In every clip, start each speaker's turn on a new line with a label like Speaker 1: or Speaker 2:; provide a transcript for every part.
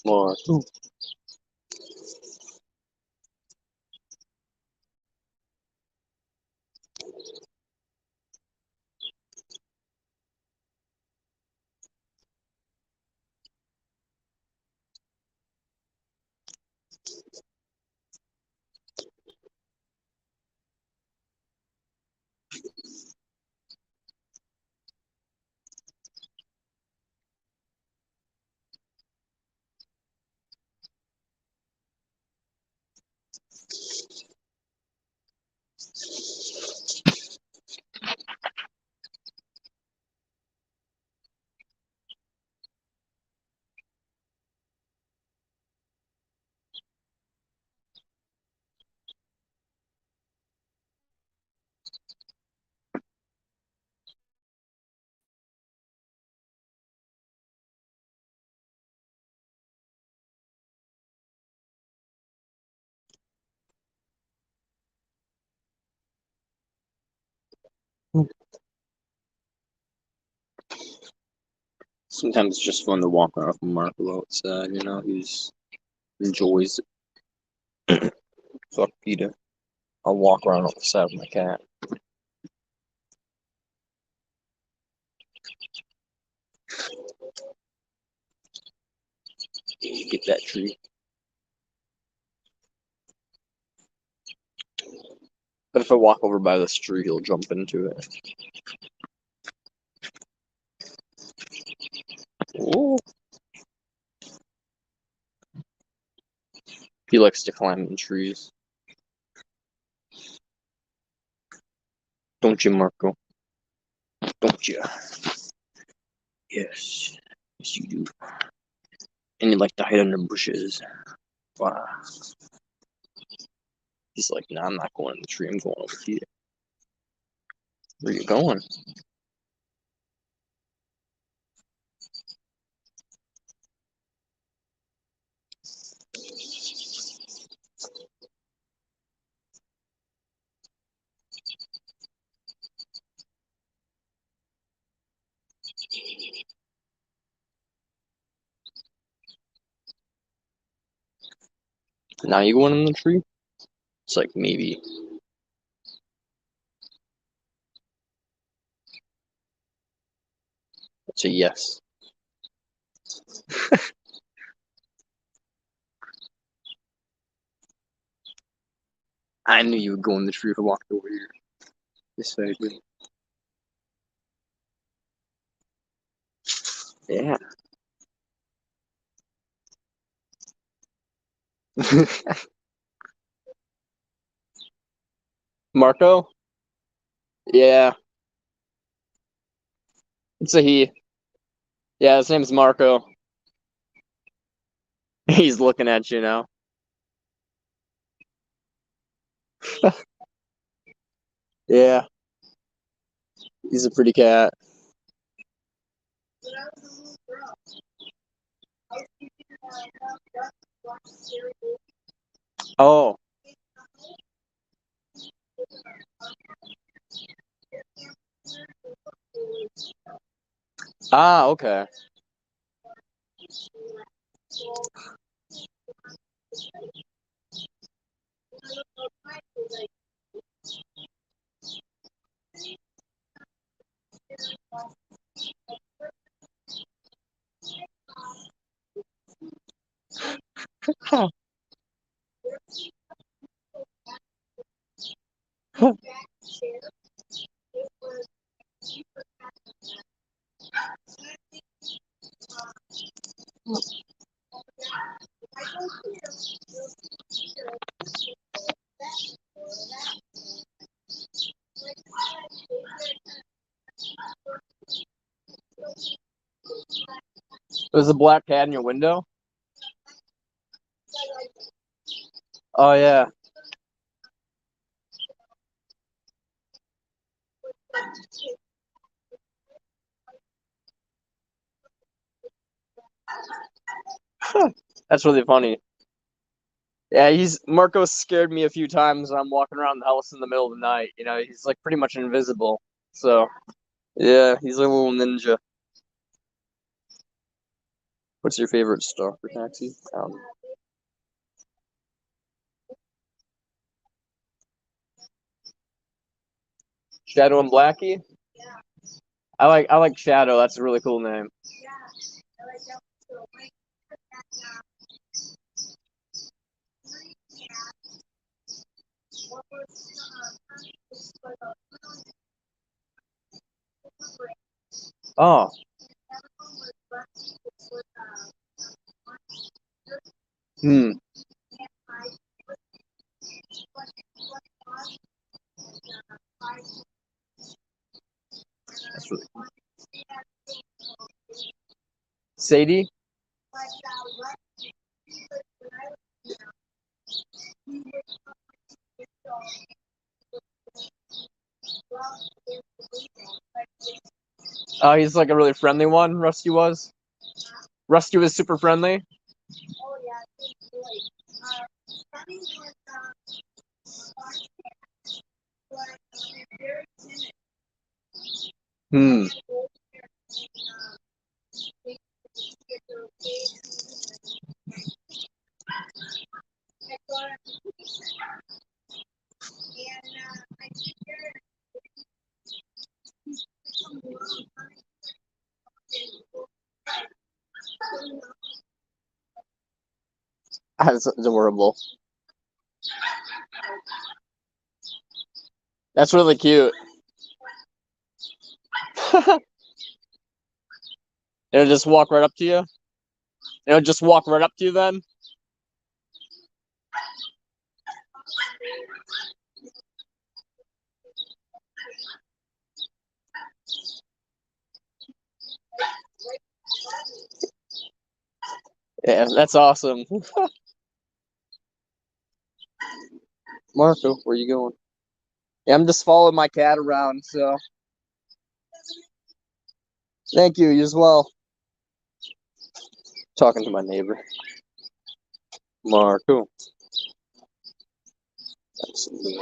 Speaker 1: More. Ooh. Sometimes it's just fun to walk around with Marco outside, you know, he enjoys it. Fuck Peter. I'll walk around outside with my cat. Get that tree. But if I walk over by this tree, he'll jump into it. Ooh. He likes to climb in trees. Don't you, Marco? Don't you? Yes. Yes, you do. And you like to hide under bushes. Wow. He's like, nah, I'm not going in the tree. I'm going over here. Where you going? Now you going in the tree? It's like, maybe. It's a yes. I knew you would go in the tree if I walked over here. Yes, I agree. Yeah. Marco? Yeah. It's a he. Yeah, his name's Marco. He's looking at you now. Yeah. He's a pretty cat. Oh. Ah, okay. There's a black cat in your window? Oh, yeah. That's really funny. Yeah, Marco's scared me a few times when I'm walking around the house in the middle of the night. You know, he's like pretty much invisible. So, yeah, he's a little ninja. What's your favorite stalker taxi? Shadow and Blackie? I like Shadow. That's a really cool name. Oh. Hmm. That's really cool. Sadie? Oh, he's like a really friendly one, Rusty was. Rusty was super friendly. Hmm. That's adorable. That's really cute. It'll just walk right up to you. It'll just walk right up to you then. Yeah, that's awesome. Marco, where you going? Yeah, I'm just following my cat around, so thank you, you as well. Talking to my neighbor. Marco. Absolutely.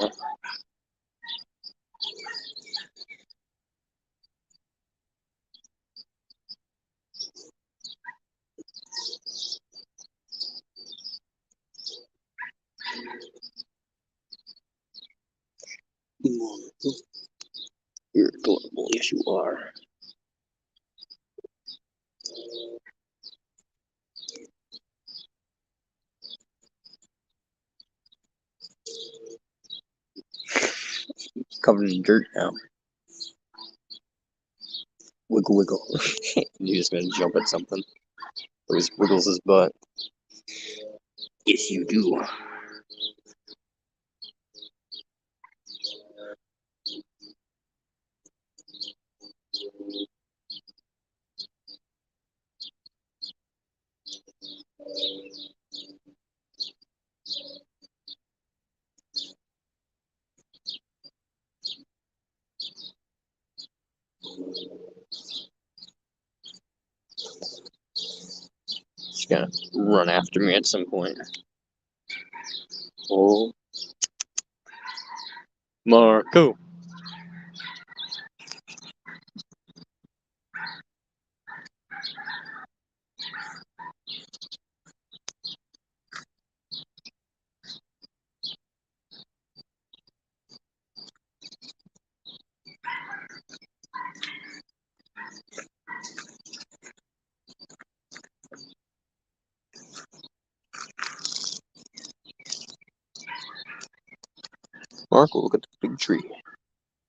Speaker 1: Marco. You're adorable, yes you are. Covered in dirt now. Wiggle wiggle. You're just gonna jump at something. Or he wiggles his butt. Yes you do. She's gonna run after me at some point. Oh, Marco. Marco, look at the big tree.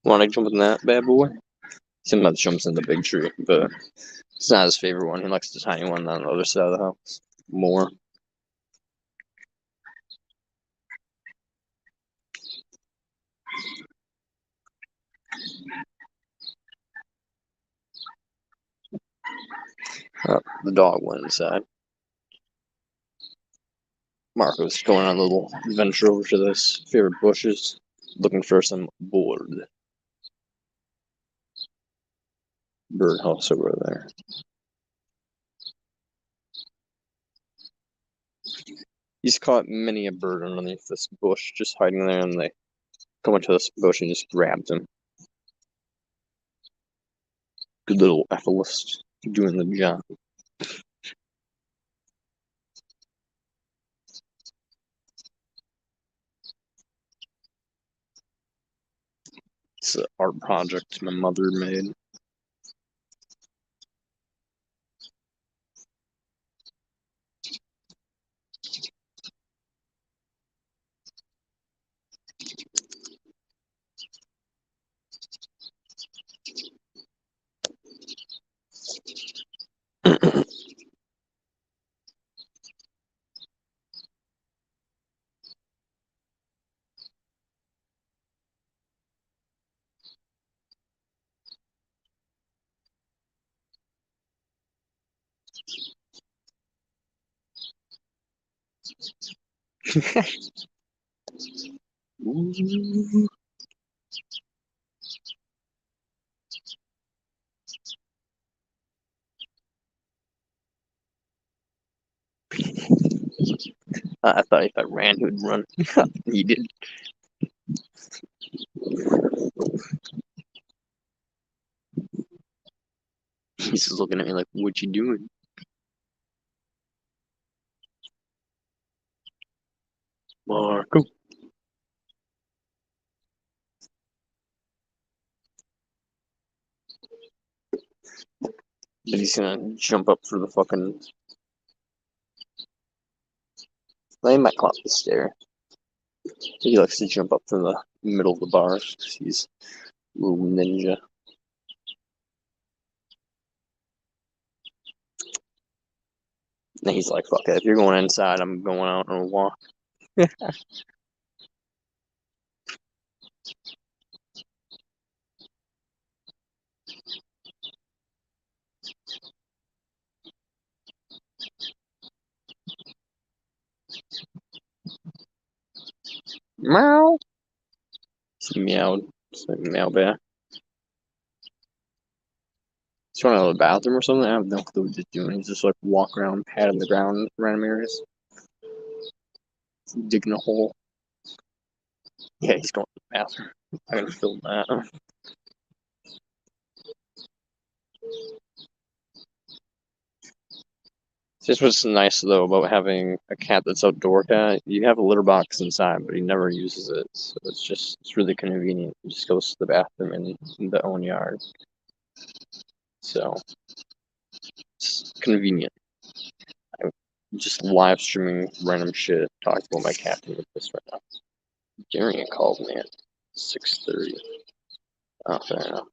Speaker 1: Wanna jump in that bad boy? Sometimes jumps in the big tree, but it's not his favorite one. He likes the tiny one on the other side of the house more. The dog went inside. Marco's going on a little adventure over to this favorite bushes, looking for some board. Birdhouse over there. He's caught many a bird underneath this bush, just hiding there, and they come into this bush and just grabbed him. Good little Efilism doing the job. It's an art project my mother made. Ooh. I thought if I ran, he would run. He did. He's just looking at me like, "What you doing, Marco?" But he's gonna jump up through the fucking. Well, he might climb the stair. He likes to jump up from the middle of the bars because he's a little ninja. And he's like, "Fuck it, if you're going inside, I'm going out on a walk." Meow. He meowed. It's like meow back. He's going to the bathroom or something. I have no clue what he's doing. He's just like walking around, patting the ground in random areas, digging a hole. Yeah, he's going to the bathroom. I'm gonna film that. Just what's nice though about having a cat that's outdoor cat, you have a litter box inside, but he never uses it. So it's really convenient. He just goes to the bathroom in the own yard. So it's convenient. I'm just live streaming random shit, talking about my cat doing this right now. Darian called me at 6:30. Oh, fair enough.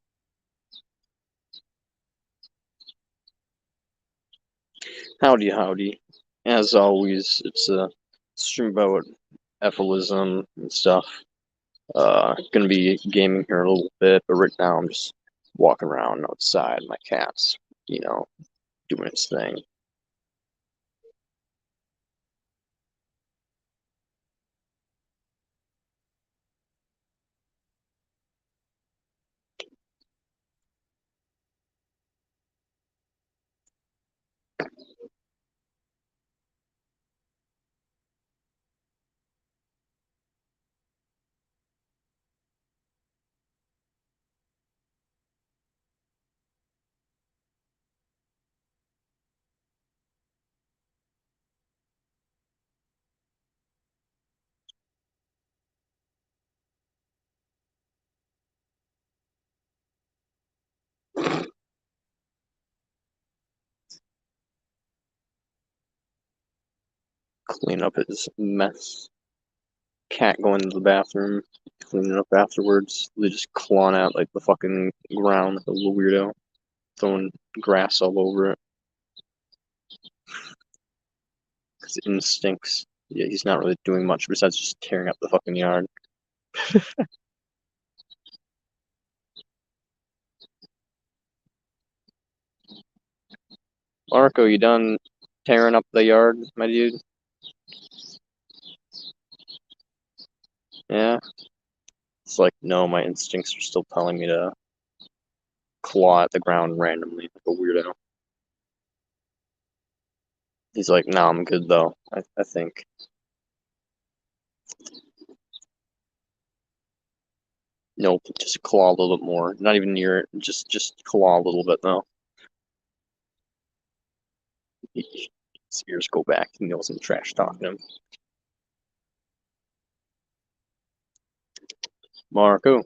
Speaker 1: Howdy, howdy. As always, it's a stream about Efilism and stuff. Gonna be gaming here a little bit, but right now I'm just walking around outside. My cat's, doing its thing. Clean up his mess. Cat going to the bathroom, cleaning up afterwards. They just clawing out like the fucking ground like a little weirdo, throwing grass all over it. Because it stinks. Yeah, he's not really doing much besides just tearing up the fucking yard. Marco, you done tearing up the yard, my dude? Yeah. It's like, no, my instincts are still telling me to claw at the ground randomly like a weirdo. He's like, no, I'm good though. I think. Nope, just claw a little bit more. Not even near it. Just claw a little bit though. His ears go back. He knows I'm trash talking him. Marco.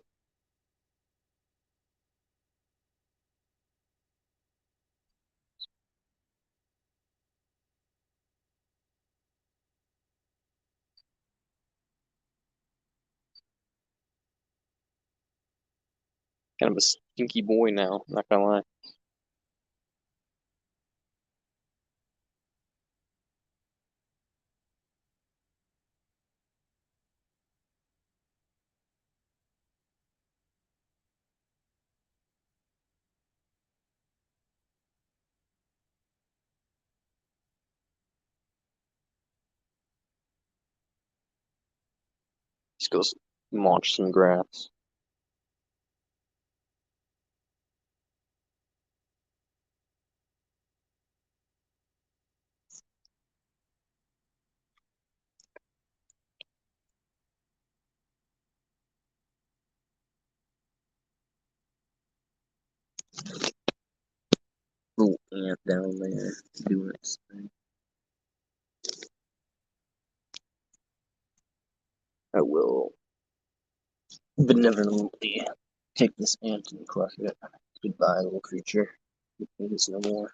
Speaker 1: Kind of a stinky boy now, not gonna lie. Just go munch some grass. Little ant down there doing its thing. I will benevolently take this ant and crush it. Goodbye, little creature. It is no more.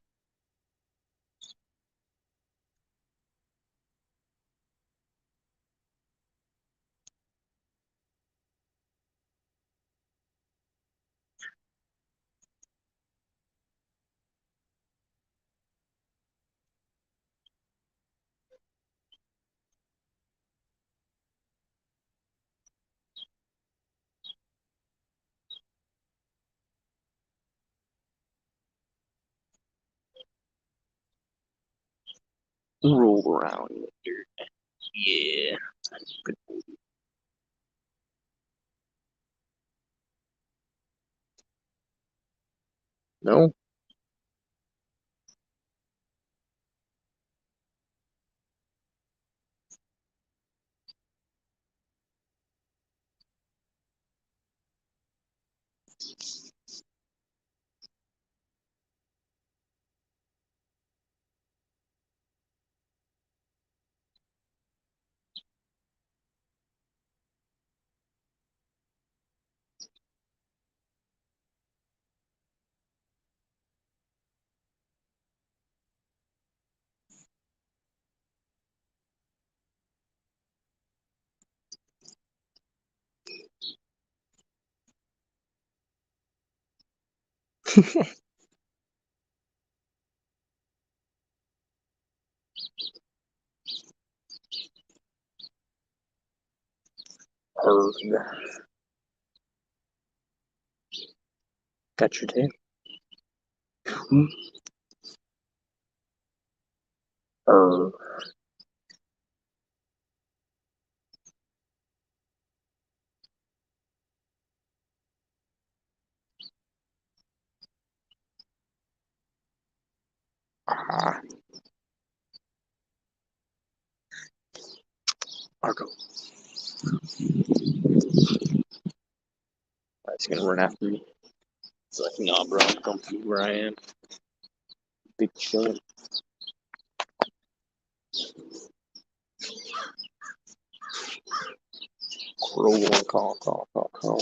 Speaker 1: Roll around in the dirt. Yeah. Good. No? Erg. Got your tail. Erg. Ah. Argo. It's gonna run after me. It's like, nah, bro, I'm comfy where I am. Big chillin'. Crow, call.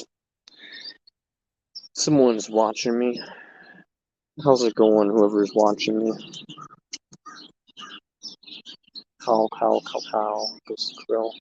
Speaker 1: Someone's watching me. How's it going, whoever's watching me? Call. Goes the crow.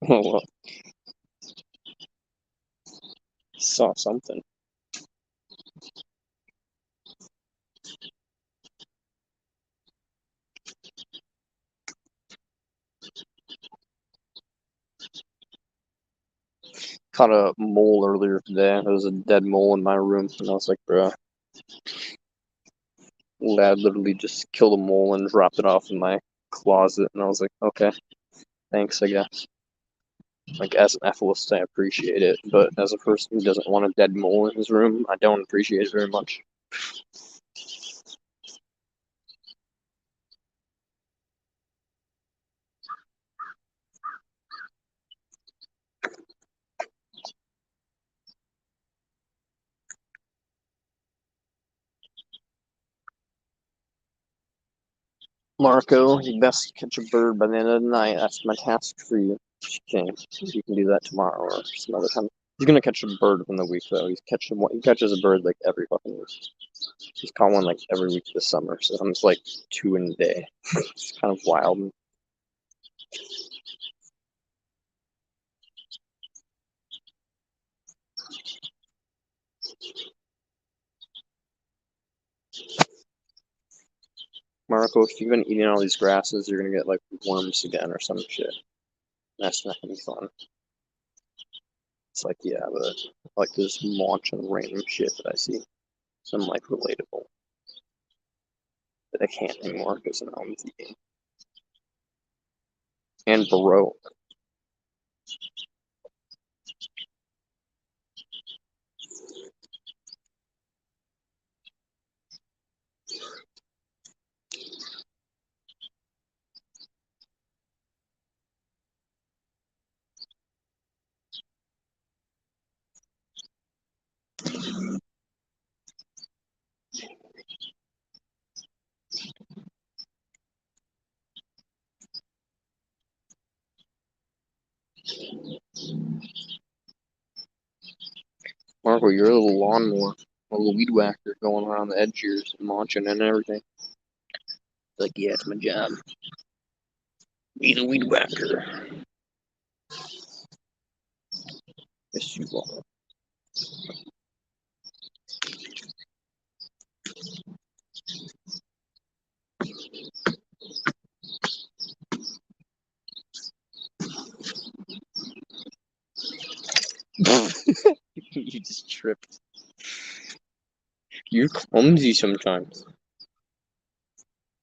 Speaker 1: Oh, well, saw something. Caught a mole earlier today. There was a dead mole in my room, and I was like, bruh. Lad literally just killed a mole and dropped it off in my closet, and I was like, okay, thanks, I guess. Like, as an Efilism, I appreciate it, but as a person who doesn't want a dead mole in his room, I don't appreciate it very much. Marco, you best catch a bird by the end of the night. That's my task for you. Okay, you can do that tomorrow or some other time. He's gonna catch a bird within the week though. He catches a bird like every fucking week. He's caught one like every week this summer. So I'm just like 2 in a day. It's kind of wild. Marco, if you've been eating all these grasses, you're gonna get like worms again or some shit. That's not gonna be fun. It's like, yeah, but like this launch and random shit that I see. Some like relatable. But I can't anymore because now I'm eating. And Baroque. Marco, you're a little lawnmower, a little weed whacker going around the edge here, launching and everything. Like, yeah, it's my job. Being a weed whacker. Yes, you are. You just tripped. You're clumsy sometimes.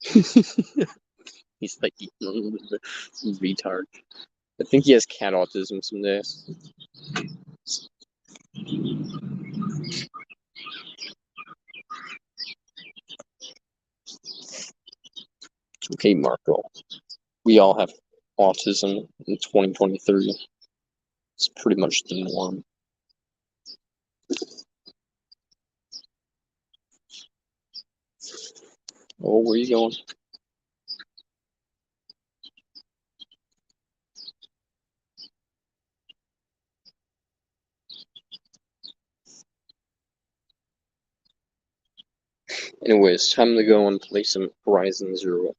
Speaker 1: He's like retard. I think he has cat autism some days. It's okay, Marco. We all have autism in 2023. It's pretty much the norm. Oh, where are you going? Anyways, time to go and play some Horizon Zero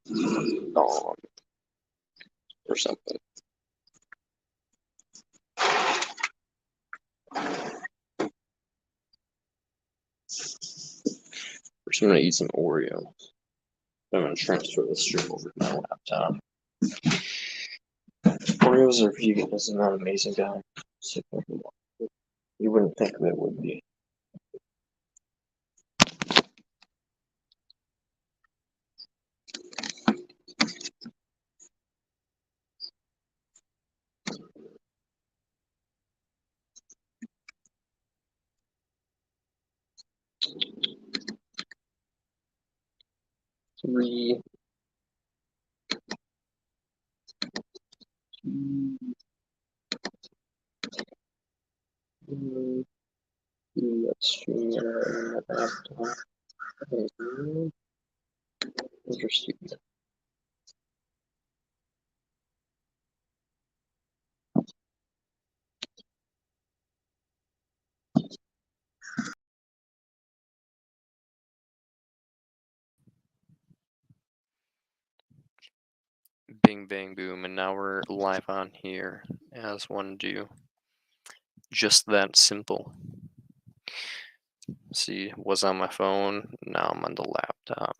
Speaker 1: Dawn or something. First, I'm gonna eat some Oreo. I'm gonna transfer this shit over to my laptop. Oreos are vegan, isn't that amazing, guy? You wouldn't think they would be. Three, two, let's share my laptop. Interesting. Bing, bang, boom, and now we're live on here as one do. Just that simple. See, was on my phone, now I'm on the laptop.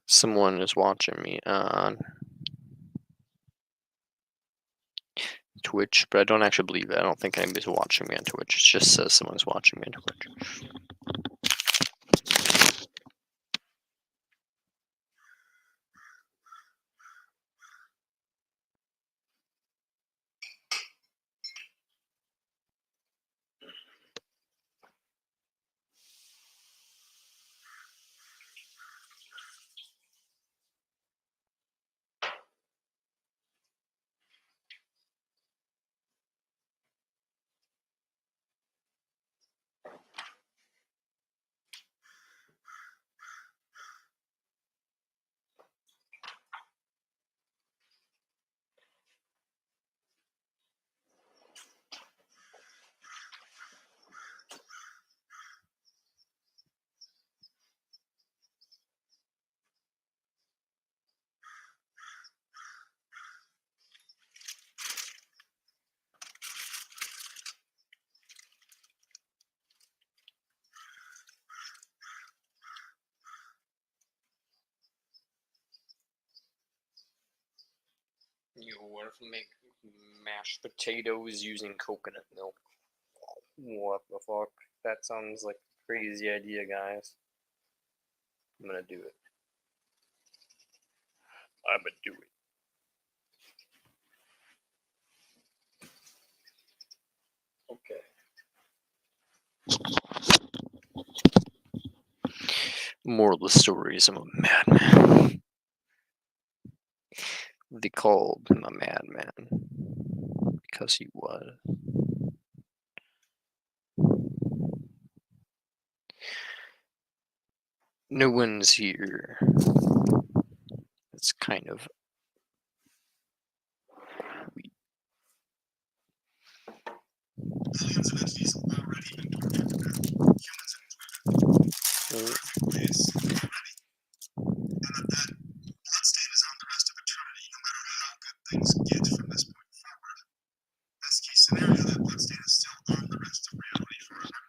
Speaker 1: Someone is watching me on Twitch, but I don't actually believe it. I don't think anybody's watching me on Twitch. It just says someone's watching me on Twitch. What if we make mashed potatoes using coconut milk? What the fuck? That sounds like a crazy idea, guys. I'm gonna do it. I'm gonna do it. Okay. Moral of the story is I'm a madman. They called him a madman because he was. No one's here. It's kind of weak.
Speaker 2: Millions of entities have already been tortured to death, humans included, in horrific ways already. And that bloodstain is on the rest of eternity, no matter how good things get from this point forward. Best case scenario, that bloodstain is still on the rest of reality forever.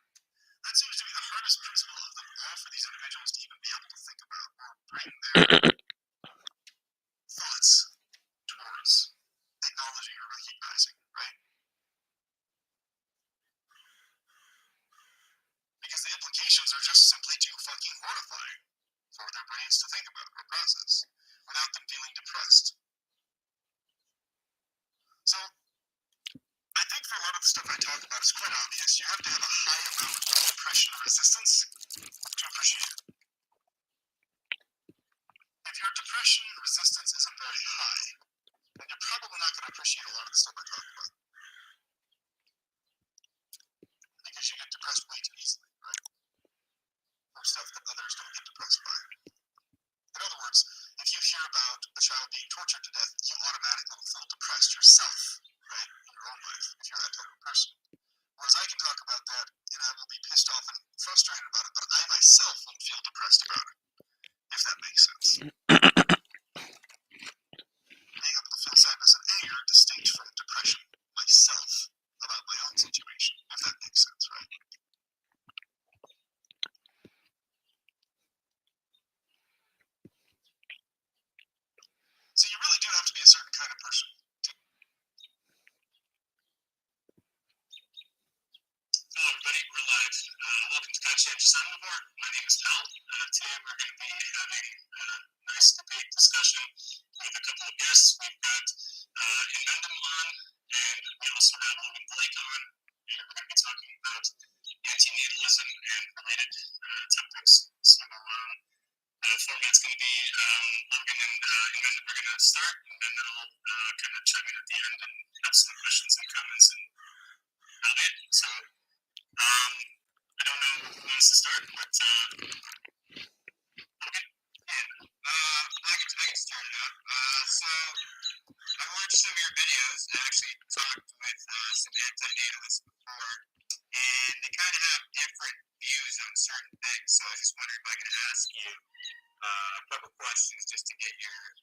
Speaker 2: That seems to be the hardest principle of them all for these individuals to even be able to think about or bring their thoughts towards acknowledging or recognizing, right? Because the implications are just simply too fucking horrifying for their brains to think about or process without them feeling depressed. So, I think for a lot of the stuff I talk about, it's quite obvious. You have to have a high amount of depression resistance to appreciate it. If your depression resistance isn't very high, then you're probably not going to appreciate a lot of the stuff I talk about. Because you get depressed way too easily, right? Or stuff that others don't get depressed by. In other words, if you hear about a child being tortured to death, you automatically feel depressed yourself, right? In your own life, if you're that type of person. Whereas I can talk about that, and I will be pissed off and frustrated about it, but I myself won't feel depressed about it, if that makes sense. Being able to feel sadness and anger distinct from depression myself about my own situation, if that makes sense, right? So you really do have to be a certain kind of person. Hello everybody, we're live. Welcome to Conscientious Omnivore. My name is Hal. Today we're going to be having a nice debate discussion with a couple of guests. We've got Emendum on, and we also have Logan Blake on, and we're going to be talking about antinatalism and related topics. So the format's going to be Logan and Emendum are going to start, and then I'll kind of chime in at the end and have some questions and comments, and that'll be it. So I don't know who wants to start, but okay. Yeah. I can start it out. So I watched some of your videos. I actually talked with some anti-natalists before, and they kind of have different views on certain things. So I was just wondering if I could ask you a couple questions just to get your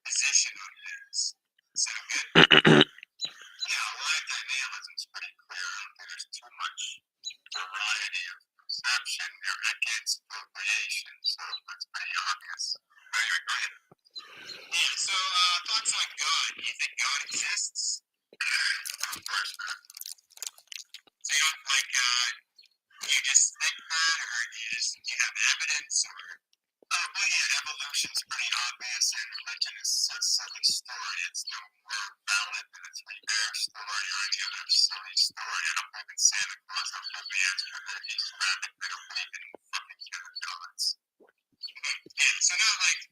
Speaker 2: position on things. Sound good? Yeah, well, anti-natalism is pretty clear. I don't think there's too much variety of perception. They're against procreation, so that's pretty obvious. Anyway, go ahead. Yeah, so thoughts on God. Do you think God exists? Of course not. So you don't you just think that, or do you have evidence, or? Well, yeah, evolution's pretty obvious, and religion is a silly story. It's no more valid than a three-bear story or any other silly story. I don't believe in Santa Claus. I don't believe the answer that he's rabbit. I don't believe in fucking human gods. Yeah, so not like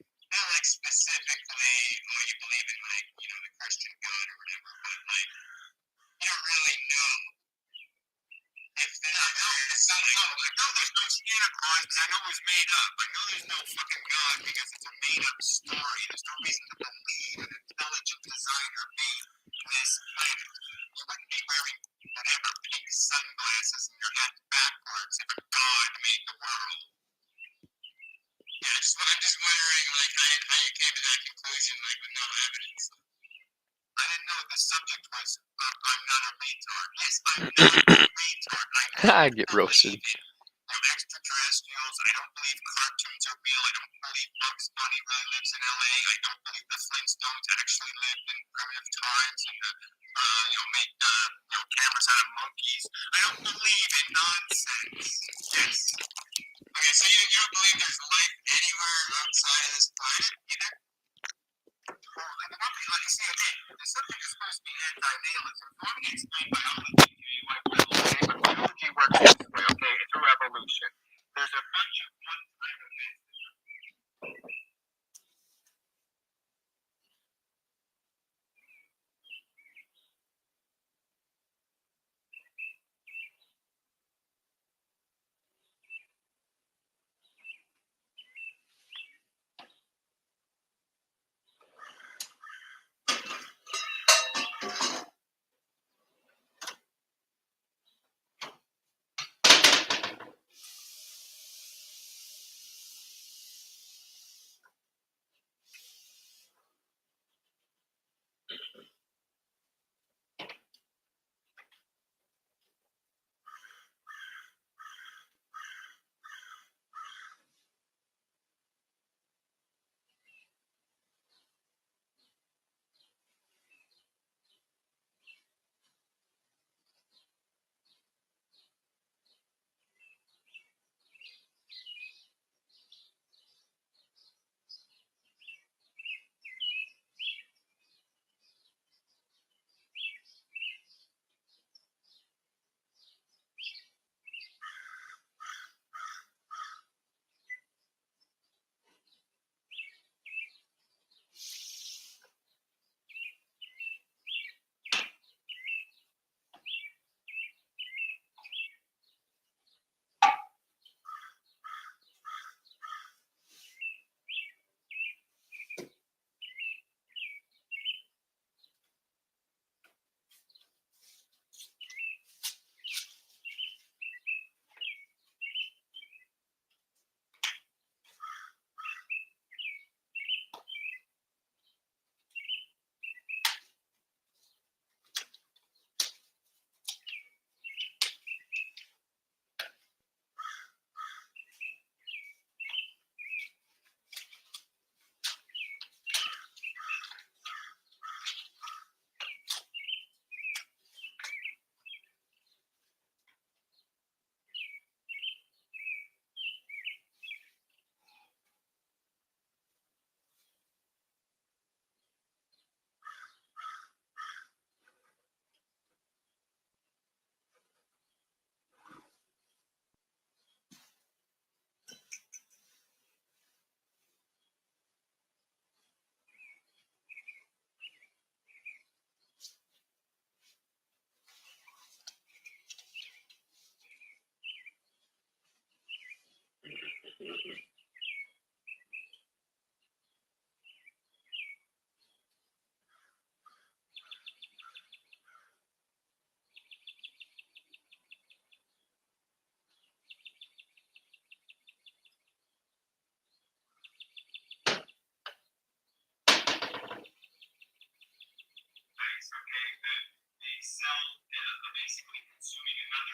Speaker 2: specifically, you believe in the Christian God or whatever, but you don't really know if I know there's no Santa Claus because I know it was made up. I know there's no fucking God because it's a made-up story. There's no reason to believe an intelligent designer made this planet. You wouldn't be wearing whatever pink sunglasses and your head backwards if a God made the world. Yeah, I'm just wondering how you came to that conclusion with no evidence. I didn't know what the subject was. I'm not a retard. Yes, I'm not a retard.
Speaker 1: I get roasted.
Speaker 2: Extraterrestrials. I don't believe cartoons are real. I don't believe Bugs Bunny really lives in LA. I don't believe the Flintstones actually lived in primitive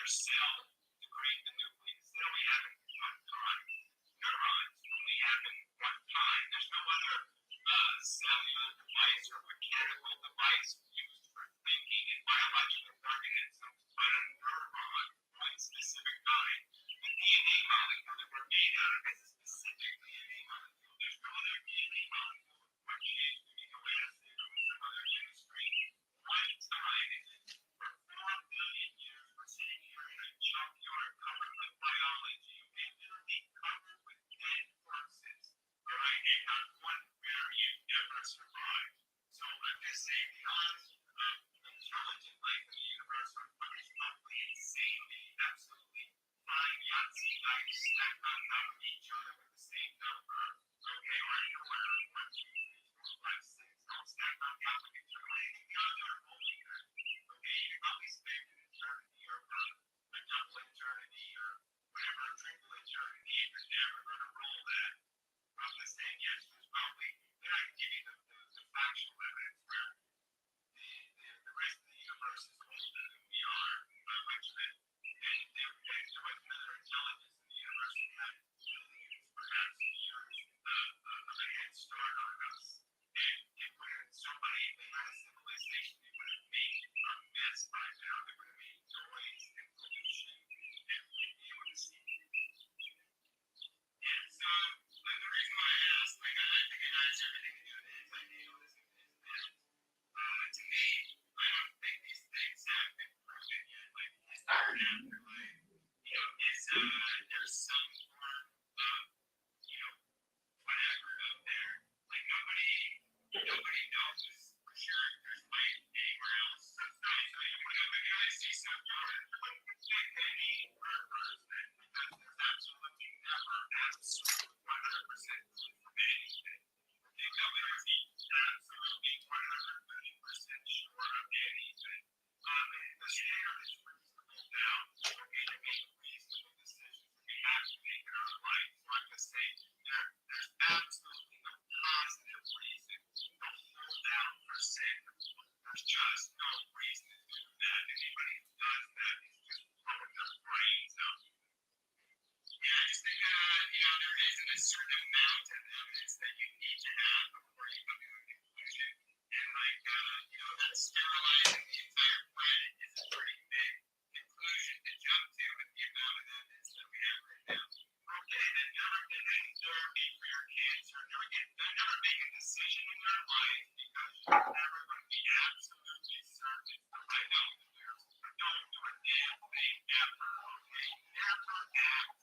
Speaker 2: particular cell to create the nucleus. They only happen one time. Neurons only happen one time. There's no other cellular device or mechanical device used for thinking in biological organisms but a neuron, one specific kind. The DNA molecule that we're made out of is a specific DNA molecule. There's no other DNA molecule with one shape, amino acid, or some other chemistry. One time, for 4 billion years, we're sitting here in a junkyard covered with biology, okay, literally covered with dead corpses, all right, and not one variant ever survived. So I'm just saying the odds of intelligent life in the universe are probably insanely, absolutely fine Yahtzee dice stacked on top of each other with the same number, okay, or any order, 1, 2, 3, 4, 5, 6, all stacked on top of each other. Anything beyond that are only good, okay, you can probably spend an eternity or a double eternity or whatever, a triple eternity, and you're never going to roll that. I'm just saying, yes, there's probably, then I can give you the factual evidence where the rest of the universe is older than we are, much of it, and there was another intelligence in the universe that had millions, perhaps years of a head start on us, and it would have, somebody, if they had a civilization, they would have made a mess by now. They would have made noise and pollution, and we'd be able to see. Yeah, so the reason why I asked, like, I think it has everything to do with anti-natalism is that, to me, I don't think these things have been proven yet. Like, is there an afterlife? You know, is there's some form of, you know, whatever out there? Like, nobody knows for sure if there's life anywhere else. So, you know, maybe I see some Jordan, but with any purpose, because there's absolutely never absolute 100% proof of anything. Okay, nobody is absolutely 130% sure of anything. The standard is reasonable doubt, okay, to make reasonable decisions that we have to make in our life. So I'm just saying there's absolutely no positive reason to hold out for sin. There's just no reason to do that. Anybody who does that is just blowing their brains out. Yeah, I just think, you know, there isn't a certain amount of evidence that you need to have before you come to a conclusion. And, like, you know, that sterilizing the entire planet is a pretty big conclusion to jump to with the amount of evidence that we have right now. Okay, then never get any therapy for your cancer. Never make a decision in your life because you're never going to be absolutely certain it's the right outcome. Don't do a damn thing ever, okay? Never act.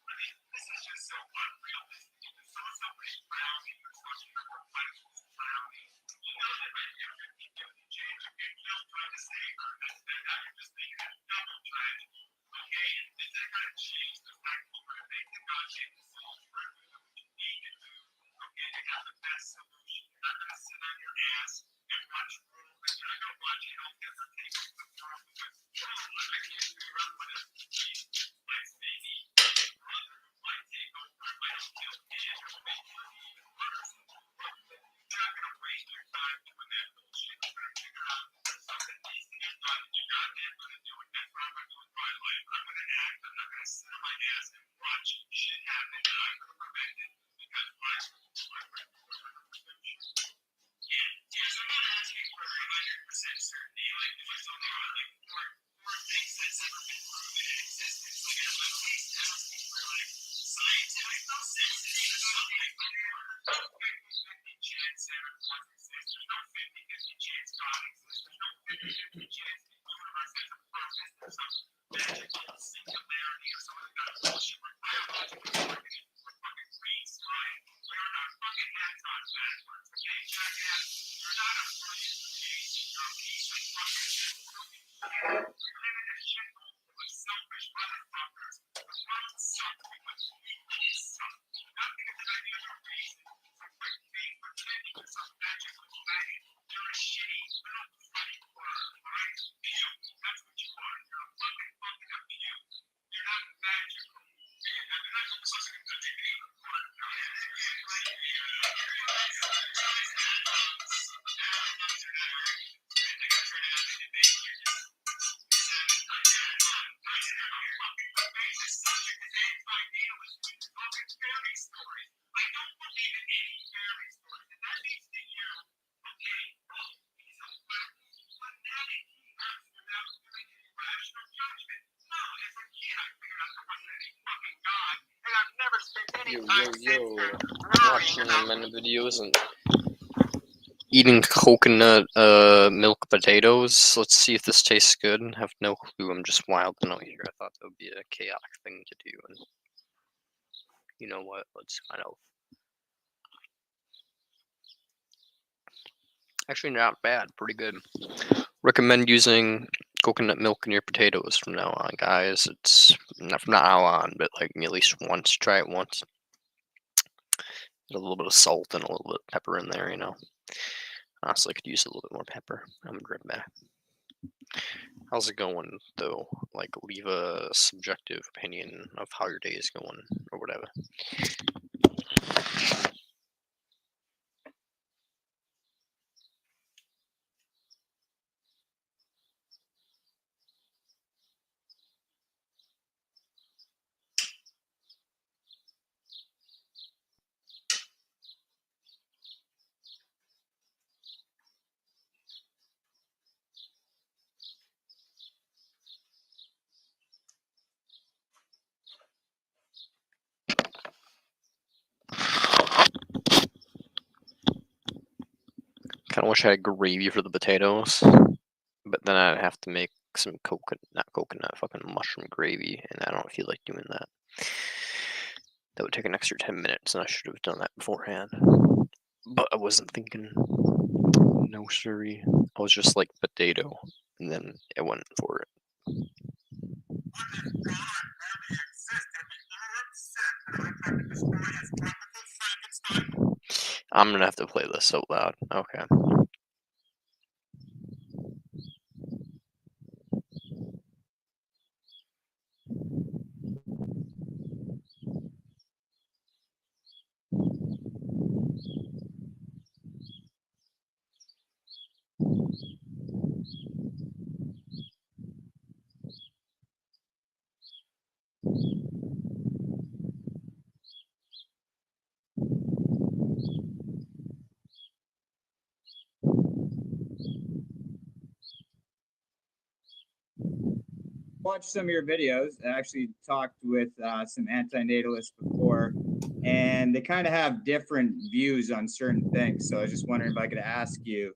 Speaker 2: I mean, this is just so unrealistic. If you saw somebody drowning or something, or somebody who's drowning, you know that right there, if you change your kid, just trying to save her. Now you're just making a double tragedy. Okay? Is that going to change the fact that you're going to make the goddamn decision for what you need to do? Okay? To have the best solution. You're not going to sit on your ass and watch rules, but you're not going to watch it all take over the world because, oh, I can't figure out what else to do. Like, maybe brother might take over if I don't kill him, or maybe even worse. You're not going to waste your time doing that bullshit. You're going to figure out that there's something that needs to get done, and you're goddamn going to do it. That's what I'm going to do with my life. I'm going to act. I'm not going to sit on my ass and watch shit happen, and I'm going to prevent it because my yeah, so I'm not asking for 100% certainty. Like, if there's only like four things that's ever been proven in existence, like I'm at least asking for like scientific necessity or something. There's no 50-50 chance Santa Claus exists. There's no 50-50 chance God exists. There's no 50-50 chance the universe has a purpose. There's some magical singularity or some other kind of bullshit. We're biological organisms. We're fucking green slime. We're on our fucking hats on backwards. Okay, jackass? You're not a brilliant genius. You're a piece of fucking shit. You live in a shithole full of selfish motherfuckers. The world sucks because we suck. Nothing is any other reason. For quick things, pretending you're some magical faggot. You're a shitty little funny word, alright? Puke. That's what you are. You're a fucking a puke. You're not magical. And I'm not going to listen to the video report.
Speaker 1: Watching them in videos and eating coconut milk potatoes. Let's see if this tastes good. I have no clue. I'm just wild out here. I thought that would be a chaotic thing to do, and you know what? Let's find out. Actually, not bad. Pretty good. Recommend using coconut milk in your potatoes from now on, guys. It's not from now on, but like at least once. Try it once. Get a little bit of salt and a little bit of pepper in there, you know. Honestly, I could use a little bit more pepper. I'm gonna grab back. How's it going, though? Like, leave a subjective opinion of how your day is going, or whatever. Kind of wish I had gravy for the potatoes, but then I'd have to make some fucking mushroom gravy, and I don't feel like doing that. That would take an extra 10 minutes, and I should have done that beforehand. But I wasn't thinking. No, siree. I was just like potato, and then I went for it. I'm gonna have to play this out loud. Okay.
Speaker 3: Watched some of your videos. I actually talked with some antinatalists before, and they kind of have different views on certain things. So I was just wondering if I could ask you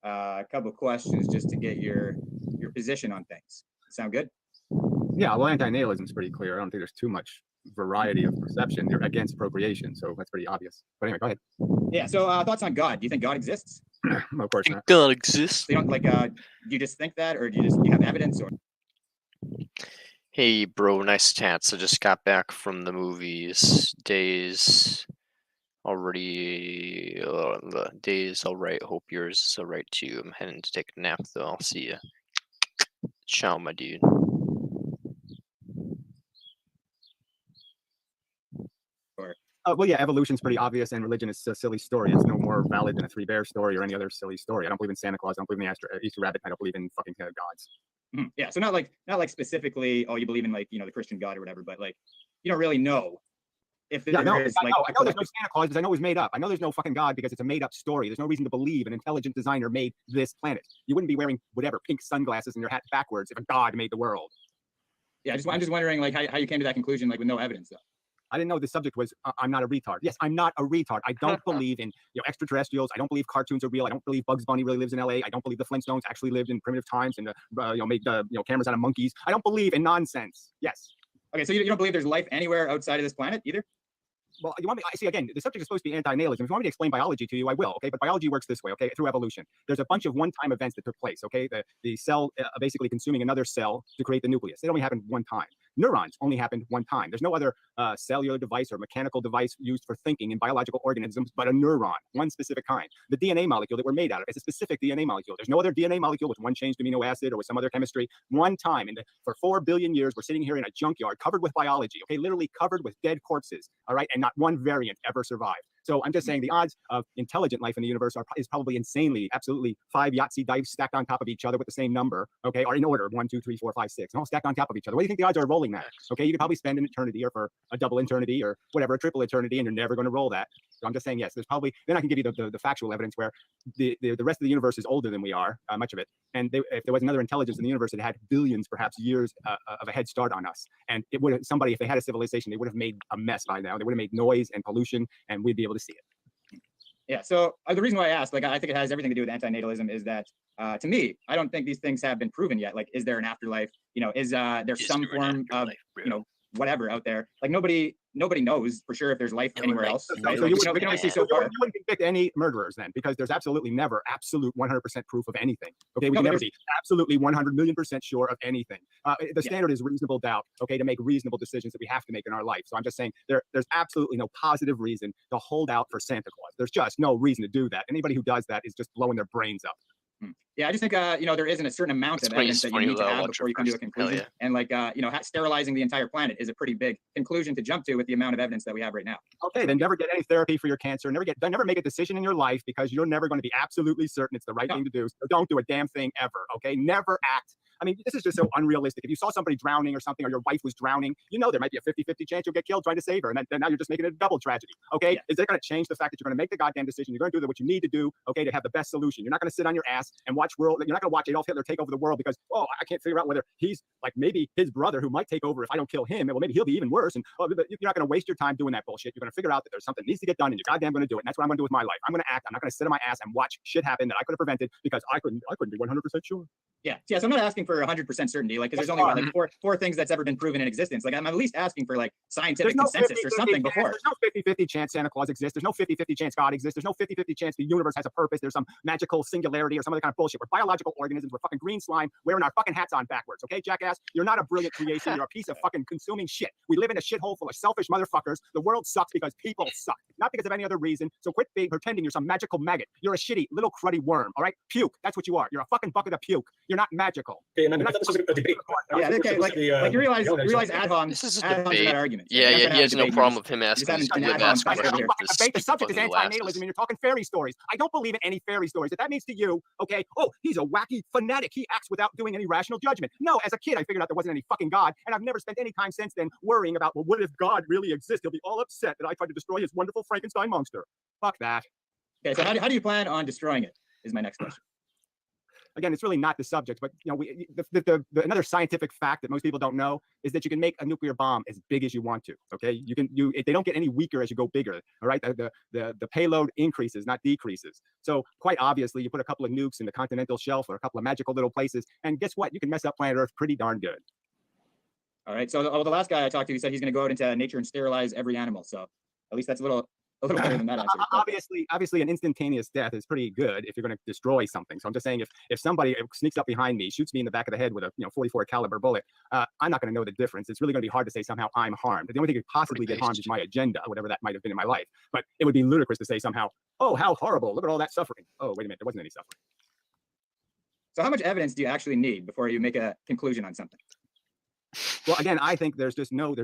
Speaker 3: a couple of questions just to get your position on things. Sound good?
Speaker 4: Yeah, well, antinatalism is pretty clear. I don't think there's too much variety of perception. They're against procreation, so that's pretty obvious. But anyway, go ahead.
Speaker 3: Yeah. So thoughts on God? Do you think God exists?
Speaker 4: Of course not.
Speaker 1: God exists.
Speaker 3: So you don't like? Do you just think that, or do you have evidence? Or
Speaker 1: Hey, bro, nice tats. I just got back from the movies. Days already. The days alright. Hope yours is alright too. I'm heading to take a nap though. I'll see ya. Ciao, my dude.
Speaker 4: Well, yeah, evolution's pretty obvious, and religion is a silly story. It's no more valid than a three bear story or any other silly story. I don't believe in Santa Claus. I don't believe in the Easter rabbit. I don't believe in fucking gods.
Speaker 3: Yeah. So not like specifically. Oh, you believe in like the Christian God or whatever, but like you don't really know if there is like.
Speaker 4: I know there's no Santa Claus because I know it was made up. I know there's no fucking God because it's a made up story. There's no reason to believe an intelligent designer made this planet. You wouldn't be wearing whatever pink sunglasses and your hat backwards if a God made the world.
Speaker 3: Yeah, I'm just wondering like how you came to that conclusion like with no evidence though.
Speaker 4: I didn't know the subject was I'm not a retard. Yes, I'm not a retard. I don't believe in extraterrestrials. I don't believe cartoons are real. I don't believe Bugs Bunny really lives in LA. I don't believe the Flintstones actually lived in primitive times and made cameras out of monkeys. I don't believe in nonsense. Yes.
Speaker 3: Okay, so you don't believe there's life anywhere outside of this planet either?
Speaker 4: Well, you want me? I see again. The subject is supposed to be antinatalism. If you want me to explain biology to you, I will. Okay, but biology works this way. Okay, through evolution. There's a bunch of one-time events that took place. Okay, the cell basically consuming another cell to create the nucleus. It only happened one time. Neurons only happened one time. There's no other cellular device or mechanical device used for thinking in biological organisms but a neuron, one specific kind. The DNA molecule that we're made out of is a specific DNA molecule. There's no other DNA molecule with one changed amino acid or with some other chemistry. One time, for 4 billion years, we're sitting here in a junkyard covered with biology. Okay, literally covered with dead corpses. All right, and not one variant ever survived. So I'm just saying the odds of intelligent life in the universe is probably insanely, absolutely 5 Yahtzee dice stacked on top of each other with the same number, okay, are in order, 1, 2, 3, 4, 5, 6, and all stacked on top of each other. What do you think the odds are of rolling that? Okay, you could probably spend an eternity or for a double eternity or whatever, a triple eternity, and you're never going to roll that. So I'm just saying, yes, there's probably, then I can give you the factual evidence where the rest of the universe is older than we are, much of it. And if there was another intelligence in the universe, it had billions, perhaps years of a head start on us. And it would have, somebody, if they had a civilization, they would have made a mess by now. They would have made noise and pollution, and we'd be able to see it.
Speaker 3: Yeah. So the reason why I asked, like, I think it has everything to do with antinatalism, is that to me, I don't think these things have been proven yet. Like, is there an afterlife? You know, is there some form of, you know, whatever out there? Like, nobody knows for sure if there's life anywhere else.
Speaker 4: So
Speaker 3: Right?
Speaker 4: you
Speaker 3: Like,
Speaker 4: wouldn't,
Speaker 3: we can only see so
Speaker 4: you
Speaker 3: far.
Speaker 4: wouldn't convict any murderers then, because there's absolutely never absolute 100% proof of anything. Okay, we
Speaker 3: No,
Speaker 4: can
Speaker 3: but
Speaker 4: never
Speaker 3: there's-
Speaker 4: be absolutely 100,000,000% sure of anything. The standard is reasonable doubt. Okay, to make reasonable decisions that we have to make in our life. So I'm just saying there's absolutely no positive reason to hold out for Santa Claus. There's just no reason to do that. Anybody who does that is just blowing their brains up.
Speaker 3: Yeah, I just think you know, there isn't a certain amount of evidence that you need to have before you come to a conclusion. And like you know, sterilizing the entire planet is a pretty big conclusion to jump to with the amount of evidence that we have right now.
Speaker 4: Okay, then never get any therapy for your cancer. Never make a decision in your life, because you're never going to be absolutely certain it's the right thing to do. So don't do a damn thing ever. Okay, never act. I mean, this is just so unrealistic. If you saw somebody drowning or something, or your wife was drowning, you know there might be a 50-50 chance you'll get killed trying to save her, and then now you're just making it a double tragedy. Okay, is that going to change the fact that you're going to make the goddamn decision? You're going to do what you need to do, okay, to have the best solution. You're not going to sit on your ass and watch world. You're not going to watch Adolf Hitler take over the world because, oh, I can't figure out whether he's like maybe his brother who might take over if I don't kill him. Well, maybe he'll be even worse. And you're not going to waste your time doing that bullshit. You're going to figure out that there's something that needs to get done, and you're goddamn going to do it. And that's what I'm going to do with my life. I'm going to act. I'm not going to sit on my ass and watch shit happen that I could have prevented because I couldn't be 100% sure.
Speaker 3: Yeah. So I'm not asking for 100% certainty, like, because there's only like four things that's ever been proven in existence. Like, I'm at least asking for like scientific consensus or something before.
Speaker 4: There's no 50-50 chance Santa Claus exists. There's no 50-50 chance God exists. There's no 50-50 chance the universe has a purpose. There's some magical singularity or some other kind of bullshit. We're biological organisms. We're fucking green slime wearing our fucking hats on backwards. Okay, jackass? You're not a brilliant creation. You're a piece of fucking consuming shit. We live in a shithole full of selfish motherfuckers. The world sucks because people suck, not because of any other reason. So quit pretending you're some magical maggot. You're a shitty little cruddy worm. All right, puke. That's what you are. You're a fucking bucket of puke. You're not magical.
Speaker 5: Okay, and I thought this was a debate.
Speaker 3: Yeah, okay, like you realize Adhom.
Speaker 2: This is a
Speaker 3: Adhom's
Speaker 2: debate.
Speaker 3: that argument.
Speaker 2: Yeah,
Speaker 3: That's
Speaker 2: yeah,
Speaker 3: not
Speaker 2: he
Speaker 3: how
Speaker 2: has no
Speaker 3: debate
Speaker 2: problem
Speaker 3: goes.
Speaker 2: with him asking
Speaker 3: having
Speaker 2: his
Speaker 3: an
Speaker 2: live
Speaker 3: add-on
Speaker 2: ass
Speaker 3: question
Speaker 2: questions.
Speaker 3: here.
Speaker 2: Just
Speaker 4: The subject is
Speaker 2: fucking laughs.
Speaker 4: antinatalism, and you're talking fairy stories. I don't believe in any fairy stories. If that means to you, okay, oh, he's a wacky fanatic. He acts without doing any rational judgment. No, as a kid, I figured out there wasn't any fucking God, and I've never spent any time since then worrying about, well, what if God really exists? He'll be all upset that I tried to destroy his wonderful Frankenstein monster. Fuck that.
Speaker 3: Okay, so how do you plan on destroying it? Is my next question.
Speaker 4: Again, it's really not the subject, but you know, another scientific fact that most people don't know is that you can make a nuclear bomb as big as you want to. Okay, they don't get any weaker as you go bigger. All right, the payload increases, not decreases. So quite obviously, you put a couple of nukes in the continental shelf or a couple of magical little places, and guess what? You can mess up planet Earth pretty darn good.
Speaker 3: All right. So the last guy I talked to, he said he's going to go out into nature and sterilize every animal. So at least that's a little better than that answer.
Speaker 4: Obviously, an instantaneous death is pretty good if you're going to destroy something. So I'm just saying, if somebody sneaks up behind me, shoots me in the back of the head with a 44 caliber bullet, I'm not going to know the difference. It's really going to be hard to say somehow I'm harmed. The only thing that could possibly get harmed is my agenda, whatever that might have been in my life. But it would be ludicrous to say somehow, oh, how horrible! Look at all that suffering. Oh, wait a minute, there wasn't any suffering.
Speaker 3: So how much evidence do you actually need before you make a conclusion on something?
Speaker 4: Well, again, I think there's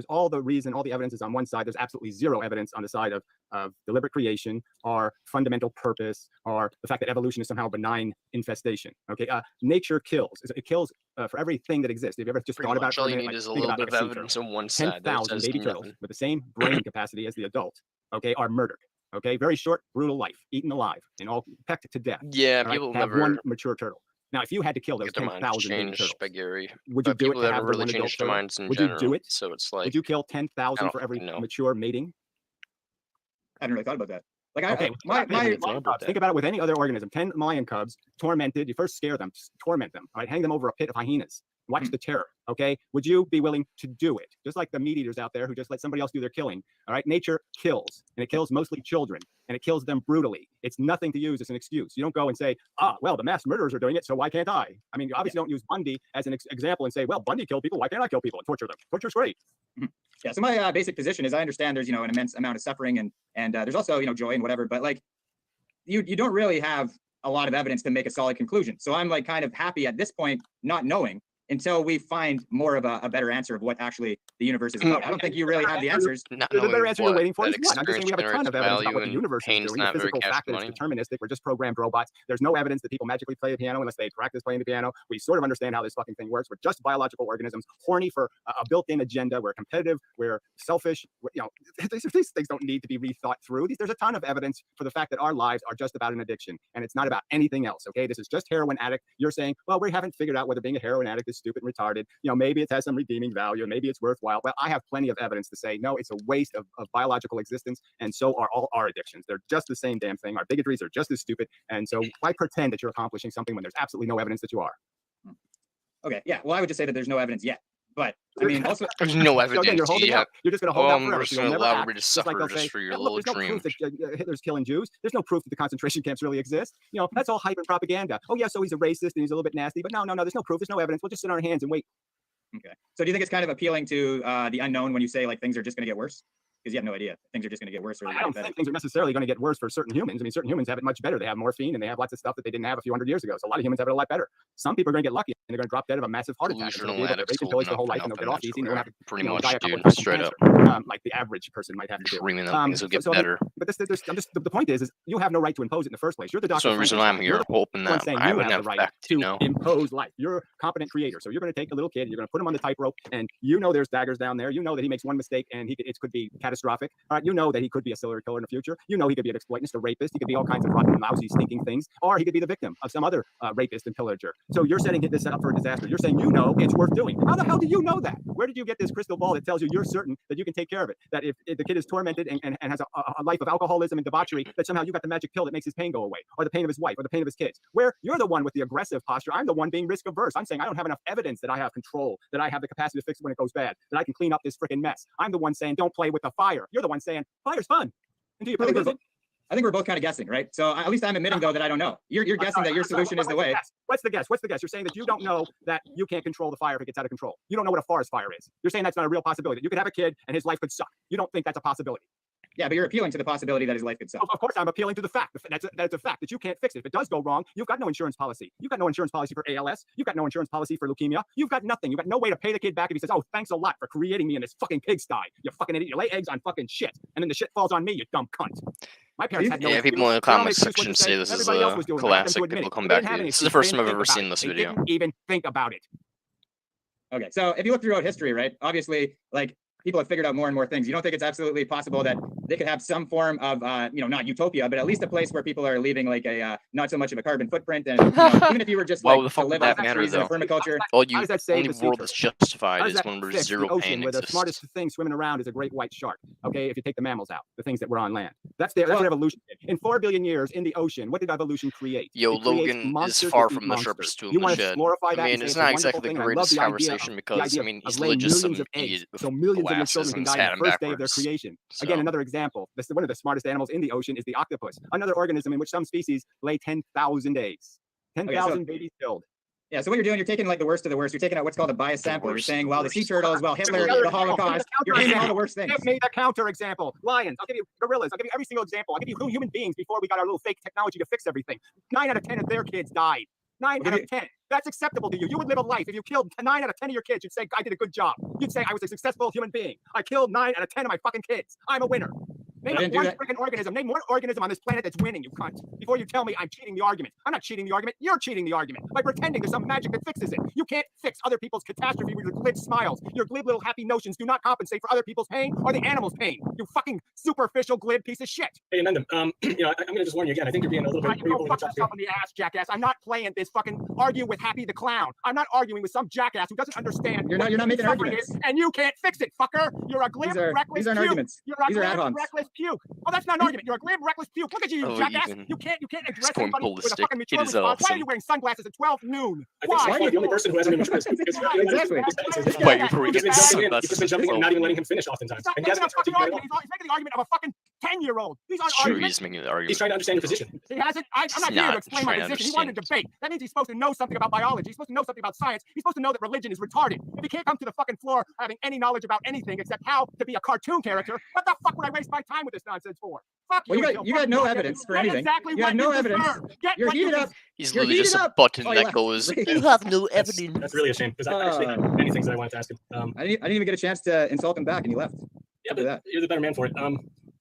Speaker 4: all the evidence is on one side. There's absolutely zero evidence on the side of deliberate creation or fundamental purpose or the fact that evolution is somehow a benign infestation. Okay, nature kills. It kills for everything that exists. Have you ever just thought about it?
Speaker 2: All you need is a little bit of evidence on one side.
Speaker 4: 10,000 baby turtles with the same brain capacity as the adult, okay, are murdered. Okay, very short, brutal life, eaten alive, and all pecked to death.
Speaker 2: Yeah,
Speaker 4: right?
Speaker 2: people
Speaker 4: Have
Speaker 2: never
Speaker 4: one mature turtle. Now, if you had to kill those
Speaker 2: get their minds
Speaker 4: 10,000 baby
Speaker 2: changed
Speaker 4: turtles,
Speaker 2: by Gary.
Speaker 4: would you
Speaker 2: But
Speaker 4: do it
Speaker 2: people
Speaker 4: to
Speaker 2: that
Speaker 4: have
Speaker 2: have
Speaker 4: the
Speaker 2: really
Speaker 4: one adult
Speaker 2: changed their
Speaker 4: turtle?
Speaker 2: minds in
Speaker 4: Would you
Speaker 2: general.
Speaker 4: do it?
Speaker 2: So it's like,
Speaker 4: Would you kill 10,000
Speaker 2: I
Speaker 4: for
Speaker 2: don't
Speaker 4: every
Speaker 2: fucking know.
Speaker 4: mature mating?
Speaker 3: I haven't really thought about that. Like,
Speaker 4: Okay, think about it with any other organism. 10 lion cubs, tormented. You first scare them, torment them, right? Hang them over a pit of hyenas. Watch the terror, okay? Would you be willing to do it? Just like the meat eaters out there who just let somebody else do their killing, all right? Nature kills, and it kills mostly children, and it kills them brutally. It's nothing to use as an excuse. You don't go and say, well, the mass murderers are doing it, so why can't I? I mean, you obviously don't use Bundy as an example and say, well, Bundy killed people, why can't I kill people and torture them? Torture's great.
Speaker 3: Yeah, so my basic position is I understand there's, an immense amount of suffering and there's also, joy and whatever, but like you don't really have a lot of evidence to make a solid conclusion. So I'm like kind of happy at this point, not knowing until we find more of a better answer of what actually the universe is about. I don't think you really have the answers.
Speaker 5: Not
Speaker 4: The better
Speaker 5: knowing
Speaker 4: answer you're
Speaker 5: what
Speaker 4: waiting for
Speaker 5: that
Speaker 4: is what? I'm just saying we have a ton
Speaker 5: experience
Speaker 4: of evidence about
Speaker 5: value
Speaker 4: what the
Speaker 5: and
Speaker 4: universe is
Speaker 5: pain's
Speaker 4: doing. The
Speaker 5: not very
Speaker 4: physical
Speaker 5: cash
Speaker 4: fact that
Speaker 5: money.
Speaker 4: it's deterministic. We're just programmed robots. There's no evidence that people magically play the piano unless they practice playing the piano. We sort of understand how this fucking thing works. We're just biological organisms, horny for a built-in agenda. We're competitive. We're selfish. These things don't need to be rethought through. There's a ton of evidence for the fact that our lives are just about an addiction, and it's not about anything else. Okay, this is just heroin addict. You're saying, well, we haven't figured out whether being a heroin addict is stupid and retarded. Maybe it has some redeeming value, and maybe it's worthwhile. Well, I have plenty of evidence to say, no, it's a waste of biological existence, and so are all our addictions. They're just the same damn thing. Our bigotries are just as stupid, and so why pretend that you're accomplishing something when there's absolutely no evidence that you are?
Speaker 3: Okay, yeah. Well, I would just say that there's no evidence yet. But I mean, also,
Speaker 5: There's no
Speaker 4: So
Speaker 5: evidence.
Speaker 4: again, you're holding
Speaker 5: yet.
Speaker 4: out. You're just going to hold out
Speaker 5: I'm
Speaker 4: forever.
Speaker 5: just
Speaker 4: So
Speaker 5: going
Speaker 4: you'll
Speaker 5: to
Speaker 4: never
Speaker 5: allow
Speaker 4: act.
Speaker 5: me to
Speaker 4: Just like
Speaker 5: suffer
Speaker 4: they'll
Speaker 5: just
Speaker 4: say,
Speaker 5: for your
Speaker 4: look,
Speaker 5: little
Speaker 4: there's no
Speaker 5: dreams.
Speaker 4: proof that Hitler's killing Jews. There's no proof that the concentration camps really exist. That's all hype and propaganda. Oh yeah, so he's a racist and he's a little bit nasty, but no, there's no proof. There's no evidence. We'll just sit on our hands and wait.
Speaker 3: okay. So do you think it's kind of appealing to the unknown when you say like things are just going to get worse? Because you have no idea. Things are just going to get worse. Or
Speaker 4: I don't think things are necessarily going to get worse for certain humans. I mean, certain humans have it much better. They have morphine and they have lots of stuff that they didn't have a few hundred years ago. So a lot of humans have it a lot better. Some people are going to get lucky and they're going to drop dead of a massive heart attack.
Speaker 5: Delusional
Speaker 4: They'll be able to
Speaker 5: addicts
Speaker 4: rape and pillage their whole
Speaker 5: holding
Speaker 4: life and
Speaker 5: up
Speaker 4: they'll get off
Speaker 5: nothing
Speaker 4: easy and they won't have to
Speaker 5: pretty much,
Speaker 4: die a couple
Speaker 5: dude,
Speaker 4: of times from
Speaker 5: straight
Speaker 4: cancer,
Speaker 5: up.
Speaker 4: like the average person might have to do.
Speaker 5: Dreaming that things will get better.
Speaker 4: But the point is you have no right to impose it in the first place. You're the doctor.
Speaker 5: So the reason I'm
Speaker 4: Frankenstein. You're
Speaker 5: here,
Speaker 4: the
Speaker 5: hoping
Speaker 4: one
Speaker 5: that
Speaker 4: saying
Speaker 5: I
Speaker 4: you
Speaker 5: wouldn't
Speaker 4: have
Speaker 5: have
Speaker 4: the right
Speaker 5: effect,
Speaker 4: to impose life. You're a competent creator. So you're going to take a little kid, you're going to put him on the tightrope, and there's daggers down there. You know that he makes one mistake and it could be catastrophic. All right, you know that he could be a serial killer in the future. You know he could be an exploitionist, a rapist. He could be all kinds of rotten, lousy, stinking things, or he could be the victim of some other rapist and pillager. So you're setting this up for a disaster. You're saying it's worth doing. How the hell do you know that? Where did you get this crystal ball that tells you you're certain that you can take care of it? That if the kid is tormented and has a life of alcoholism and debauchery, that somehow you got the magic pill that makes his pain go away, or the pain of his wife, or the pain of his kids. Where you're the one with the aggressive posture. I'm the one being risk averse. I'm saying I don't have enough evidence that I have control, that I have the capacity to fix it when it goes bad, that I can clean up this freaking mess. I'm the one saying don't play with the fire. You're the one saying fire's fun. Until you prove it.
Speaker 3: I think we're both kind of guessing, right? So at least I'm admitting though that I don't know. You're guessing that your solution is the way.
Speaker 4: What's the guess? You're saying that you don't know that you can't control the fire if it gets out of control. You don't know what a forest fire is. You're saying that's not a real possibility. That you could have a kid and his life could suck. You don't think that's a possibility.
Speaker 3: Yeah, but you're appealing to the possibility that his life could suck.
Speaker 4: Of course, I'm appealing to the fact. That's a fact that you can't fix it. If it does go wrong, you've got no insurance policy. You've got no insurance policy for ALS. You've got no insurance policy for leukemia. You've got nothing. You've got no way to pay the kid back if he says, oh, thanks a lot for creating me in this fucking pigsty. You fucking idiot. You lay eggs on fucking shit. And then the shit falls on me, you dumb cunt. My parents had no
Speaker 5: Yeah, people in the comment section say this is a classic. People come back to it. This is the first time I've ever seen this video.
Speaker 4: Didn't even think about it.
Speaker 3: Okay, so if you look throughout history, right, obviously, like, people have figured out more and more things. You don't think it's absolutely possible that they could have some form of, not utopia, but at least a place where people are leaving like a not so much of a carbon footprint, and even if you were just like to live off trees in a permaculture.
Speaker 5: Well, only world that's justified is when there's zero pain
Speaker 4: where the smartest thing swimming around is a great white shark. Okay, if you take the mammals out, the things that were on land, that's what evolution did. In 4 billion years in the ocean, what did evolution create?
Speaker 5: Logan is far from the sharpest tool in the shed. I mean, it's not exactly the greatest conversation because I mean, he's legit some idiot with glasses and his hat
Speaker 4: first day of their creation. So. Again, another example. This is one of the smartest animals in the ocean is the octopus, another organism in which some species lay 10,000 eggs. 10,000 babies killed.
Speaker 3: Yeah, so what you're doing, you're taking like the worst of the worst. You're taking out what's called a biased sample. You're saying, well, the sea turtles, well, Hitler, the Holocaust. You're naming all the worst things.
Speaker 4: Give me the counter example. Lions. I'll give you gorillas. I'll give you every single example. I'll give you human beings before we got our little fake technology to fix everything. 9 out of 10 of their kids died. 9 out of 10. That's acceptable to you. You would live a life. If you killed 9 out of 10 of your kids, you'd say, I did a good job. You'd say, I was a successful human being. I killed 9 out of 10 of my fucking kids. I'm a winner. Name one freaking organism. Name one organism on this planet that's winning, you cunt. Before you tell me I'm cheating the argument. I'm not cheating the argument. You're cheating the argument by pretending there's some magic that fixes it. You can't fix other people's catastrophe with your glib smiles. Your glib little happy notions do not compensate for other people's pain or the animal's pain. You fucking superficial glib piece of shit.
Speaker 6: Hey, Amendum, I'm gonna just warn you again. I think you're being a little bit.
Speaker 4: You go fuck yourself in the ass, jackass. I'm not playing this fucking argue with Happy the Clown. I'm not arguing with some jackass who doesn't understand.
Speaker 3: You're not making arguments.
Speaker 4: And you can't fix it, fucker. You're a glib, reckless puke.
Speaker 3: Arguments.
Speaker 4: You're a glib, reckless puke. Oh, that's not an argument. You're a glib, reckless puke. Look at you, jackass. You can't address anybody with a fucking mature response. Why are you wearing sunglasses at 12 noon?
Speaker 6: Why? I think the only person who hasn't even tried.
Speaker 3: Exactly.
Speaker 6: You've just been jumping and not even letting him finish oftentimes. And
Speaker 4: he's making the argument of a fucking 10-year-old. These aren't arguments.
Speaker 5: He's making the argument.
Speaker 6: He's trying to understand your position.
Speaker 4: He hasn't. I'm not here to explain my position. He wanted to debate. That means he's supposed to know something about biology. He's supposed to know something about science. He's supposed to know that religion is retarded. If he can't come to the fucking floor having any knowledge about anything except how to be a cartoon character, what the fuck would I waste my time with this nonsense for? Fuck
Speaker 3: Well,
Speaker 4: you.
Speaker 3: you got no evidence for anything.
Speaker 4: Exactly
Speaker 3: You have no evidence. You're heated up.
Speaker 5: He's
Speaker 3: You're
Speaker 5: literally just
Speaker 3: heated
Speaker 5: a
Speaker 3: up.
Speaker 5: button
Speaker 3: Oh,
Speaker 5: that
Speaker 3: left.
Speaker 5: goes,
Speaker 3: Great.
Speaker 5: you have no evidence.
Speaker 6: That's really a shame because I actually had many things that I wanted to ask him.
Speaker 3: I didn't even get a chance to insult him back, and he left.
Speaker 6: Yeah, but you're the better man for it.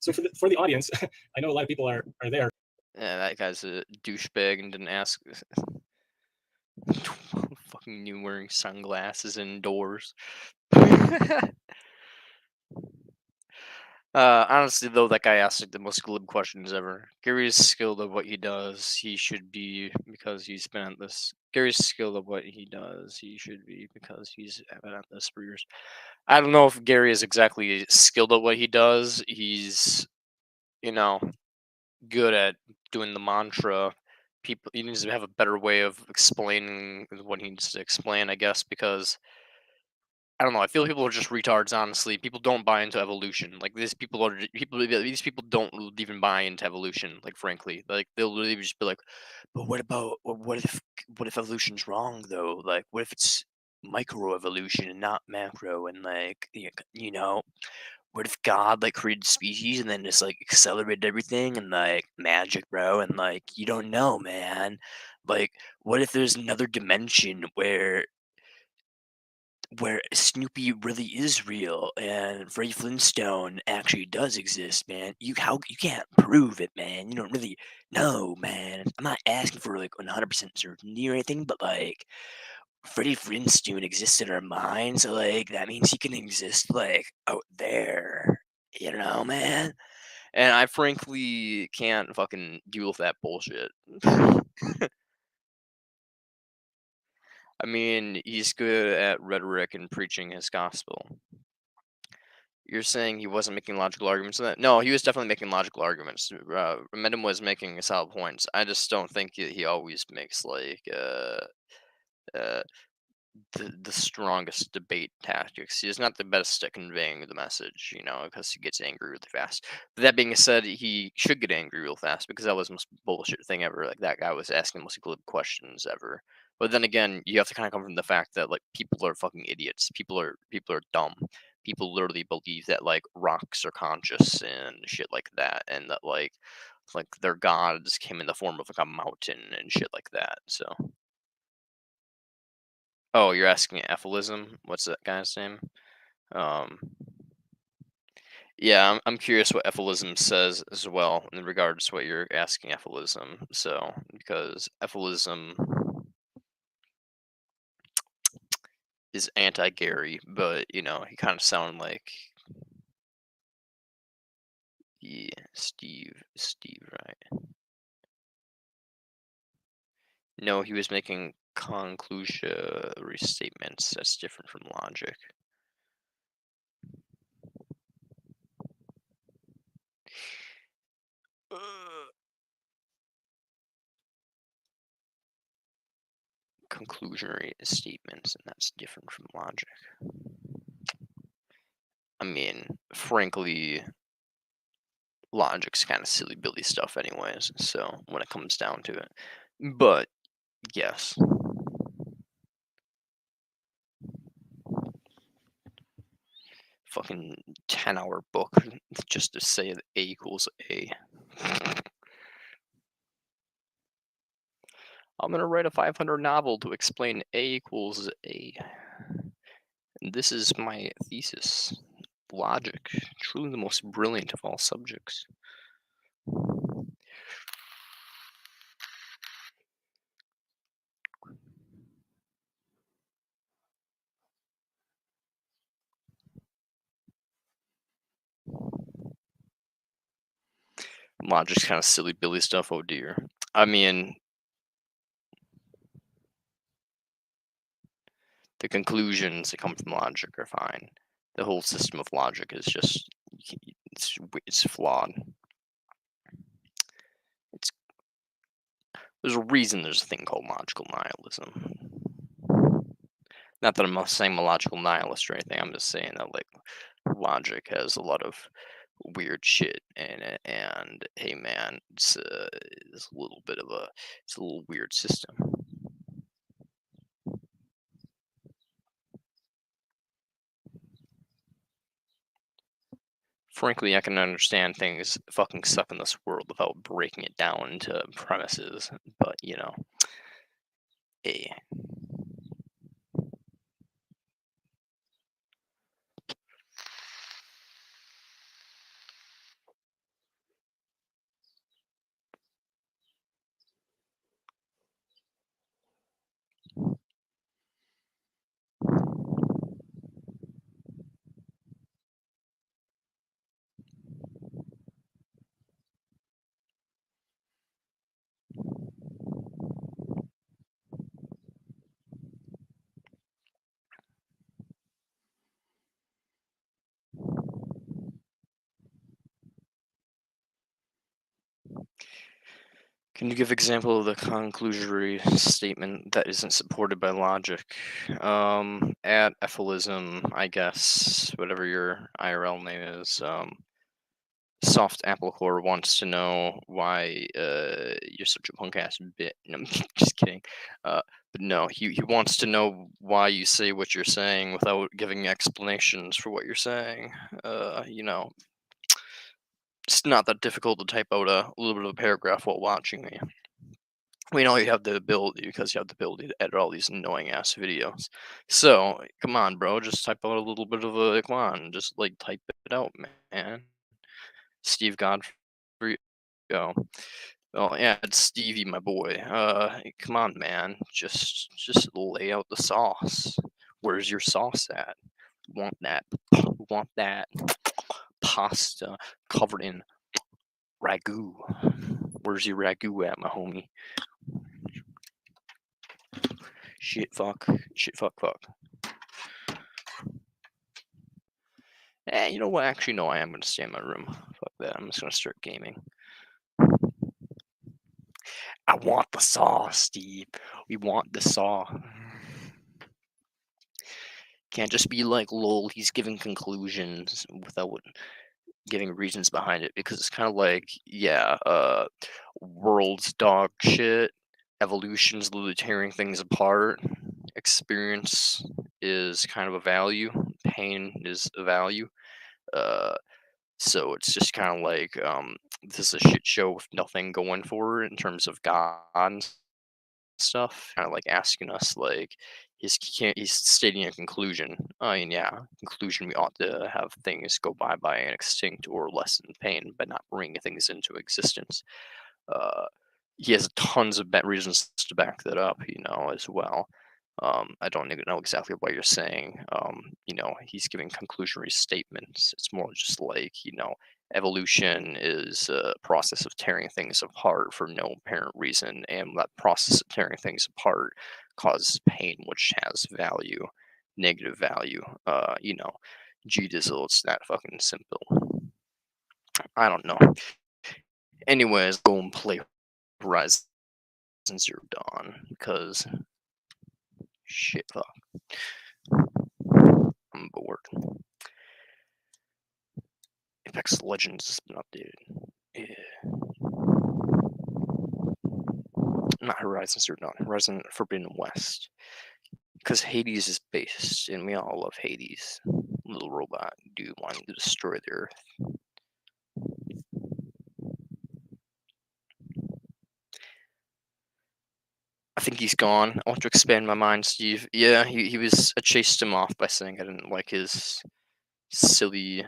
Speaker 6: So for the audience, I know a lot of people are there.
Speaker 5: Yeah, that guy's a douchebag and didn't ask. Fucking new wearing sunglasses indoors. Honestly, though, that guy asked like the most glib questions ever. Gary's skilled at what he does. He should be because he's been at this. Gary's skilled at what he does. He should be because he's been at this for years. I don't know if Gary is exactly skilled at what he does. He's, good at doing the mantra. He needs to have a better way of explaining what he needs to explain, I guess, because I don't know. I feel people are just retards. Honestly, people don't buy into evolution. Like these people are people. These people don't even buy into evolution. Like frankly, like they'll literally just be like, "But what about what if evolution's wrong though? Like what if it's micro evolution and not macro? And like what if God like created species and then just like accelerated everything and like magic, bro? And like you don't know, man. Like what if there's another dimension where Snoopy really is real and Freddie Flintstone actually does exist, man. You can't prove it, man. You don't really know, man. I'm not asking for like 100% certainty or anything, but like Freddie Flintstone exists in our mind, so like that means he can exist like out there, man. And I frankly can't fucking deal with that bullshit. I mean, he's good at rhetoric and preaching his gospel. You're saying he wasn't making logical arguments? No, he was definitely making logical arguments. Mendham was making solid points. I just don't think he always makes like uh, the strongest debate tactics. He's not the best at conveying the message, because he gets angry really fast. But that being said, he should get angry real fast because that was the most bullshit thing ever. Like that guy was asking the most glib questions ever. But then again, you have to kind of come from the fact that like people are fucking idiots. People are dumb. People literally believe that like rocks are conscious and shit like that, and that like their gods came in the form of like a mountain and shit like that. So. Oh, you're asking Efilism? What's that guy's name? Yeah, I'm curious what Efilism says as well in regards to what you're asking Efilism. So, because Efilism is anti-Gary, but he kind of sound like Steve, right? No, he was making conclusory statements. That's different from logic. Conclusionary statements, and that's different from logic. I mean, frankly, logic's kind of silly Billy stuff anyways, so when it comes down to it. But, yes. Fucking 10-hour book just to say that A equals A. I'm gonna write a 500 novel to explain A equals A. And this is my thesis. Logic, truly the most brilliant of all subjects. Logic's kind of silly Billy stuff, oh dear. I mean, the conclusions that come from logic are fine. The whole system of logic is just, it's flawed. There's a reason there's a thing called logical nihilism. Not that I'm saying I'm a logical nihilist or anything, I'm just saying that, like, logic has a lot of weird shit in it, and hey man, it's a little bit of it's a little weird system. frankly, I can understand things fucking suck in this world without breaking it down into premises. But you know, eh. Can you give example of the conclusory statement that isn't supported by logic? At Efilism, I guess, whatever your IRL name is, Soft Apple Core wants to know why you're such a punk ass bit. No, I'm just kidding. But no, he wants to know why you say what you're saying without giving explanations for what you're saying. You know, it's not that difficult to type out a little bit of a paragraph while watching me. We know you have the ability because you have the ability to edit all these annoying ass videos. So come on, bro, just type out a little bit of a come on, just like type it out, man. Steve Godfrey, go. Oh yeah, it's Stevie, my boy. Come on, man, just lay out the sauce. Where's your sauce at? Want that? Want that pasta covered in ragu? Where's your ragu at, my homie? Shit, fuck. Shit, fuck, fuck. You know what? Actually, no, I am going to stay in my room. Fuck that. I'm just going to start gaming. I want the saw, Steve. We want the saw. Can't just be like, lol, he's giving conclusions without giving reasons behind it. Because it's kind of like, yeah, world's dog shit. Evolution's literally tearing things apart. Experience is kind of a value. Pain is a value. So it's just kind of like this is a shit show with nothing going for it in terms of God and stuff. Kind of like asking us like he's stating a conclusion. I mean, yeah, conclusion we ought to have things go by and extinct or lessen pain, but not bring things into existence. Uh, he has tons of reasons to back that up, you know, as well. I don't even know exactly what you're saying. You know, he's giving conclusionary statements. It's more just like, you know, evolution is a process of tearing things apart for no apparent reason, and that process of tearing things apart causes pain, which has value, negative value. You know, G-Dizzle, it's that fucking simple. I don't know. Anyways, go and play Horizon Zero Dawn, because shit, fuck. I'm bored. Apex Legends has been updated. Yeah. Not Horizon Zero Dawn, Horizon Forbidden West. Because Hades is based, and we all love Hades. Little robot dude wanting to destroy the Earth. I think he's gone. I want to expand my mind, Steve. Yeah, he was. I chased him off by saying I didn't like his silly,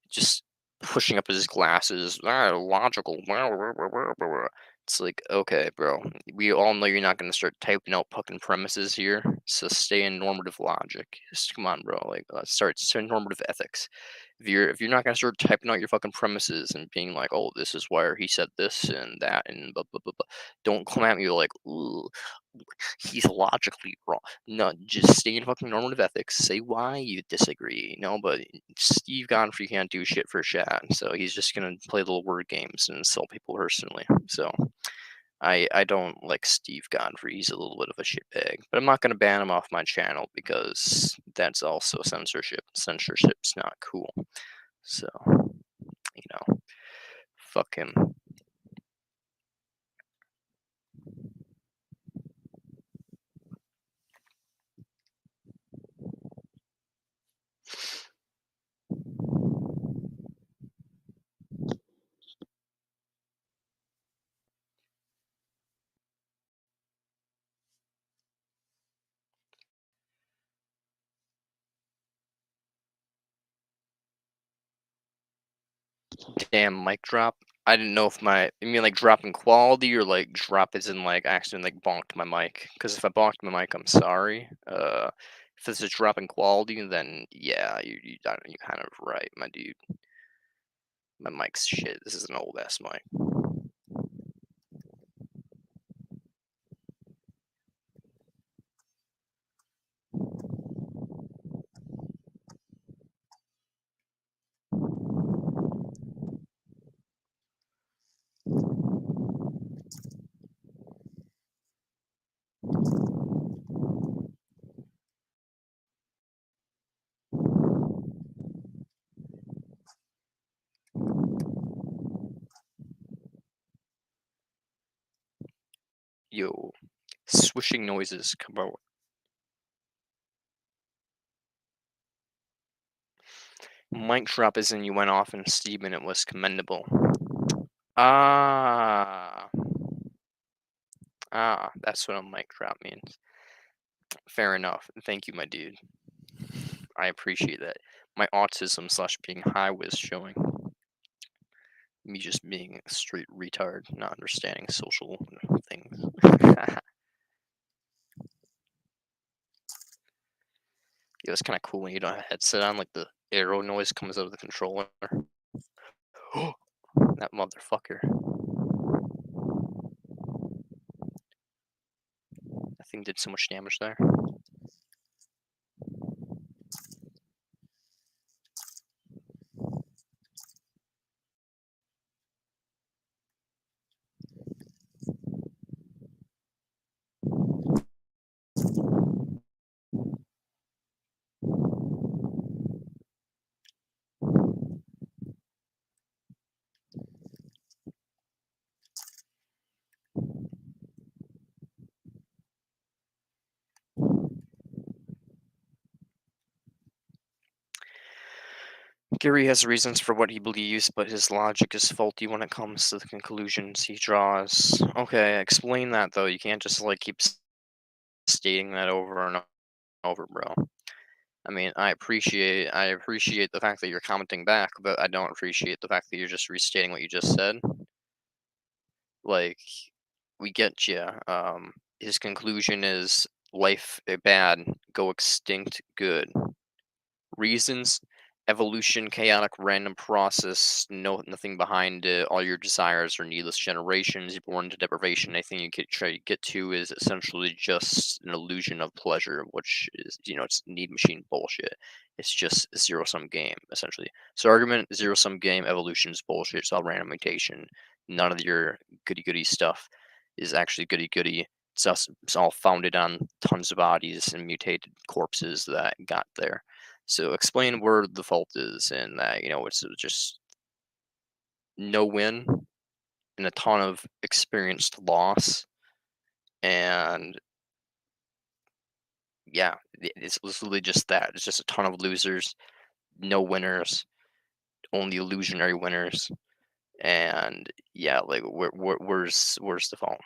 Speaker 5: just pushing up his glasses. Logical. It's like, okay, bro. We all know you're not gonna start typing out fucking premises here. So stay in normative logic. Just, come on, bro. Like, let's start normative ethics. If you're not gonna start typing out your fucking premises and being like, oh, this is where he said this and that and blah blah blah blah, don't come at me like, ooh, he's logically wrong. No, just stay in fucking normative ethics. Say why you disagree, you know. But Steve Godfrey can't do shit for chat, so he's just gonna play little word games and insult people personally. So I don't like Steve Godfrey. He's a little bit of a shitbag, but I'm not gonna ban him off my channel because that's also censorship. Censorship's not cool. So you know, fuck him. Damn, mic drop. I didn't know if you mean like drop in quality or like drop as in like accidentally like bonked my mic. Because if I bonked my mic, I'm sorry. If it's a drop in quality, then yeah, you're kind of right, my dude. My mic's shit. This is an old ass mic. Yo, swishing noises come out. Mic drop is in you went off in steam and it was commendable. Ah, that's what a mic drop means. Fair enough. Thank you, my dude. I appreciate that. My autism / being high was showing. Me just being a straight retard, not understanding social things. Yo, it's kind of cool when you don't have a headset on, like the arrow noise comes out of the controller. That motherfucker. That thing did so much damage there. Gary has reasons for what he believes, but his logic is faulty when it comes to the conclusions he draws. Okay, explain that though. You can't just like keep stating that over and over, bro. I mean, I appreciate the fact that you're commenting back, but I don't appreciate the fact that you're just restating what you just said. Like, we get you. His conclusion is life bad, go extinct, good. Reasons: evolution, chaotic, random process, nothing behind it. All your desires are needless generations. You're born into deprivation. Anything you try to get to is essentially just an illusion of pleasure, which is, it's need machine bullshit. It's just a zero sum game, essentially. So, argument: zero sum game, evolution is bullshit. It's all random mutation. None of your goody goody stuff is actually goody goody. It's all founded on tons of bodies and mutated corpses that got there. So explain where the fault is, and that it's just no win and a ton of experienced loss, and yeah, it's literally just that. It's just a ton of losers, no winners, only illusionary winners, and yeah, like where's the fault?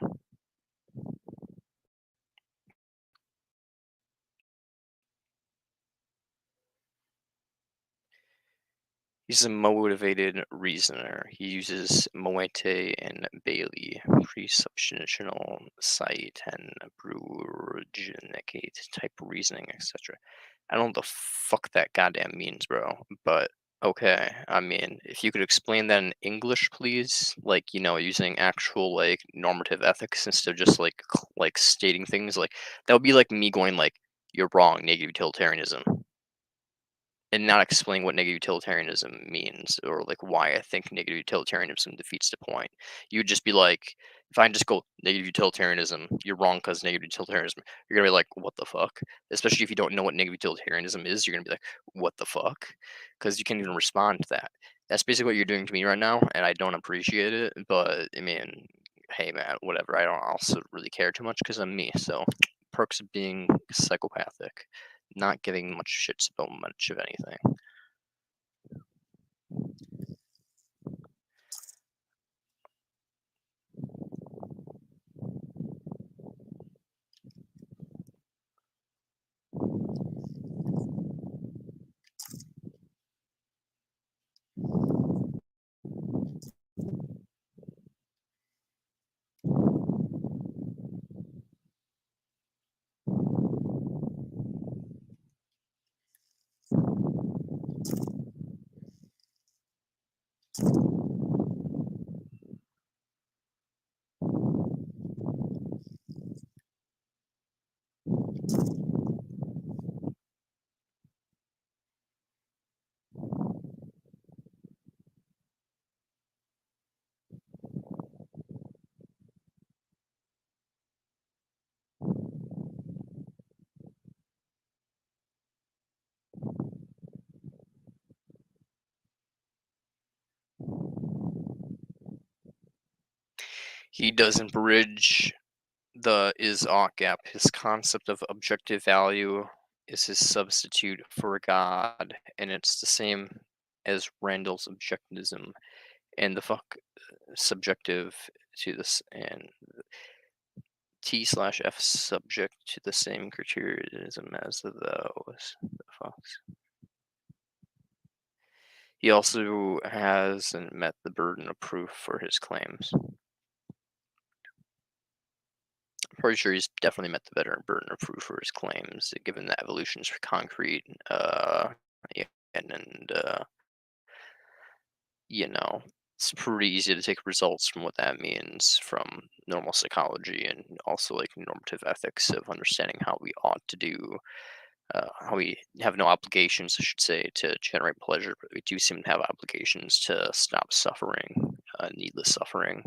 Speaker 5: He's a motivated reasoner. He uses Moete and Bailey, presuppositional sight, and Brugenicate type reasoning, etc. I don't know what the fuck that goddamn means, bro. But okay, I mean, if you could explain that in English, please, like using actual like normative ethics instead of just like stating things like that would be like me going like, "You're wrong, negative utilitarianism," and not explain what negative utilitarianism means or like why I think negative utilitarianism defeats the point. You would just be like, if I just go negative utilitarianism, you're wrong because negative utilitarianism, you're gonna be like, what the fuck? Especially if you don't know what negative utilitarianism is, you're gonna be like, what the fuck? Because you can't even respond to that. That's basically what you're doing to me right now, and I don't appreciate it. But I mean, hey man, whatever. I don't also really care too much because I'm me. So perks of being psychopathic, not giving much shits about much of anything. He doesn't bridge the is-ought gap. His concept of objective value is his substitute for God, and it's the same as Randall's objectivism and the fuck subjective to this, and T/F subject to the same criterianism as those. The fucks. He also hasn't met the burden of proof for his claims. I'm pretty sure he's definitely met the better burden of proof for his claims, given that evolution is concrete, yeah, and you know, it's pretty easy to take results from what that means from normal psychology and also like normative ethics of understanding how we ought to do, how we have no obligations, I should say, to generate pleasure, but we do seem to have obligations to stop suffering, needless suffering.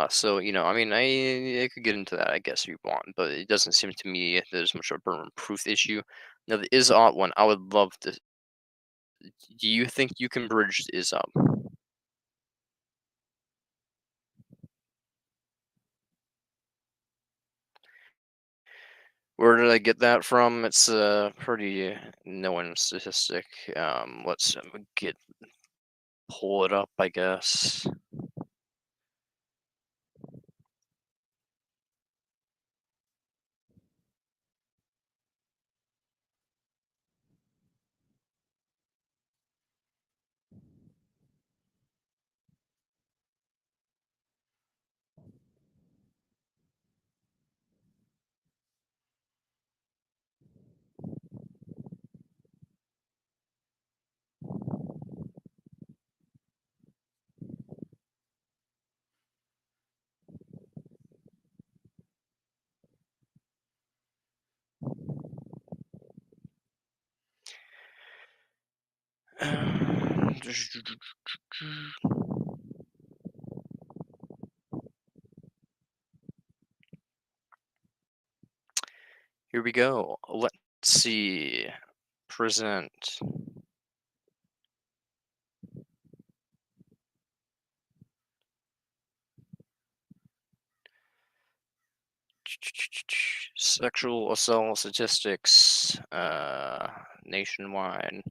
Speaker 5: So I mean, I could get into that, I guess, if you want, but it doesn't seem to me there's much of a burden of proof issue. Now, the is ought one, I would love to. Do you think you can bridge the is up? Where did I get that from? It's a pretty known statistic. Let's pull it up, I guess. Here we go. Let's see. Present. Sexual assault statistics nationwide.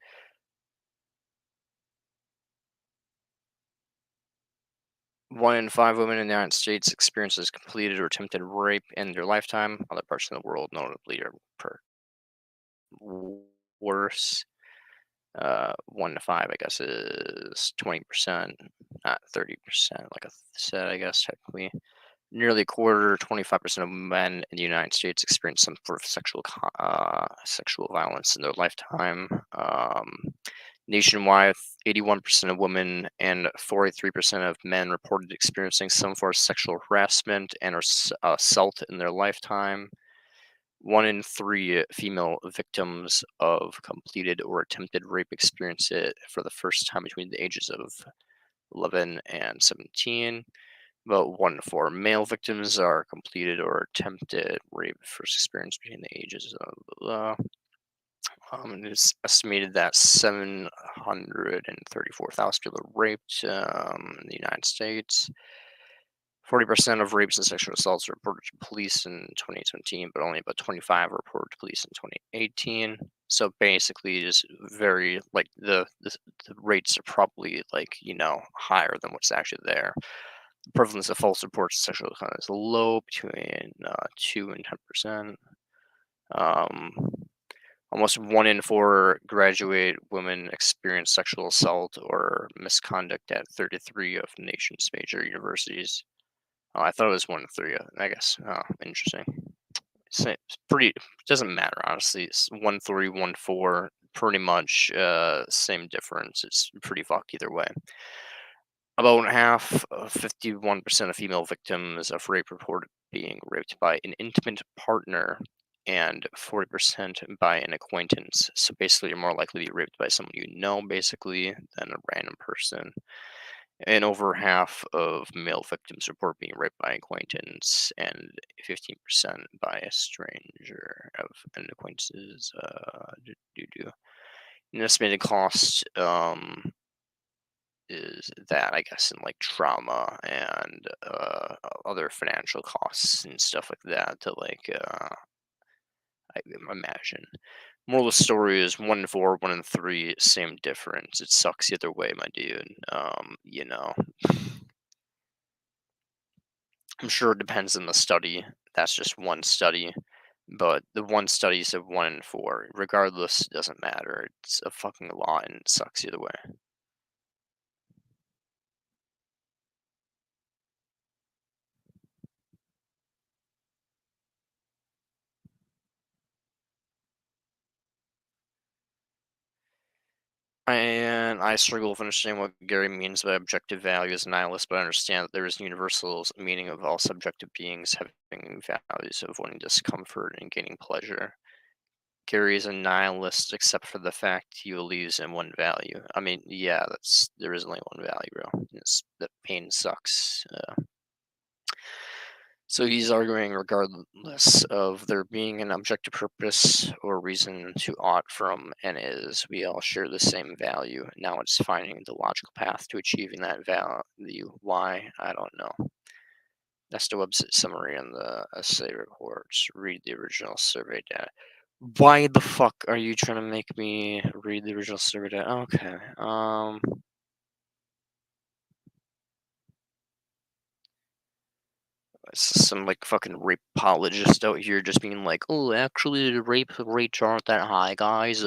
Speaker 5: One in 5 women in the United States experiences completed or attempted rape in their lifetime. Other parts of the world, notably, are worse. 1 to 5, I guess, is 20%, not 30%, like I said, I guess, technically. Nearly a quarter, 25% of men in the United States experience some sort of sexual violence in their lifetime. Nationwide, 81% of women and 43% of men reported experiencing some form of sexual harassment and or assault in their lifetime. 1 in 3 female victims of completed or attempted rape experience it for the first time between the ages of 11 and 17. About 1 in 4 male victims are completed or attempted rape first experience between the ages of it's estimated that 734,000 people are raped in the United States. 40% of rapes and sexual assaults are reported to police in 2017, but only about 25 were reported to police in 2018. So basically, just very like the rates are probably like higher than what's actually there. The prevalence of false reports of sexual conduct is low, between 2 and 10%. Almost 1 in 4 graduate women experience sexual assault or misconduct at 33 of the nation's major universities. I thought it was 1 in 3, I guess. Interesting. It's pretty. It doesn't matter, honestly. It's 1 3, 1 4. Pretty much same difference. It's pretty fuck either way. About half, 51% of female victims of rape reported being raped by an intimate partner, and 40% by an acquaintance. So basically, you're more likely to be raped by someone you know, basically, than a random person. And over half of male victims report being raped by an acquaintance, and 15% by a stranger of an acquaintance's. An estimated cost is that, I guess, in like trauma and other financial costs and stuff like that to like I imagine. Moral of the story is 1 in 4, 1 in 3, same difference. It sucks either way, my dude. You know, I'm sure it depends on the study. That's just one study, but the one study said 1 in 4. Regardless, it doesn't matter. It's a fucking lot, and it sucks either way. And I struggle with understanding what Gary means by objective value as nihilist, but I understand that there is a universal meaning of all subjective beings having values of wanting discomfort and gaining pleasure. Gary is a nihilist except for the fact he believes in one value. I mean, yeah, there is only one value, bro. It's that pain sucks. So he's arguing, regardless of there being an objective purpose or reason to ought from and is, we all share the same value. Now it's finding the logical path to achieving that value. Why? I don't know. That's the website summary on the essay reports. Read the original survey data. Why the fuck are you trying to make me read the original survey data? Okay. Some like fucking rape apologist out here just being like, oh, actually the rape rates aren't that high, guys.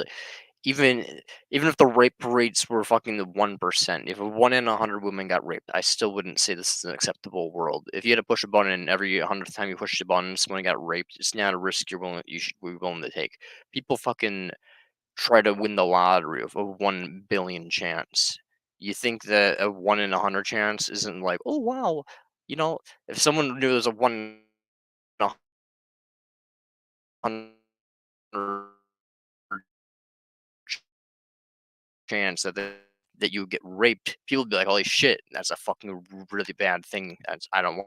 Speaker 5: Even even if the rape rates were fucking the 1%, if 1 in 100 women got raped, I still wouldn't say this is an acceptable world. If you had to push a button and every 100th time you push the button, someone got raped, it's not a risk you should be willing to take. People fucking try to win the lottery of a 1 billion chance. You think that a 1 in 100 chance isn't like, oh wow, you know, if someone knew there's a 1 in 100 chance that you get raped, people would be like, holy shit, that's a fucking really bad thing. I don't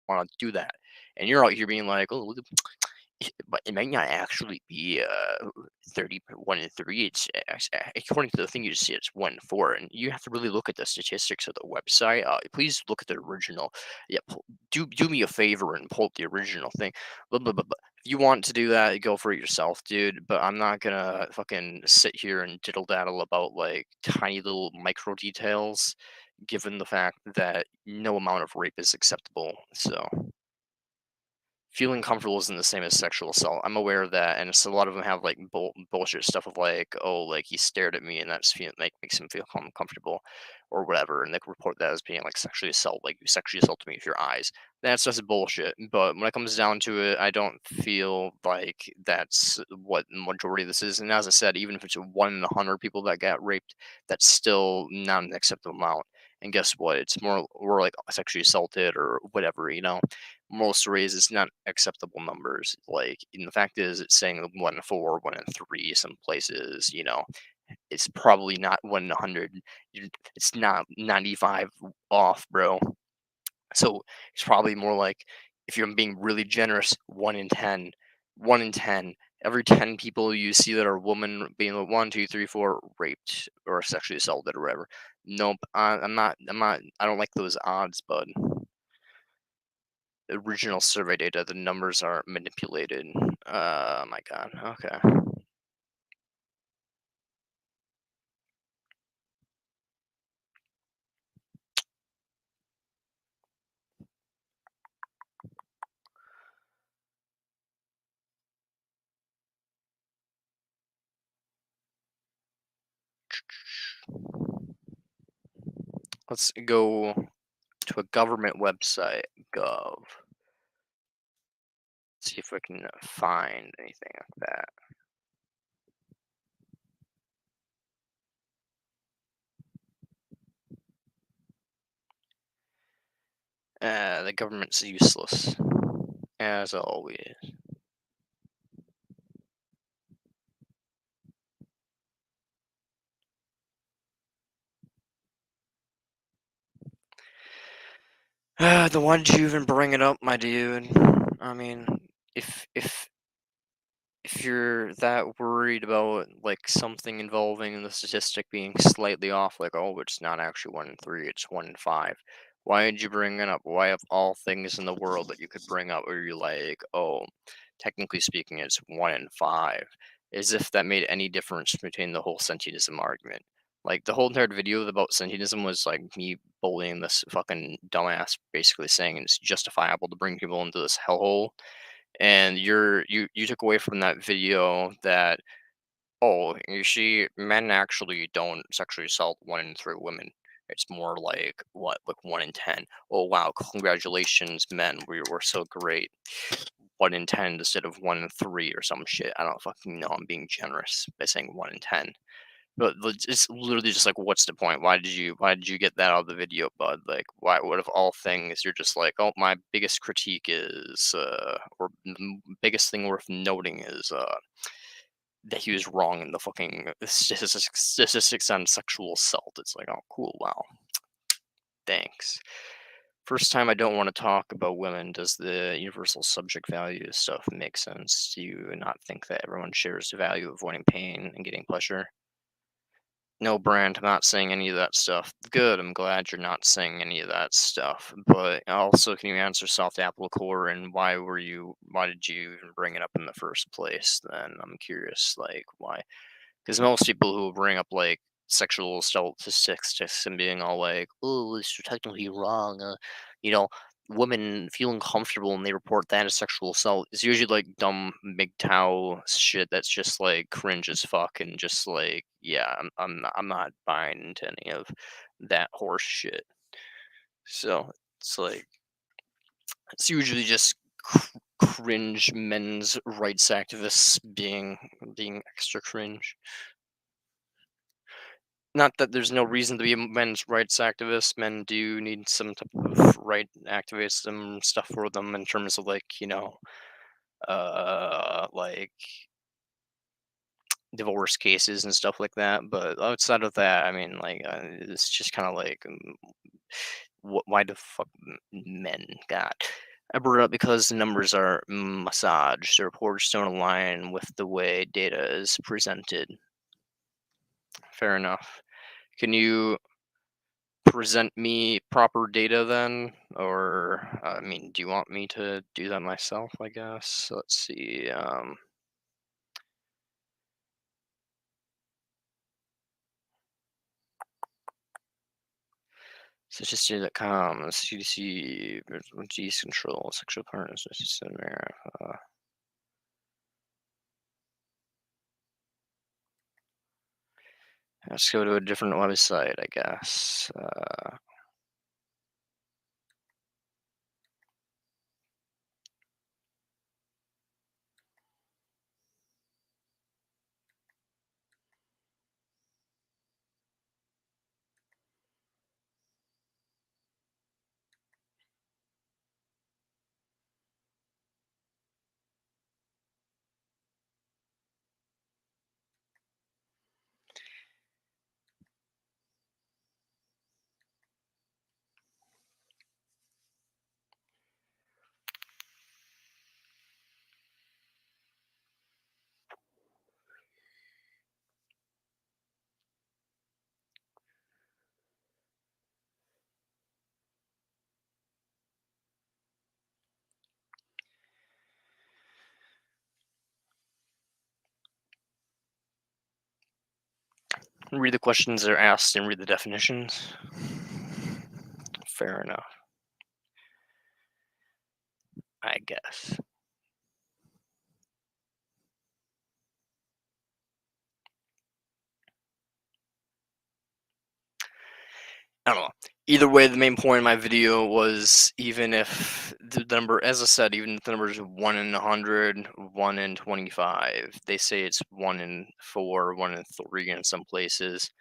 Speaker 5: want to do that. And you're out here being like, oh, but it might not actually be 31 and 3. According to the thing you just said, it's 1 and 4, and you have to really look at the statistics of the website. Please look at the original. Yeah, do me a favor and pull up the original thing. Blah, blah, blah, blah. If you want to do that, go for it yourself, dude. But I'm not gonna fucking sit here and diddle daddle about like tiny little micro details, given the fact that no amount of rape is acceptable. So feeling comfortable isn't the same as sexual assault. I'm aware of that, and so a lot of them have like bullshit stuff of like, oh, like he stared at me, and that's makes him feel comfortable, or whatever, and they can report that as being like sexually assault, like you sexually assaulted me with your eyes. That's just bullshit. But when it comes down to it, I don't feel like that's what the majority of this is. And as I said, even if it's 1 in 100 people that got raped, that's still not an acceptable amount. And guess what? It's more like sexually assaulted or whatever, you know. Moral story is it's not acceptable numbers. Like, and the fact is, it's saying 1 in 4, 1 in 3. Some places, you know, it's probably not 1 in 100. It's not 95 off, bro. So it's probably more like, if you're being really generous, 1 in 10. 1 in 10. Every 10 people you see that are women being like 1, 2, 3, 4 raped or sexually assaulted or whatever. Nope. I'm not. I don't like those odds, bud. Original survey data, the numbers are manipulated. My God. Okay. Let's go to a government website, gov. See if we can find anything like that. The government's useless, as always. Then why did you even bring it up, my dude? I mean, if if you're that worried about like something involving the statistic being slightly off, like, oh, it's not actually 1 in 3, it's 1 in 5. Why did you bring it up? Why of all things in the world that you could bring up where you're like, oh, technically speaking, it's 1 in 5, as if that made any difference between the whole sentientism argument. Like the whole entire video about sentientism was like me bullying this fucking dumbass, basically saying it's justifiable to bring people into this hellhole. And you took away from that video that, oh, you see, men actually don't sexually assault 1 in 3 women. It's more like what, like 1 in 10. Oh wow, congratulations, men, we're so great. 1 in 10 instead of 1 in 3 or some shit. I don't fucking know. I'm being generous by saying 1 in 10. But it's literally just like, what's the point? Why did you get that out of the video, bud? Like, why? What of all things, you're just like, oh, my biggest critique is, or biggest thing worth noting is, that he was wrong in the fucking statistics on sexual assault. It's like, oh, cool, wow, thanks. First time I don't want to talk about women. Does the universal subject value stuff make sense? Do you not think that everyone shares the value of avoiding pain and getting pleasure? No, Brand, I'm not saying any of that stuff. Good, I'm glad you're not saying any of that stuff. But also, can you answer soft apple core and why did you even bring it up in the first place? Then I'm curious, like, why? Because most people who bring up like sexual statistics and being all like, "Oh, it's technically wrong," you know, women feeling comfortable and they report that as sexual assault is usually like dumb MGTOW shit that's just like cringe as fuck and just like, yeah, I'm not buying into any of that horse shit. So it's like it's usually just cringe men's rights activists being extra cringe. Not that there's no reason to be a men's rights activist. Men do need some type of right activism stuff for them in terms of like, like divorce cases and stuff like that. But outside of that, I mean, like, it's just kind of like, why the fuck men got? I brought it up because the numbers are massaged. The reports don't align with the way data is presented. Fair enough. Can you present me proper data then? Or, I mean, do you want me to do that myself, I guess? So let's see. Statistic.com, CDC, disease control, sexual partners, let's go to a different website, I guess. Read the questions that are asked and read the definitions. Fair enough, I guess. I don't know. Either way, the main point of my video was, even if the number, as I said, even if the number is 1 in 100, 1 in 25, they say it's 1 in 4, 1 in 3 in some places.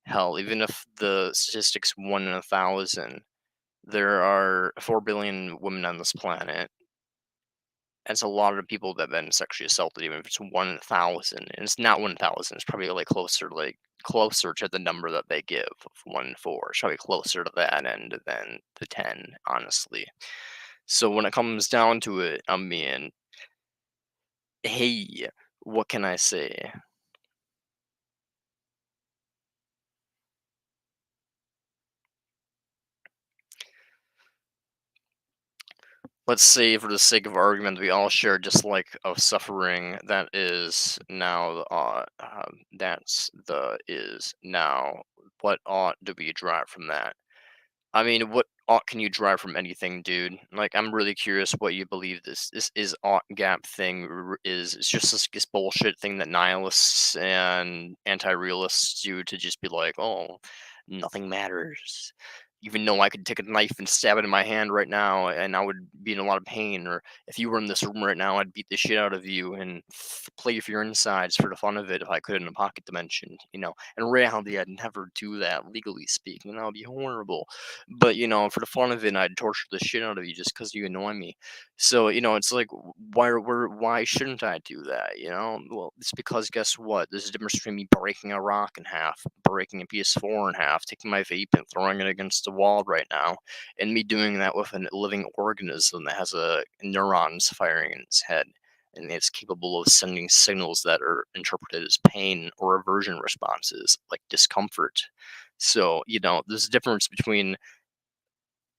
Speaker 5: Hell, even if the statistic's 1 in 1,000, there are 4 billion women on this planet. That's a lot of people that have been sexually assaulted, even if it's 1,000. And it's not 1,000. It's probably closer to the number that they give of 1 in 4. It's probably closer to that end than the 10, honestly. So when it comes down to it, I mean, hey, What can I say? Let's say, for the sake of argument, we all share a dislike of suffering. That is now, what ought to be derived from that? I mean, what ought can you drive from anything, dude? Like, I'm really curious what you believe this is ought gap thing is. It's just this bullshit thing that nihilists and anti-realists do to just be like, oh, nothing matters. Even though I could take a knife and stab it in my hand right now, and I would be in a lot of pain. Or if you were in this room right now, I'd beat the shit out of you and play with your insides for the fun of it if I could in a pocket dimension. In reality, I'd never do that, legally speaking. That would be horrible. But for the fun of it, I'd torture the shit out of you just because you annoy me. So it's like, why shouldn't I do that? Well, it's because guess what? There's a difference between me breaking a rock in half, breaking a PS4 in half, taking my vape and throwing it against the wall right now, and me doing that with a living organism that has neurons firing in its head. And it's capable of sending signals that are interpreted as pain or aversion responses, like discomfort. So, there's a difference between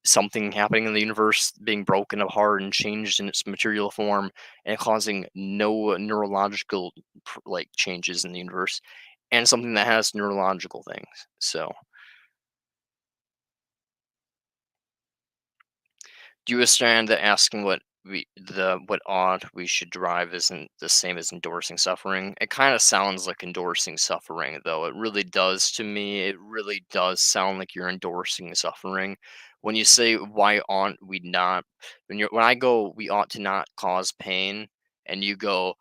Speaker 5: something happening in the universe being broken apart and changed in its material form and causing no neurological changes in the universe, and something that has neurological things. So do you understand that asking what odd we should derive isn't the same as endorsing suffering? It kind of sounds like endorsing suffering, though. It really does to me. It really does sound like you're endorsing suffering. When you say why aren't we not when I go we ought to not cause pain, and you go,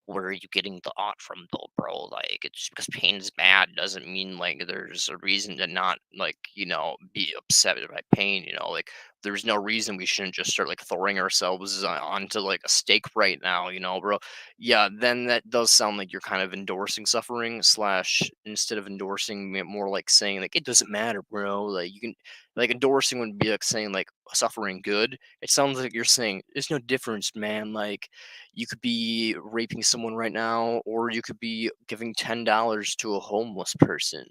Speaker 5: where are you getting the ought from though, bro? Like, it's just because pain is bad doesn't mean like there's a reason to not be upset by pain. Like there's no reason we shouldn't just start like throwing ourselves onto like a stake right now, bro. Yeah, then that does sound like you're kind of endorsing suffering slash, instead of endorsing it, more like saying like it doesn't matter, bro. Like you can, like, endorsing would be like saying like suffering good. It sounds like you're saying there's no difference, man. Like you could be raping someone right now, or you could be giving $10 to a homeless person.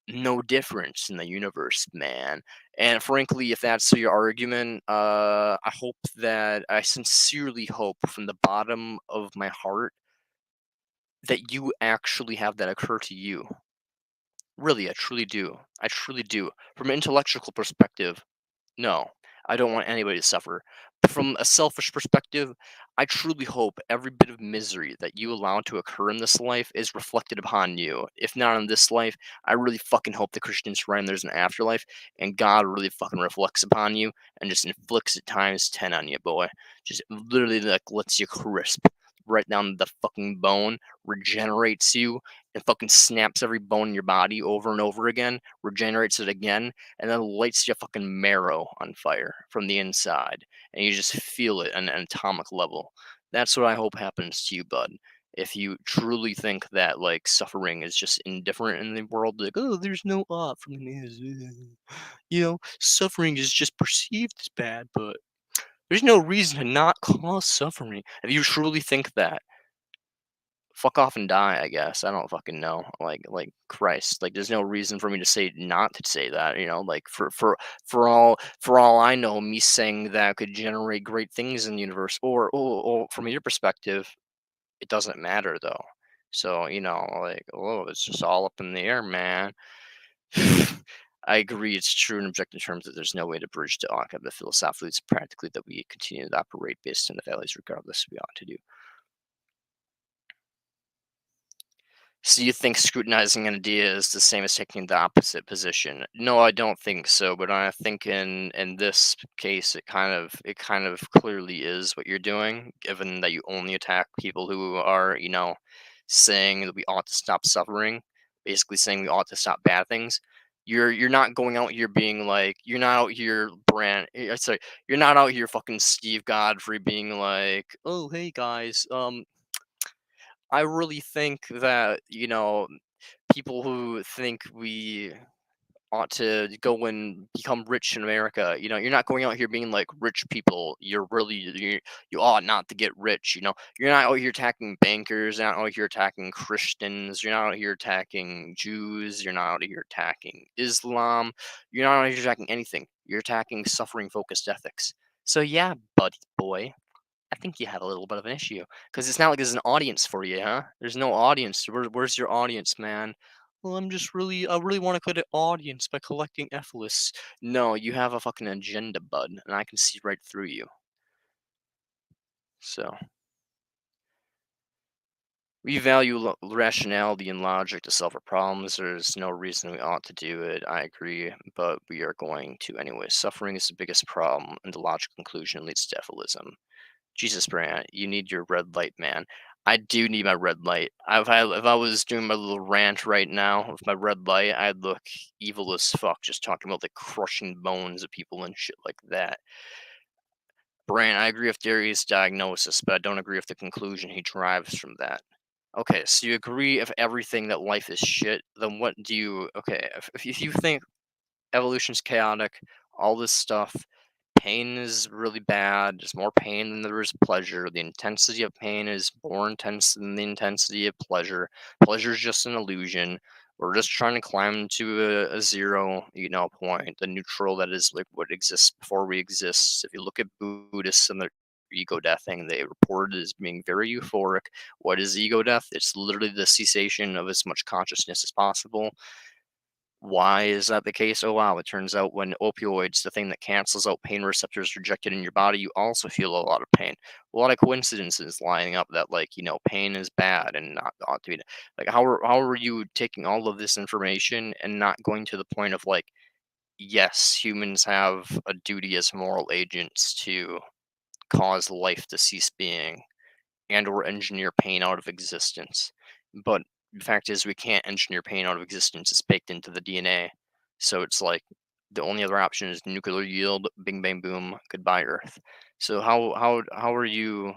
Speaker 5: No difference in the universe, man. And frankly, if that's your argument, I sincerely hope from the bottom of my heart that you actually have that occur to you. Really, I truly do. I truly do. From an intellectual perspective, no, I don't want anybody to suffer. But from a selfish perspective, I truly hope every bit of misery that you allow to occur in this life is reflected upon you. If not in this life, I really fucking hope the Christians right, and there's an afterlife, and God really fucking reflects upon you and just inflicts it times 10 on you, boy. Just literally like lets you crisp right down to the fucking bone, regenerates you, and fucking snaps every bone in your body over and over again, regenerates it again, and then lights your fucking marrow on fire from the inside, and you just feel it on an atomic level. That's what I hope happens to you, bud. If you truly think that like suffering is just indifferent in the world, like, oh, there's no ought from this, suffering is just perceived as bad, but there's no reason to not cause suffering. If you truly think that, fuck off and die, I guess. I don't fucking know. Like Christ. Like there's no reason for me to say not to say that, like for all I know, me saying that could generate great things in the universe. Or from your perspective, it doesn't matter though. So, like, oh, it's just all up in the air, man. I agree, it's true in objective terms that there's no way to bridge to Occam, but philosophically, it's practically that we continue to operate based on the values regardless we ought to do. So you think scrutinizing an idea is the same as taking the opposite position? No, I don't think so. But I think in this case, it kind of clearly is what you're doing, given that you only attack people who are saying that we ought to stop suffering, basically saying we ought to stop bad things. You're not going out here being like you're not out here sorry, you're not out here fucking Steve Godfrey being like, oh hey guys, I really think that, people who think we ought to go and become rich in America. You know, you're not going out here being like rich people. You ought not to get rich. You know, you're not out here attacking bankers. You're not out here attacking Christians. You're not out here attacking Jews. You're not out here attacking Islam. You're not out here attacking anything. You're attacking suffering-focused ethics. So yeah, buddy boy, I think you had a little bit of an issue because it's not like there's an audience for you, huh? There's no audience. Where's your audience, man? Well, I really want to get an audience by collecting Efilis. No, you have a fucking agenda, bud, and I can see right through you. So, we value rationality and logic to solve our problems. There's no reason we ought to do it. I agree, but we are going to anyway. Suffering is the biggest problem, and the logical conclusion leads to Efilism. Jesus, Brant, you need your red light, man. I do need my red light. If I was doing my little rant right now with my red light, I'd look evil as fuck just talking about the crushing bones of people and shit like that. Brant, I agree with Darius' diagnosis, but I don't agree with the conclusion he derives from that. Okay, so you agree if everything that life is shit, then what do you... Okay, if you think evolution's chaotic, all this stuff, pain is really bad. There's more pain than there is pleasure. The intensity of pain is more intense than the intensity of pleasure. Pleasure is just an illusion. We're just trying to climb to a zero, point, the neutral that is like what exists before we exist. If you look at Buddhists and their ego deathing, they report it as being very euphoric. What is ego death? It's literally the cessation of as much consciousness as possible. Why is that the case? Oh wow, it turns out when opioids, the thing that cancels out pain receptors rejected in your body, you also feel a lot of pain. A lot of coincidences lining up that pain is bad and not ought to be. Like how are you taking all of this information and not going to the point of like, yes, humans have a duty as moral agents to cause life to cease being and or engineer pain out of existence. But the fact is we can't engineer pain out of existence. It's baked into the DNA. So it's like the only other option is nuclear yield, bing bang boom, goodbye Earth. So how are you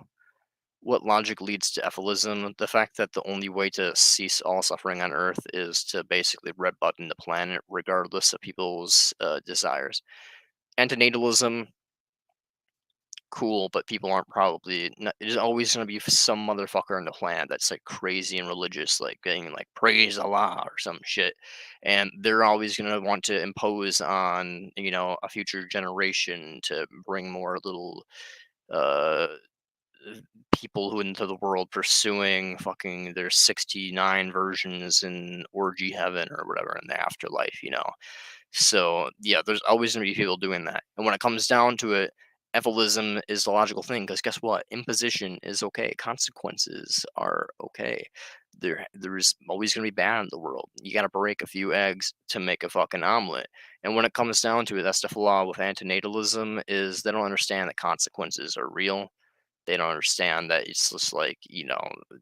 Speaker 5: what logic leads to Efilism? The fact that the only way to cease all suffering on Earth is to basically red button the planet regardless of people's desires. Antinatalism, cool, but people aren't probably. There's always going to be some motherfucker on the planet that's like crazy and religious, like getting like praise Allah or some shit, and they're always going to want to impose on a future generation to bring more little uh people who into the world pursuing fucking their 69 versions in orgy heaven or whatever in the afterlife. So yeah, there's always gonna be people doing that. And when it comes down to it, evilism is the logical thing because guess what? Imposition is okay. Consequences are okay. There's always gonna be bad in the world. You gotta break a few eggs to make a fucking omelet. And when it comes down to it, that's the flaw with antinatalism is they don't understand that consequences are real. They don't understand that it's just like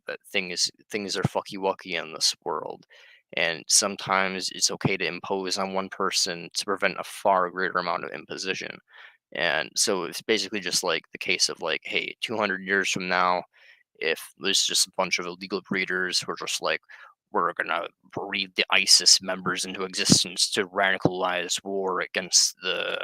Speaker 5: that things are fucky wucky in this world, and sometimes it's okay to impose on one person to prevent a far greater amount of imposition. And so it's basically just like the case of like, hey, 200 years from now, if there's just a bunch of illegal breeders who are just like, we're gonna breed the ISIS members into existence to radicalize war against the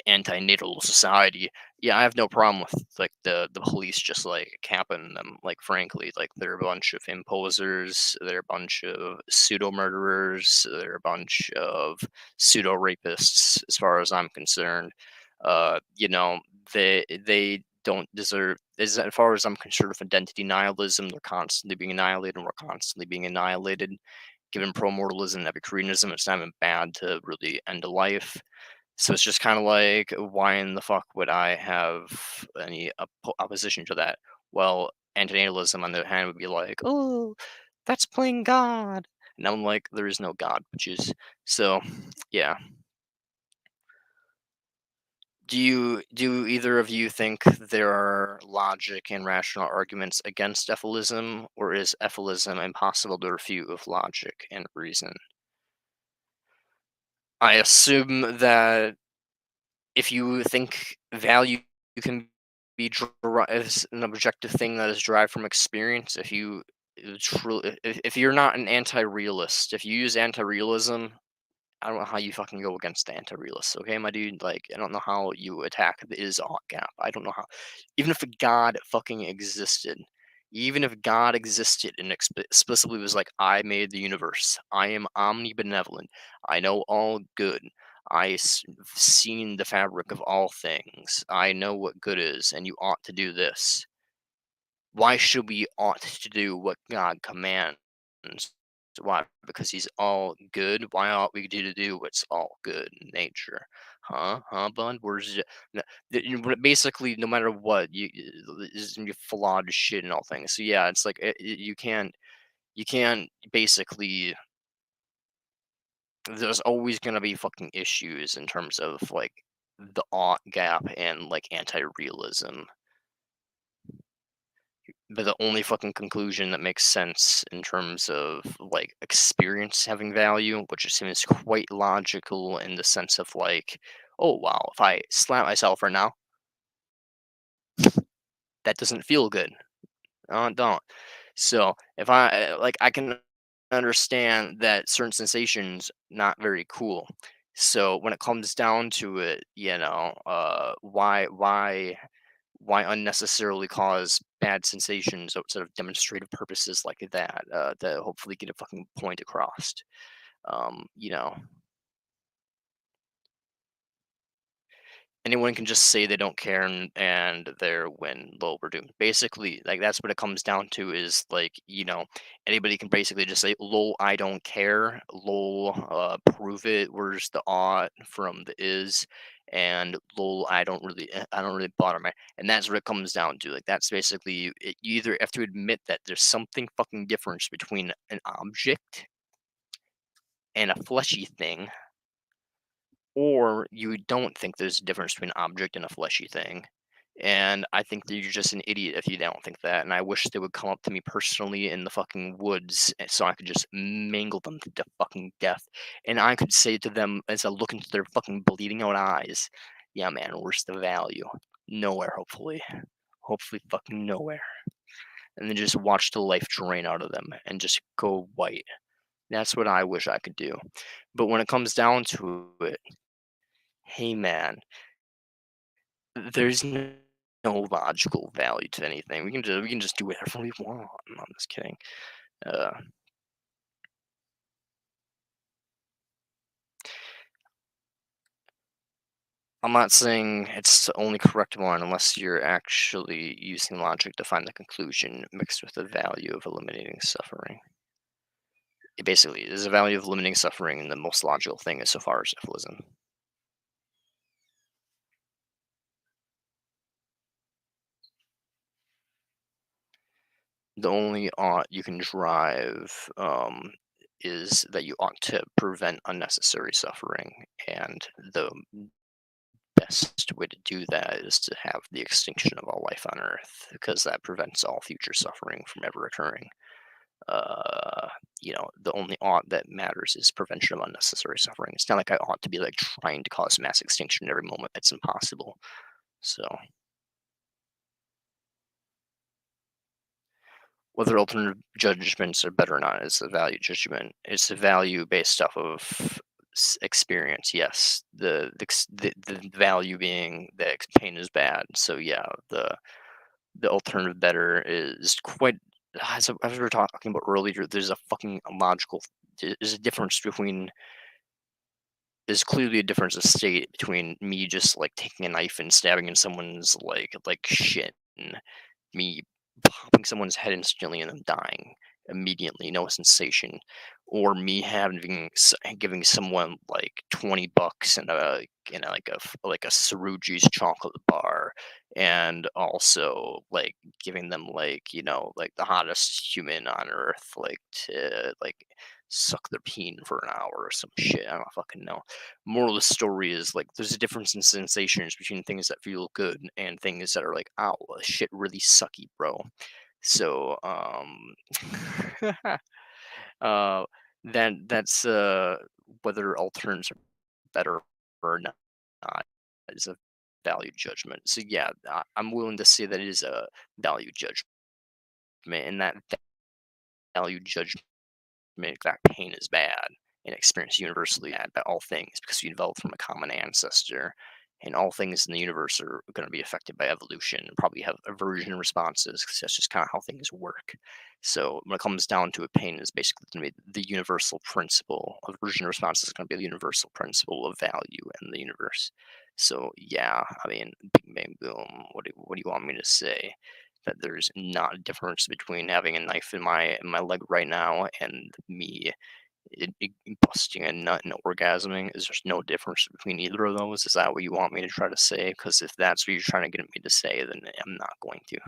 Speaker 5: anti-natal society. Yeah, I have no problem with like the police just like capping them. Like frankly, like they're a bunch of imposers, they're a bunch of pseudo murderers, they're a bunch of pseudo rapists. As far as I'm concerned, you know, they don't deserve. As far as I'm concerned, with identity nihilism, they're constantly being annihilated, and we're constantly being annihilated. Given pro-mortalism and Epicureanism, it's not even bad to really end a life. So it's just kind of like, why in the fuck would I have any opposition to that? Well, antinatalism, on the other hand, would be like, oh, that's playing God. And I'm like, there is no God, bitches. So, yeah. Do either of you think there are logic and rational arguments against Efilism, or is Efilism impossible to refute with logic and reason? I assume that if you think value can be as an objective thing that is derived from experience, if you truly, if you're not an anti-realist, if you use anti-realism I don't know how you fucking go against the anti-realists, okay, my dude? Like, I don't know how you attack the is-ought gap. I don't know how. Even if God fucking existed, even if God existed and explicitly was like, I made the universe, I am omnibenevolent, I know all good, I've seen the fabric of all things, I know what good is, and you ought to do this. Why should we ought to do what God commands? Why? Because he's all good. Why ought we to do what's all good in nature? Huh, bud? Where's basically no matter what is flawed shit and all things. So yeah, it's like you can't basically. There's always gonna be fucking issues in terms of like the ought gap and like anti-realism. But the only fucking conclusion that makes sense in terms of like experience having value, which seems quite logical in the sense of like, oh wow, if I slap myself right now, that doesn't feel good. Don't. So if I can understand that certain sensations not very cool. So when it comes down to it, why unnecessarily cause bad sensations outside of demonstrative purposes like that to hopefully get a fucking point across. um you know Anyone can just say they don't care, and they're when lol we're doomed, basically. Like that's what it comes down to, is like, anybody can basically just say lol I don't care, lol prove it, where's the ought from the is, and lol I don't really bother my. And that's what it comes down to. Like that's basically it. You either have to admit that there's something fucking difference between an object and a fleshy thing, or you don't think there's a difference between an object and a fleshy thing. And I think that you're just an idiot if you don't think that. And I wish they would come up to me personally in the fucking woods so I could just mangle them to fucking death. And I could say to them as I look into their fucking bleeding out eyes, yeah, man, where's the value? Nowhere, hopefully. Hopefully, fucking nowhere. And then just watch the life drain out of them and just go white. That's what I wish I could do. But when it comes down to it, hey man, there's no logical value to anything. We can just do whatever we want. I'm just kidding. Uh, I'm not saying it's the only correct one unless you're actually using logic to find the conclusion mixed with the value of eliminating suffering. It basically is the value of eliminating suffering, and the most logical thing is so far as Efilism. The only ought you can drive is that you ought to prevent unnecessary suffering, and the best way to do that is to have the extinction of all life on Earth, because that prevents all future suffering from ever occurring. The only ought that matters is prevention of unnecessary suffering. It's not like I ought to be like trying to cause mass extinction every moment. It's impossible. So whether alternative judgments are better or not is a value judgment. It's a value based off of experience. Yes, the value being that pain is bad. So yeah, the alternative better is quite. As we were talking about earlier, there's a fucking logical. There's a difference between. There's clearly a difference of state between me just like taking a knife and stabbing in someone's like shit, and me popping someone's head instantly and them dying immediately, no sensation, or me giving someone like $20 and like a Saruji's chocolate bar, and also like giving them like the hottest human on earth, like to like suck their peen for an hour or some shit. I don't fucking know. Moral of the story is like there's a difference in sensations between things that feel good and things that are like, ow, shit really sucky, bro. So uh then that's whether alternatives are better or not is a value judgment. So yeah, I'm willing to say that it is a value judgment, and that value judgment, that pain is bad. and experience universally by all things because we developed from a common ancestor. And all things in the universe are going to be affected by evolution and probably have aversion responses because that's just kind of how things work. So when it comes down to it, pain is basically going to be the universal principle. Aversion response is going to be the universal principle of value in the universe. So yeah, I mean, Big Bang Boom. What do you want me to say? That there's not a difference between having a knife in my leg right now and me busting a nut and orgasming. Is there's no difference between either of those? Is that what you want me to try to say? Because if that's what you're trying to get me to say, then I'm not going to.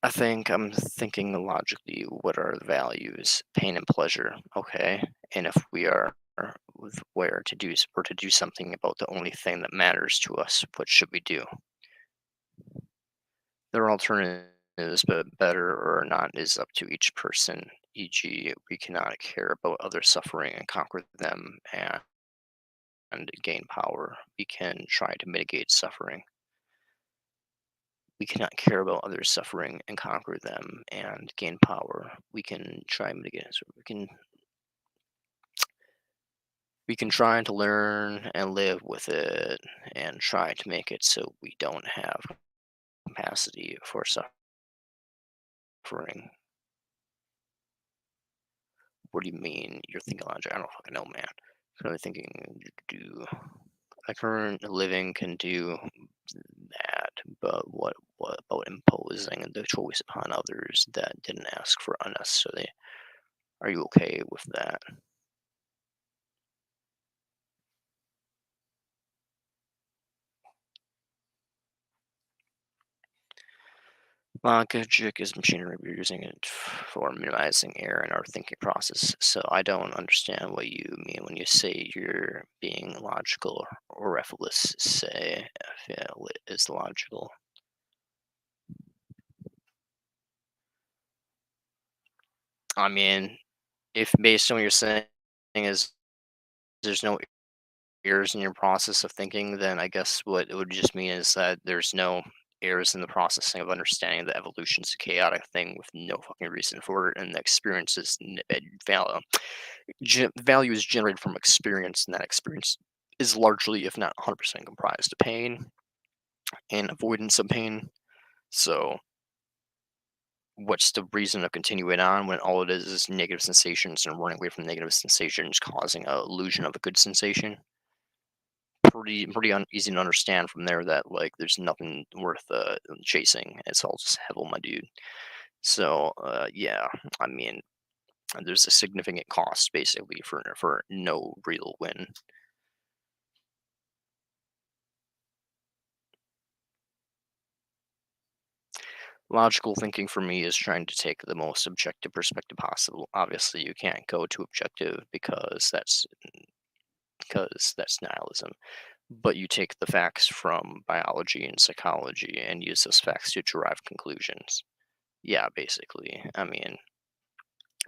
Speaker 5: I think I'm thinking logically, what are the values? Pain and pleasure, okay. And if we are where to do or to do something about the only thing that matters to us, what should we do? There are alternatives, but better or not is up to each person. E.g., we cannot care about others' suffering and conquer them and gain power. We can try to mitigate suffering. We cannot care about others' suffering and conquer them and gain power. We can try and mitigate it. So we can try to learn and live with it and try to make it so we don't have capacity for suffering. What do you mean? You're thinking logic? I don't fucking know, man. I'm really thinking do a current living can do that, but what about imposing the choice upon others that didn't ask for unnecessarily? Are you okay with that? Logic is machinery. We're using it for minimizing error in our thinking process. So I don't understand what you mean when you say you're being logical or effortless. Say, yeah, what is logical? I mean, if based on what you're saying is there's no errors in your process of thinking, then I guess what it would just mean is that there's no errors in the processing of understanding that evolution's a chaotic thing with no fucking reason for it, and the experience is value is generated from experience, and that experience is largely, if not 100%, comprised of pain and avoidance of pain. So what's the reason of continuing on when all it is negative sensations and running away from negative sensations causing a illusion of a good sensation? Pretty easy to understand from there that like there's nothing worth chasing. It's all just hell, my dude. So yeah, I mean, there's a significant cost basically for no real win. Logical thinking for me is trying to take the most objective perspective possible. Obviously, you can't go to objective because that's nihilism. But you take the facts from biology and psychology and use those facts to derive conclusions. Yeah, basically. I mean,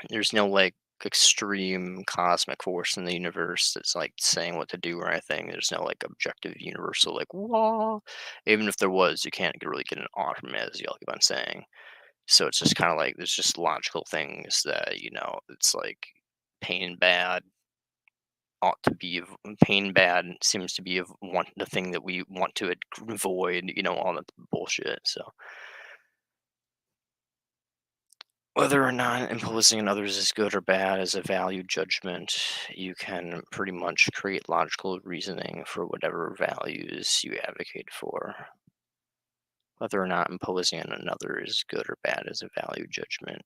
Speaker 5: there's no like extreme cosmic force in the universe that's like saying what to do or anything. There's no like objective universal like whoa. Even if there was, you can't really get an ought from it, as y'all keep on saying. So it's just kind of like there's just logical things that it's like pain bad ought to be pain bad seems to be the thing that we want to avoid. All that bullshit. So whether or not imposing on others is good or bad is a value judgment. You can pretty much create logical reasoning for whatever values you advocate for. Whether or not imposing on another is good or bad is a value judgment.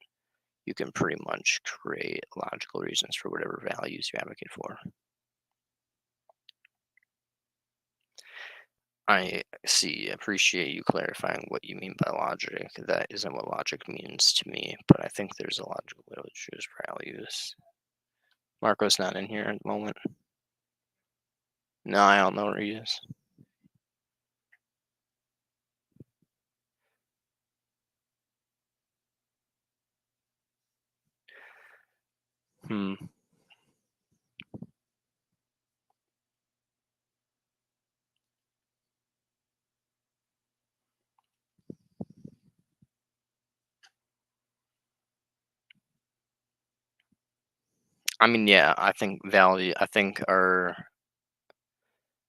Speaker 5: You can pretty much create logical reasons for whatever values you advocate for. I appreciate you clarifying what you mean by logic. That isn't what logic means to me, but I think there's a logical way to choose values. Marco's not in here at the moment. No, I don't know where he is. Hmm. I mean, yeah, I think our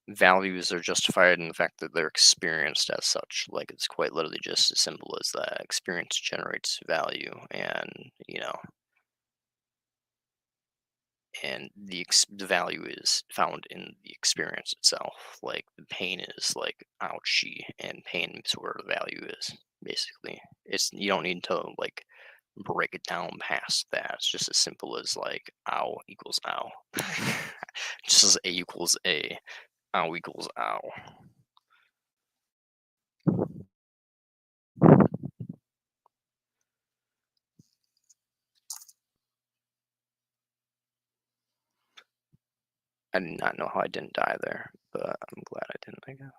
Speaker 5: values are justified in the fact that they're experienced as such. Like, it's quite literally just as simple as that. Experience generates value, and the value is found in the experience itself. Like, the pain is like ouchie, and pain is where the value is. Basically, you don't need to like break it down past that. It's just as simple as like ow equals ow. Just as a equals a, ow equals ow. I did not know how I didn't die there, but I'm glad I didn't, I guess.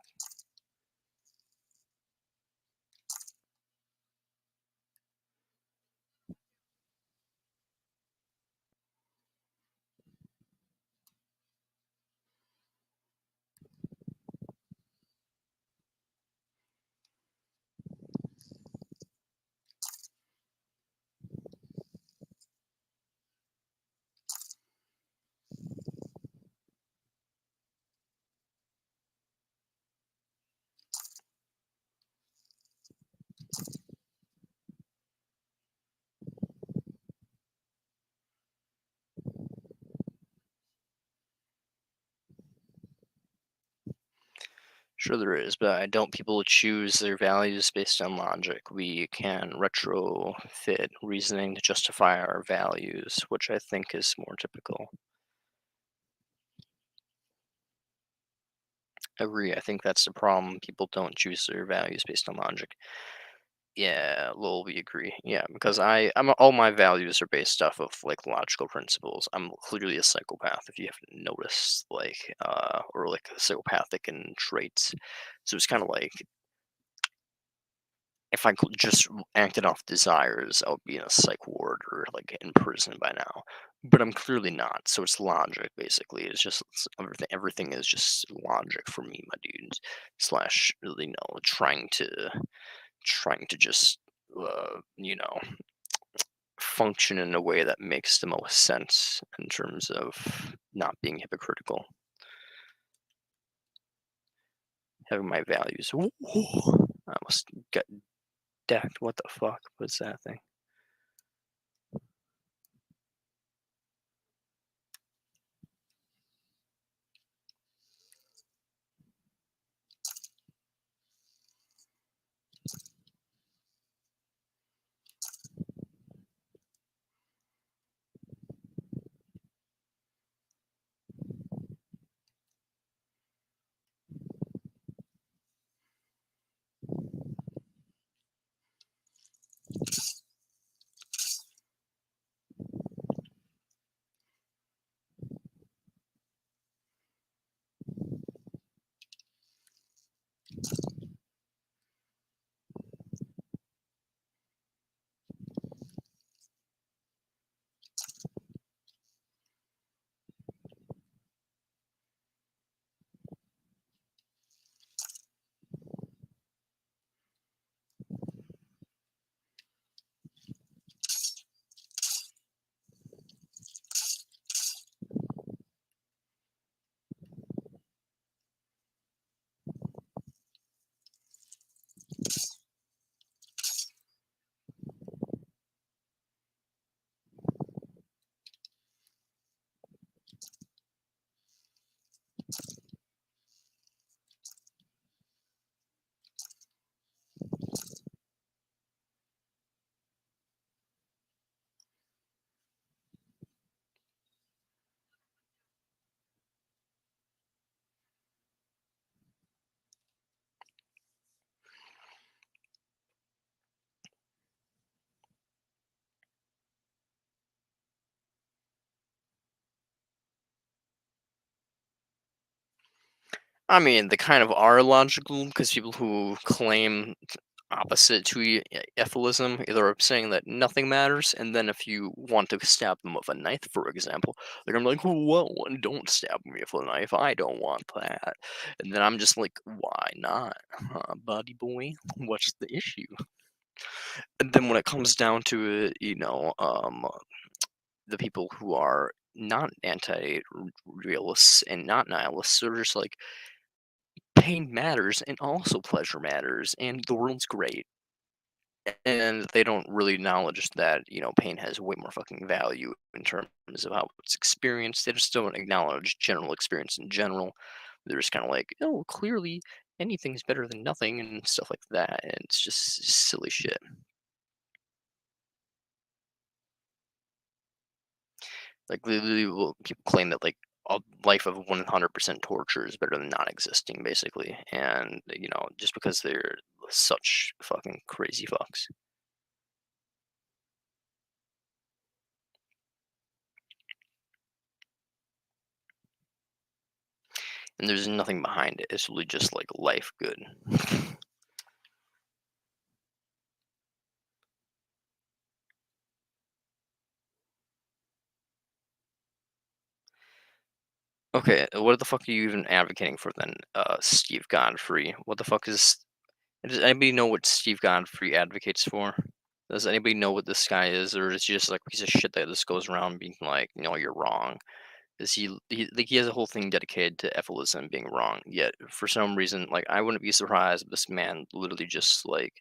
Speaker 5: Sure there is, but don't people choose their values based on logic? We can retrofit reasoning to justify our values, which I think is more typical. I agree. I think that's the problem. People don't choose their values based on logic. Yeah, Lowell, we agree. Yeah, because all my values are based off of like logical principles. I'm clearly a psychopath, if you haven't noticed, like, or like psychopathic in traits. So it's kind of like if I just acted off desires, I would be in a psych ward or like in prison by now. But I'm clearly not. So it's logic, basically. Everything is just logic for me, my dudes. Slash, trying to just, you know, function in a way that makes the most sense in terms of not being hypocritical. Having my values. Ooh, I almost got decked. What the fuck was that thing? I mean, they kind of are logical because people who claim opposite to Efilism either are saying that nothing matters, and then if you want to stab them with a knife, for example, they're gonna be like, "Well, don't stab me with a knife. I don't want that." And then I'm just like, "Why not, buddy boy? What's the issue?" And then when it comes down to it, the people who are not anti-realists and not nihilists. They're just like pain matters and also pleasure matters, and the world's great. And they don't really acknowledge that, pain has way more fucking value in terms of how it's experienced. They just don't acknowledge general experience in general. They're just kind of like, oh, clearly anything's better than nothing and stuff like that. And it's just silly shit. Like, literally, people claim that, like, a life of 100% torture is better than not existing, basically. And, just because they're such fucking crazy fucks. And there's nothing behind it. It's really just like life good. Okay, what the fuck are you even advocating for then, Steve Godfrey? What the fuck is? Does anybody know what Steve Godfrey advocates for? Does anybody know what this guy is, or is he just like a piece of shit that just goes around being like, you're wrong? Is he has a whole thing dedicated to Efilism being wrong? Yet for some reason, like I wouldn't be surprised if this man literally just like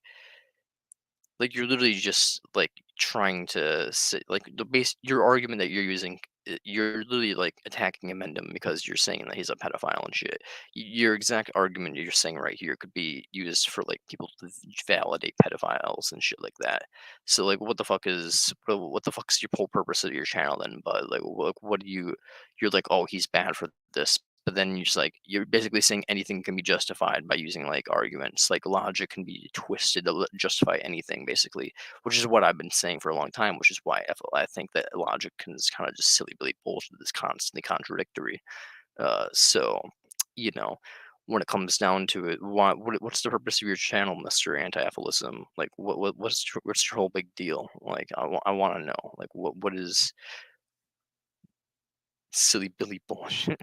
Speaker 5: you're literally just like trying to say like the base your argument that you're using, you're literally like attacking Amendum because you're saying that he's a pedophile and shit. Your exact argument you're saying right here could be used for like people to validate pedophiles and shit like that. So like what the fuck's your whole purpose of your channel then? But like what do you're like, oh, he's bad for this, but then you're basically saying anything can be justified by using like arguments. Like logic can be twisted to justify anything, basically, which is what I've been saying for a long time. Which is why I think that logic is kind of just silly, Billy bullshit that's constantly contradictory. So, you know, when it comes down to it, what's the purpose of your channel, Mister Anti-Apholism? Like, what's your whole big deal? Like, I want to know, like, what is silly Billy bullshit?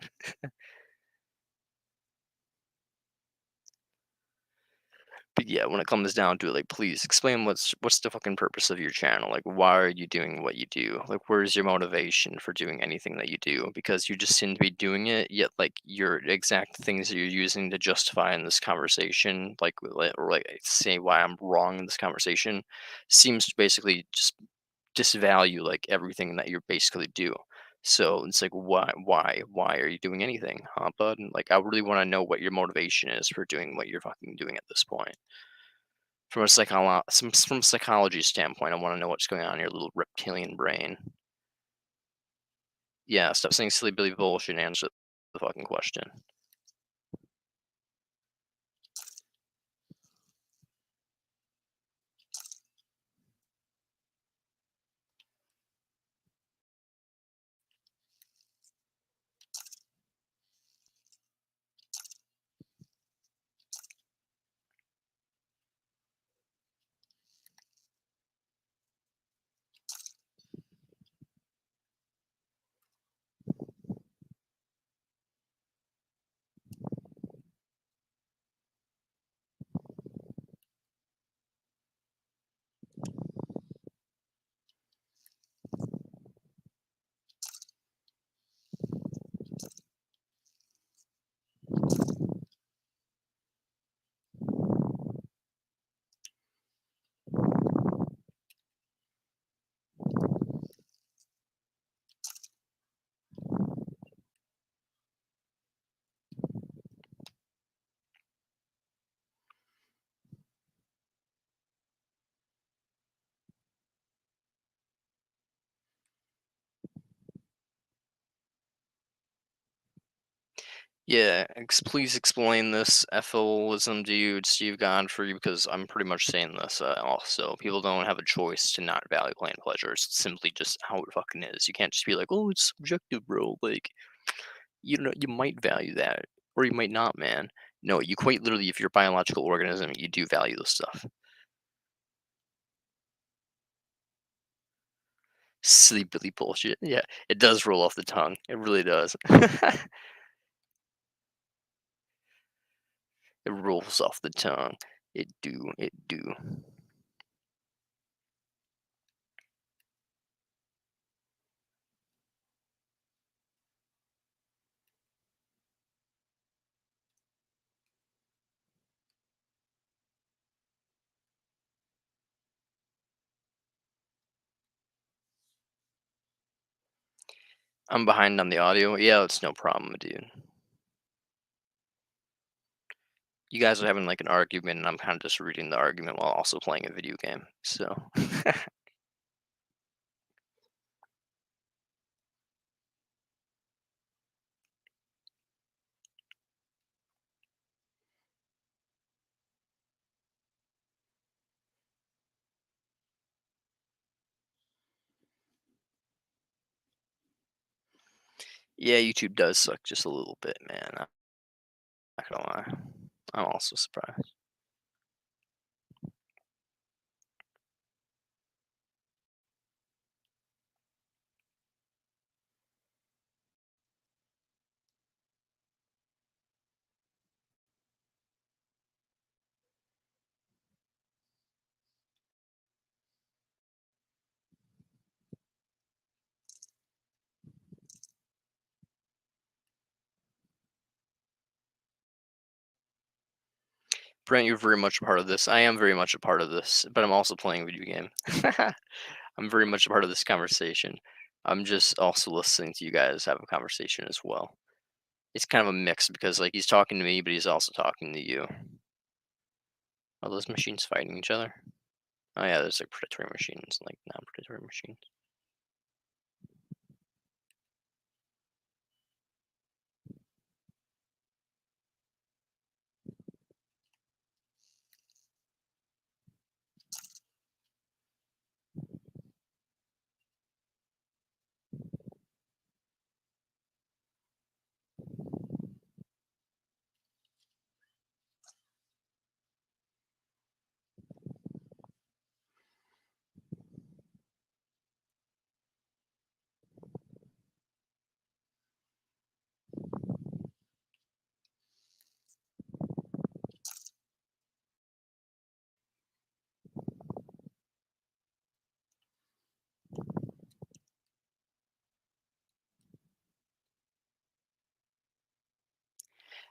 Speaker 5: But yeah, when it comes down to it, like, please explain what's the fucking purpose of your channel? Like, why are you doing what you do? Like, where's your motivation for doing anything that you do? Because you just seem to be doing it, yet like your exact things that you're using to justify in this conversation, or like say why I'm wrong in this conversation, seems to basically just disvalue like everything that you basically do. So it's like, why are you doing anything, huh, bud? And, like, I really want to know what your motivation is for doing what you're fucking doing at this point. From a psychology standpoint, I want to know what's going on in your little reptilian brain. Yeah, stop saying silly Billy bullshit and answer the fucking question. Yeah, please explain this Ethylism dude, Steve Godfrey, because I'm pretty much saying this also. People don't have a choice to not value plain pleasure. It's simply just how it fucking is. You can't just be like, oh, it's subjective, bro. Like, you might value that, or you might not, man. No, you quite literally, if you're a biological organism, you do value this stuff. Silly Billy bullshit. Yeah, it does roll off the tongue. It really does. It rolls off the tongue. It do. It do. I'm behind on the audio. Yeah, it's no problem, dude. You guys are having like an argument, and I'm kind of just reading the argument while also playing a video game. So, yeah, YouTube does suck just a little bit, man. I'm not gonna lie. I'm also surprised. Brent, you're very much a part of this. I am very much a part of this, but I'm also playing a video game. I'm very much a part of this conversation. I'm just also listening to you guys have a conversation as well. It's kind of a mix because like he's talking to me, but he's also talking to you. Are those machines fighting each other? Oh yeah, there's like predatory machines, like non-predatory machines.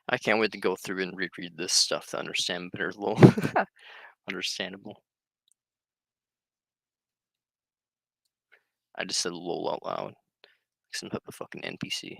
Speaker 5: I can't wait to go through and reread this stuff to understand better. Lol. Understandable. I just said lol out loud. Like some type of fucking NPC.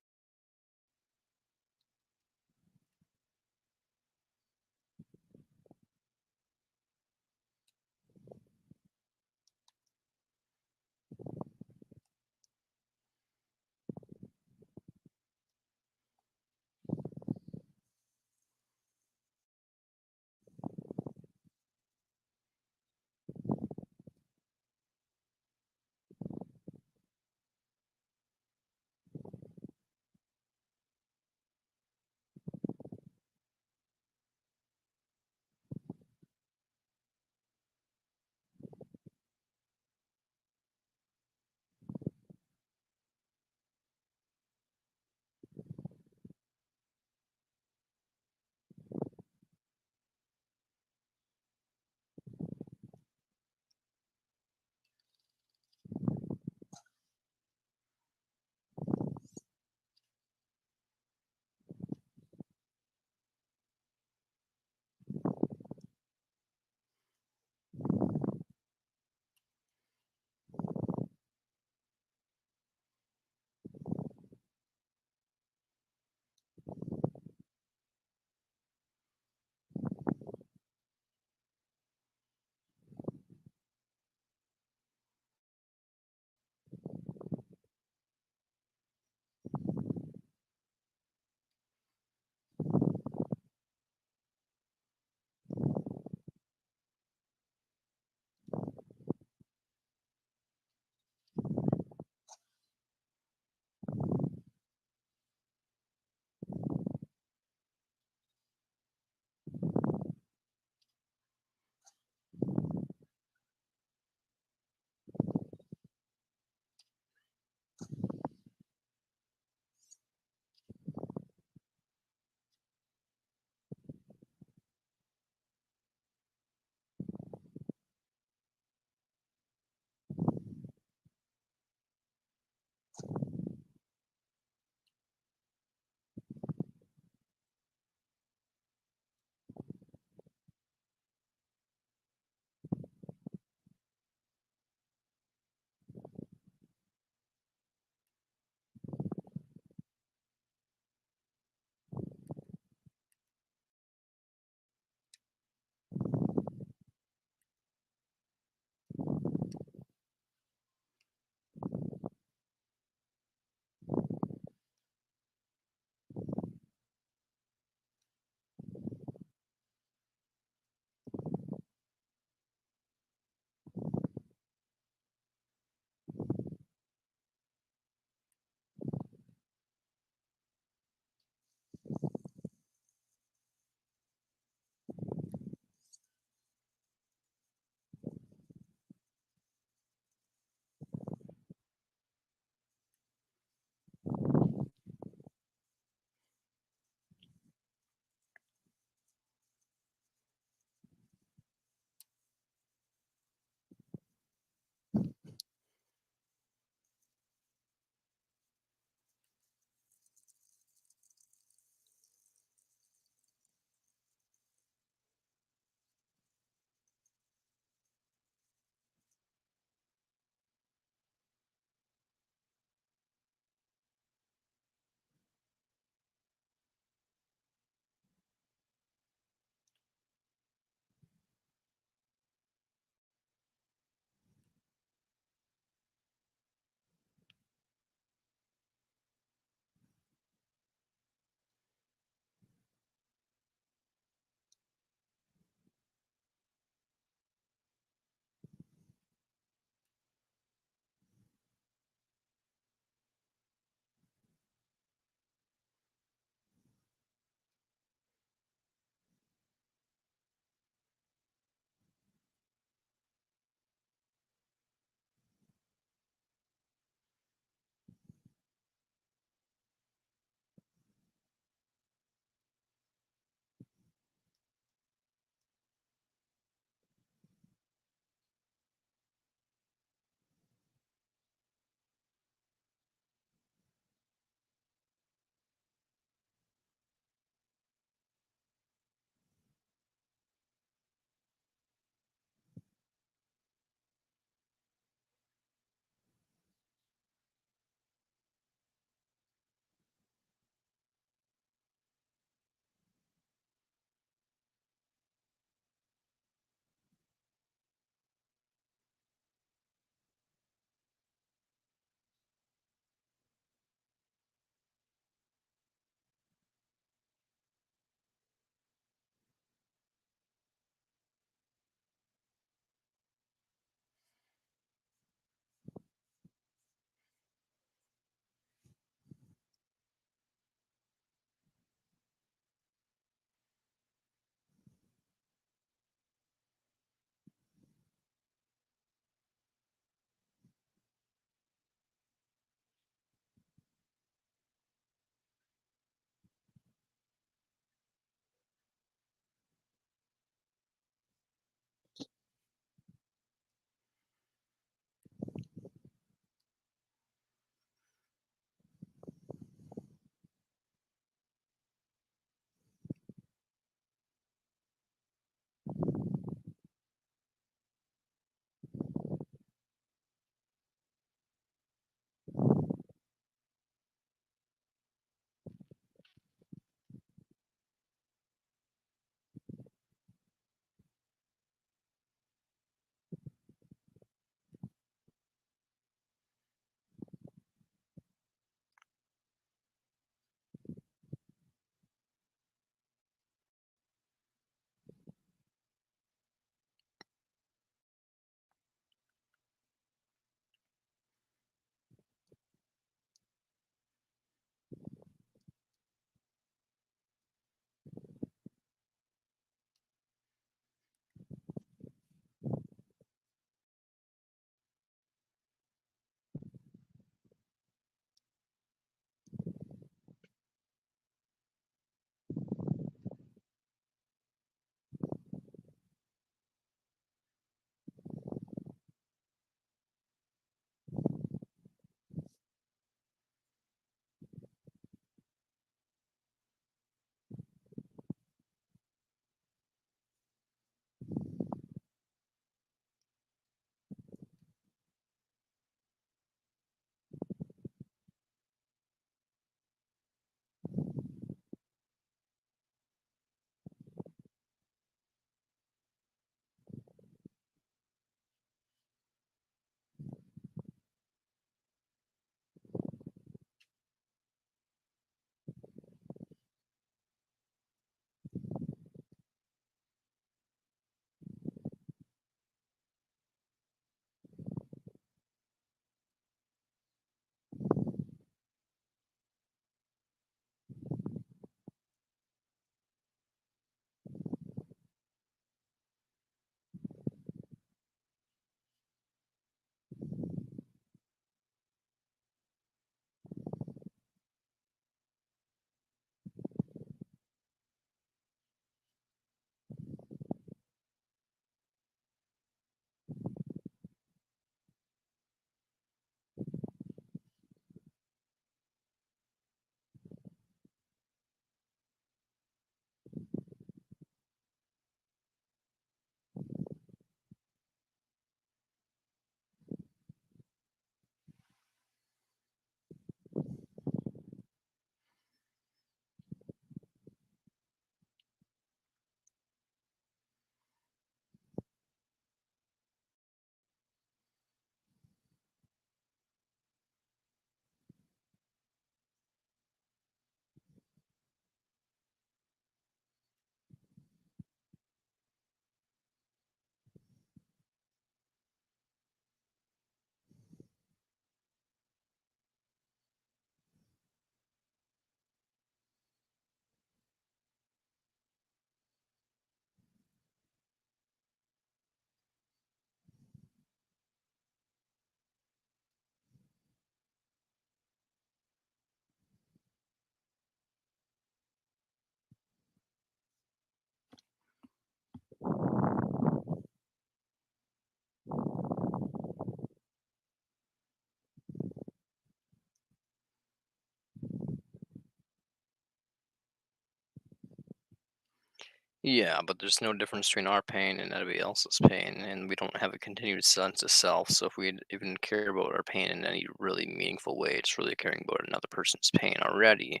Speaker 5: Yeah, but there's no difference between our pain and anybody else's pain, and we don't have a continued sense of self. So if we even care about our pain in any really meaningful way, it's really caring about another person's pain already.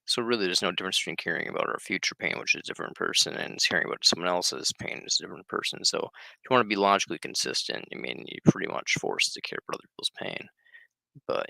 Speaker 5: So really, there's no difference between caring about our future pain, which is a different person, and caring about someone else's pain is a different person. So if you want to be logically consistent, I mean, you're pretty much forced to care about other people's pain. But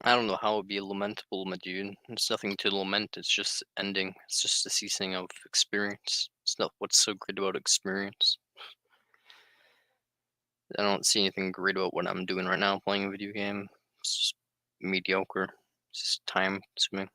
Speaker 5: I don't know how it would be lamentable, my dude. There's nothing to lament. It's just ending. It's just the ceasing of experience. It's not what's so great about experience. I don't see anything great about what I'm doing right now, playing a video game. It's just mediocre. It's just time consuming.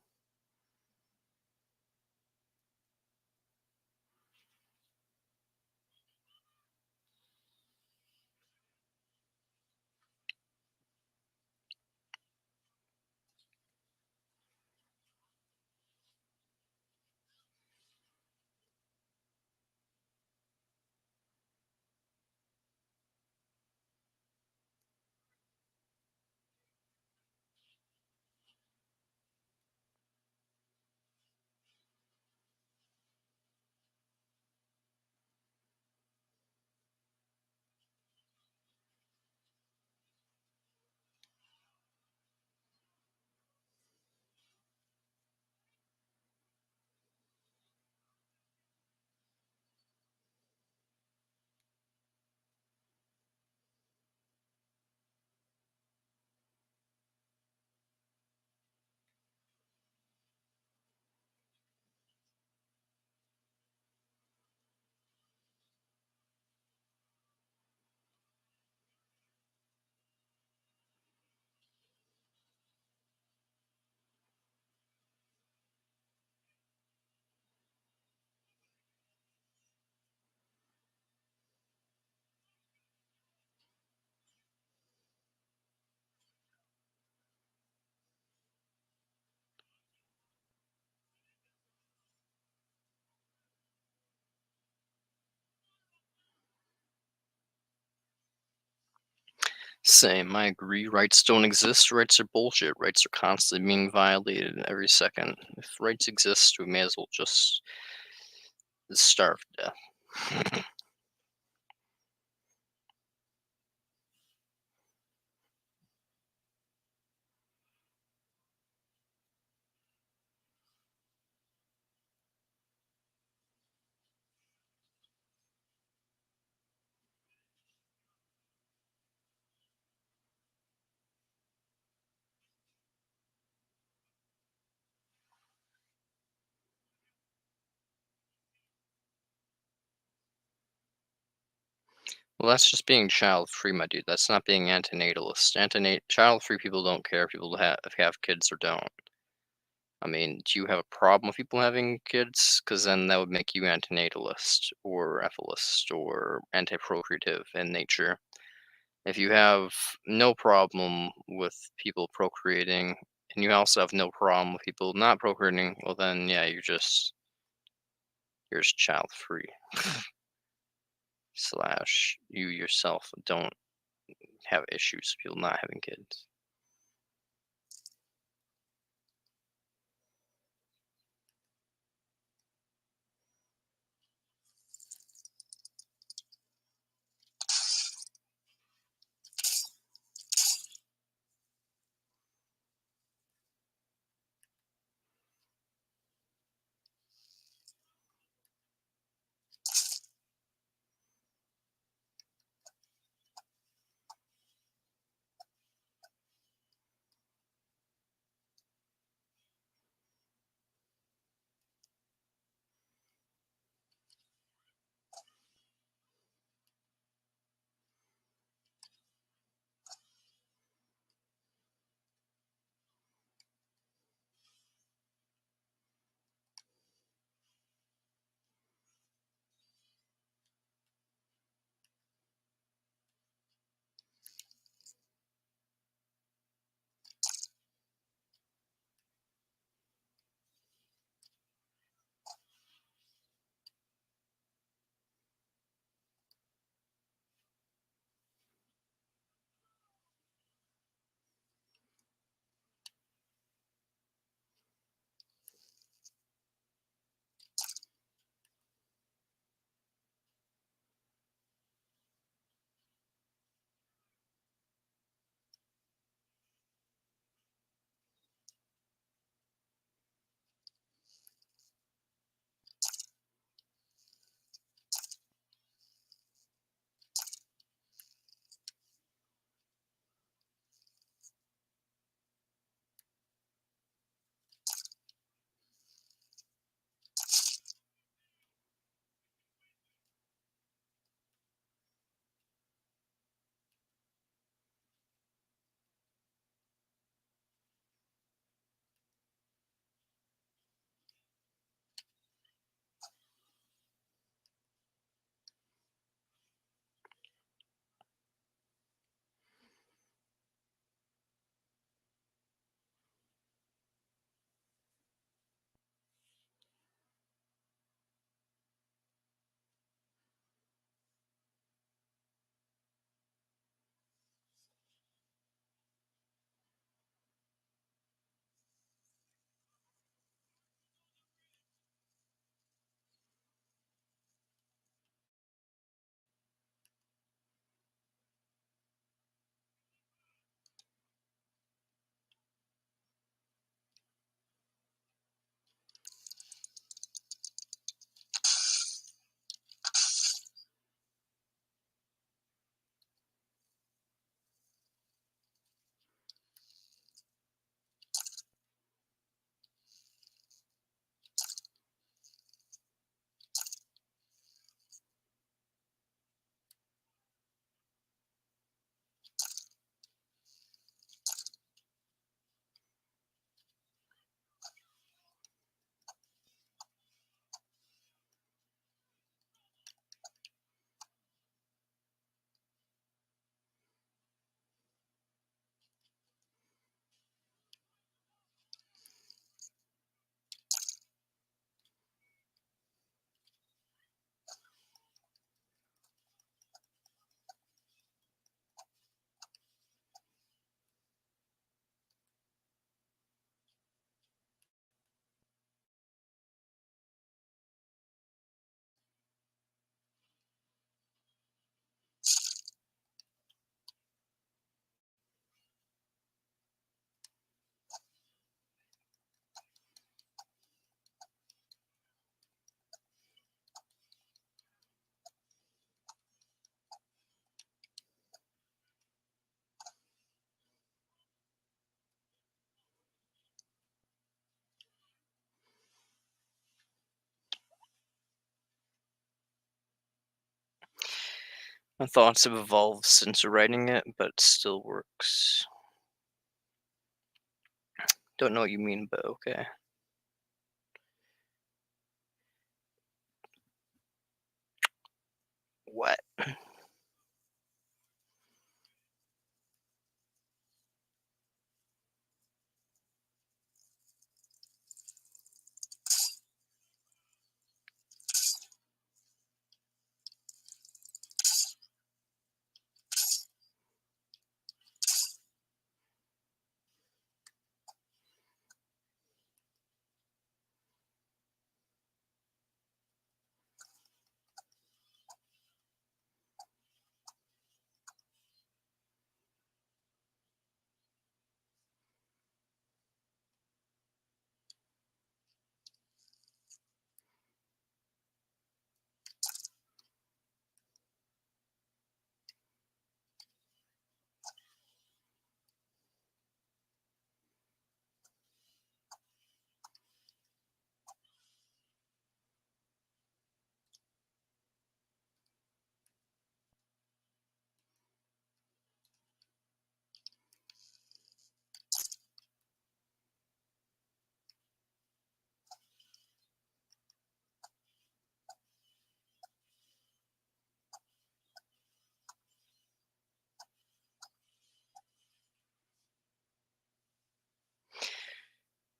Speaker 5: Same, I agree. Rights don't exist. Rights are bullshit. Rights are constantly being violated every second. If rights exist, we may as well just starve to death. Well, that's just being child-free, my dude. That's not being antinatalist. Child-free people don't care if people have kids or don't. I mean, do you have a problem with people having kids? Because then that would make you antinatalist or ethicist or anti-procreative in nature. If you have no problem with people procreating, and you also have no problem with people not procreating, well then, yeah, you're just child-free. Slash, you yourself don't have issues with people not having kids. My thoughts have evolved since writing it, but it still works. Don't know what you mean, but okay. What?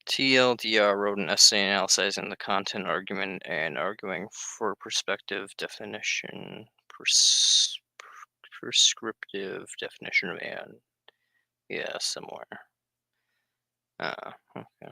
Speaker 5: TLDR wrote an essay analyzing the content argument and arguing for perspective definition, prescriptive definition of and. Yeah, somewhere. Okay.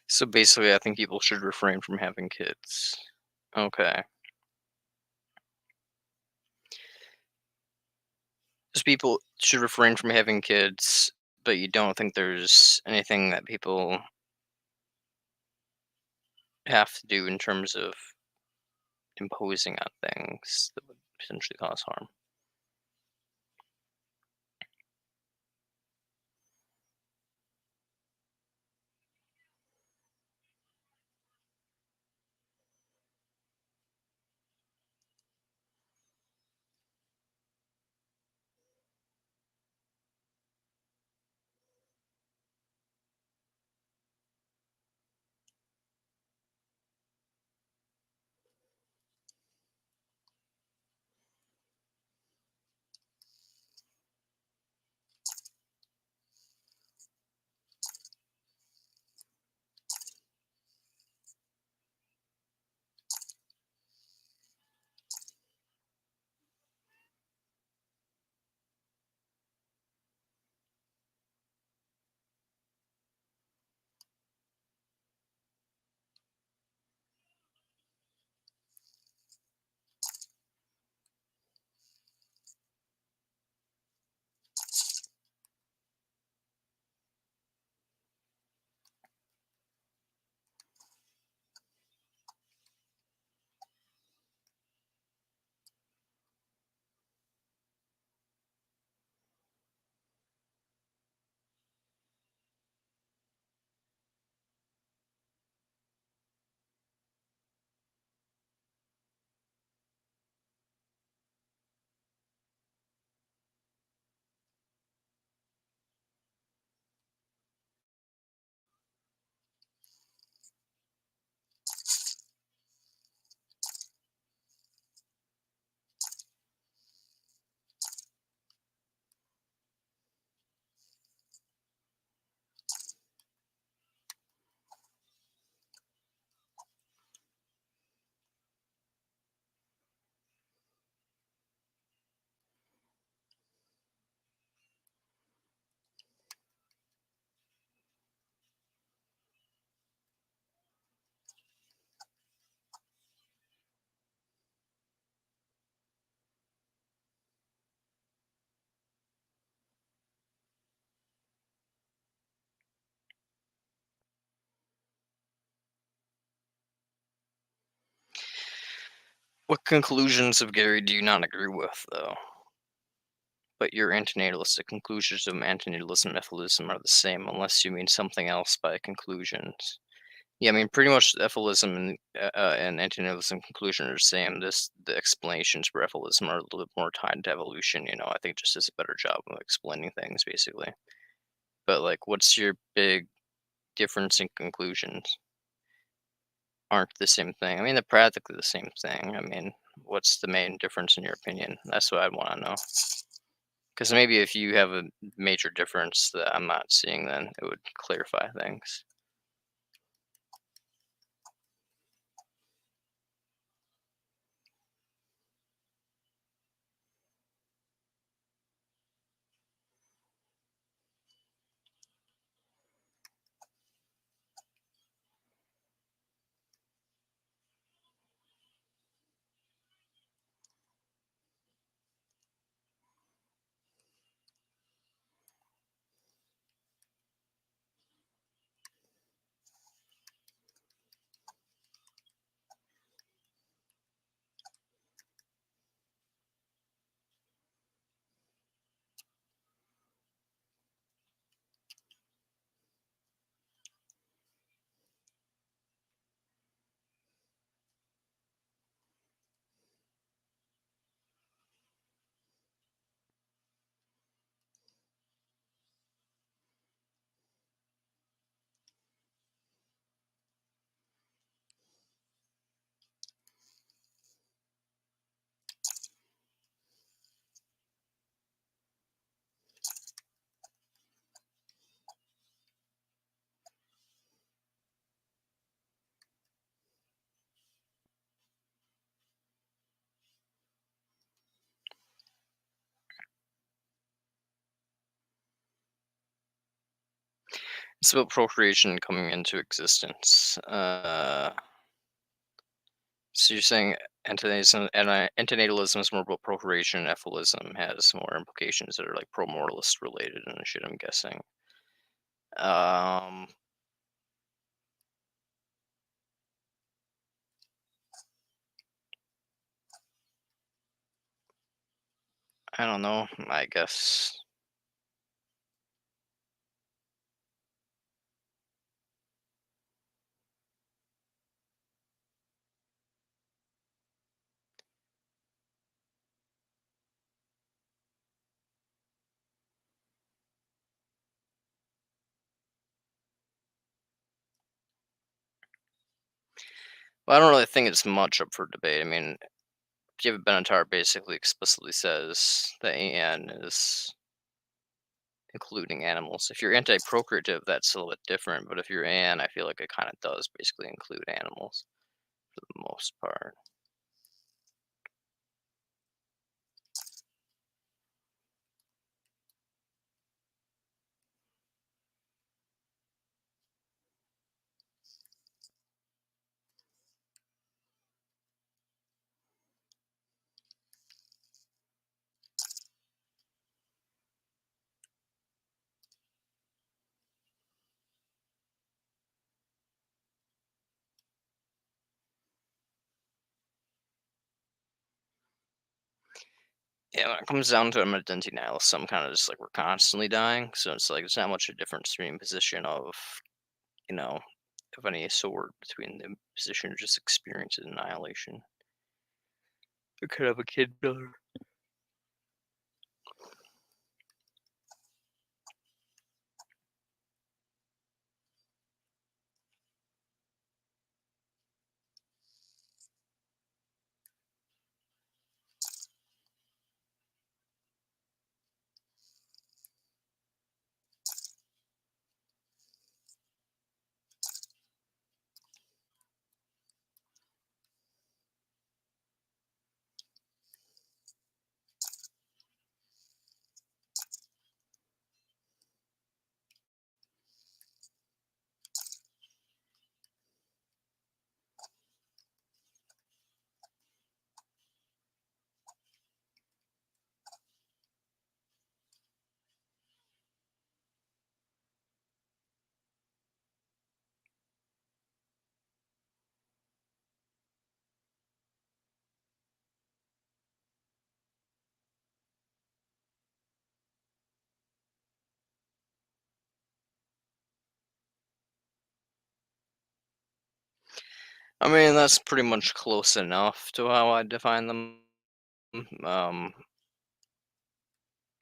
Speaker 5: So basically, I think people should refrain from having kids. Okay. Just people should refrain from having kids, but you don't think there's anything that people have to do in terms of imposing on things that would potentially cause harm. What conclusions of Gary do you not agree with, though? But your antinatalistic conclusions of antinatalism and Efilism are the same, unless you mean something else by conclusions. Yeah, I mean, pretty much Efilism and antinatalism conclusion are the same. The explanations for Efilism are a little bit more tied to evolution. You know, I think it just does a better job of explaining things, basically. But like, what's your big difference in conclusions? Aren't the same thing. I mean, they're practically the same thing. I mean, what's the main difference in your opinion? That's what I'd want to know. Because maybe if you have a major difference that I'm not seeing, then it would clarify things. It's about procreation coming into existence. So you're saying antinatalism is more about procreation, Efilism has more implications that are like pro-moralist related and shit, I'm guessing. Um, I don't know, I guess. Well, I don't really think it's much up for debate. I mean, David Benatar basically explicitly says that AN is including animals. If you're anti-procreative, that's a little bit different, but if you're AN, I feel like it kind of does basically include animals for the most part. Yeah, when it comes down to it, I'm an identity nihilist, so I'm kind of just like we're constantly dying. So it's like there's not much a difference between position of, you know, of any sort between the position of just experiencing annihilation. I could have a kid killer. I mean, that's pretty much close enough to how I define them.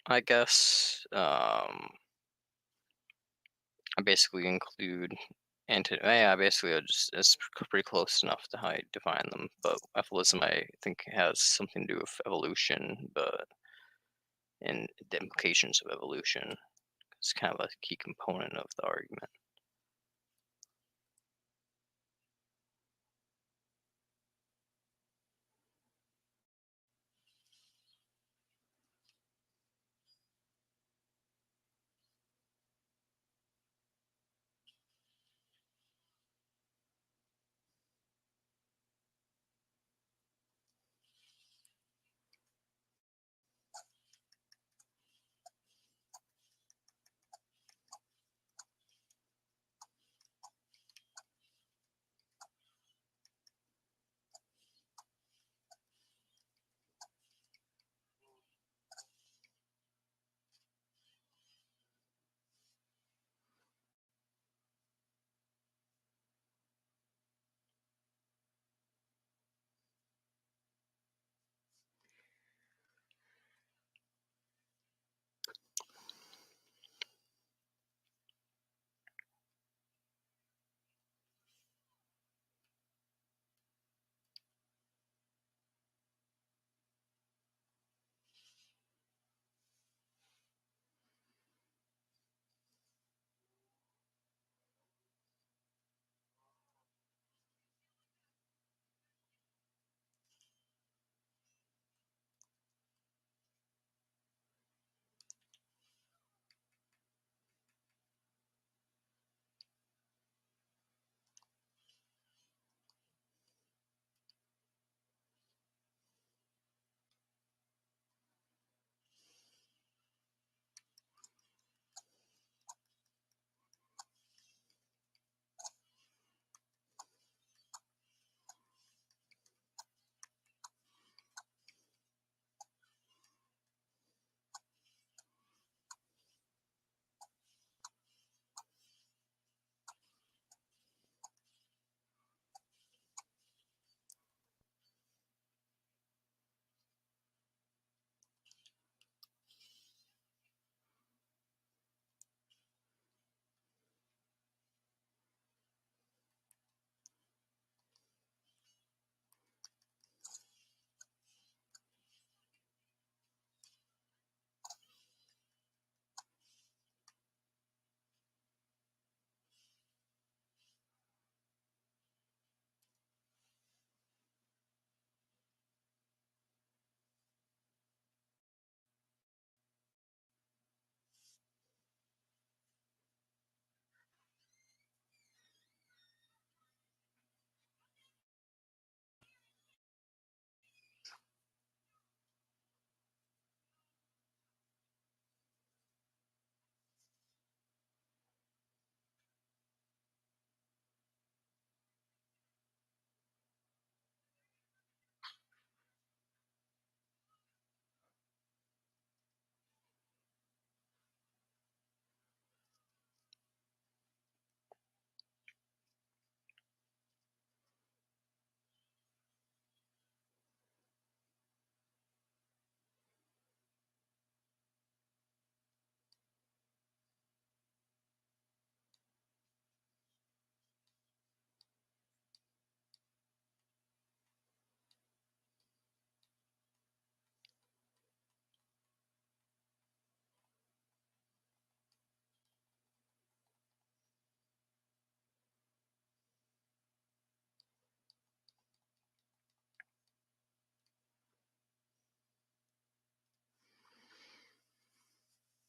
Speaker 5: I guess I basically include yeah, basically it's pretty close enough to how I define them. But Efilism, I think, has something to do with evolution, but and the implications of evolution. It's kind of a key component of the argument.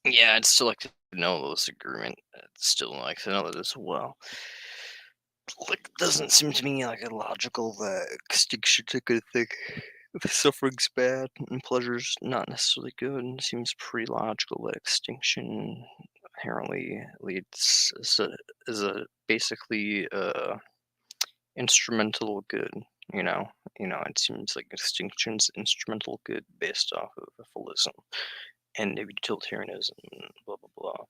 Speaker 5: Yeah, I'd still like to know this agreement. I'd still like to know that as well. Like, doesn't seem to me like a logical that extinction a good thing. If suffering's bad and pleasure's not necessarily good, it seems pretty logical that extinction inherently leads as a basically instrumental good. You know, it seems like extinction's instrumental good based off of Efilism and utilitarianism and blah blah blah.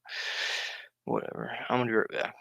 Speaker 5: Whatever. I'm gonna be right back.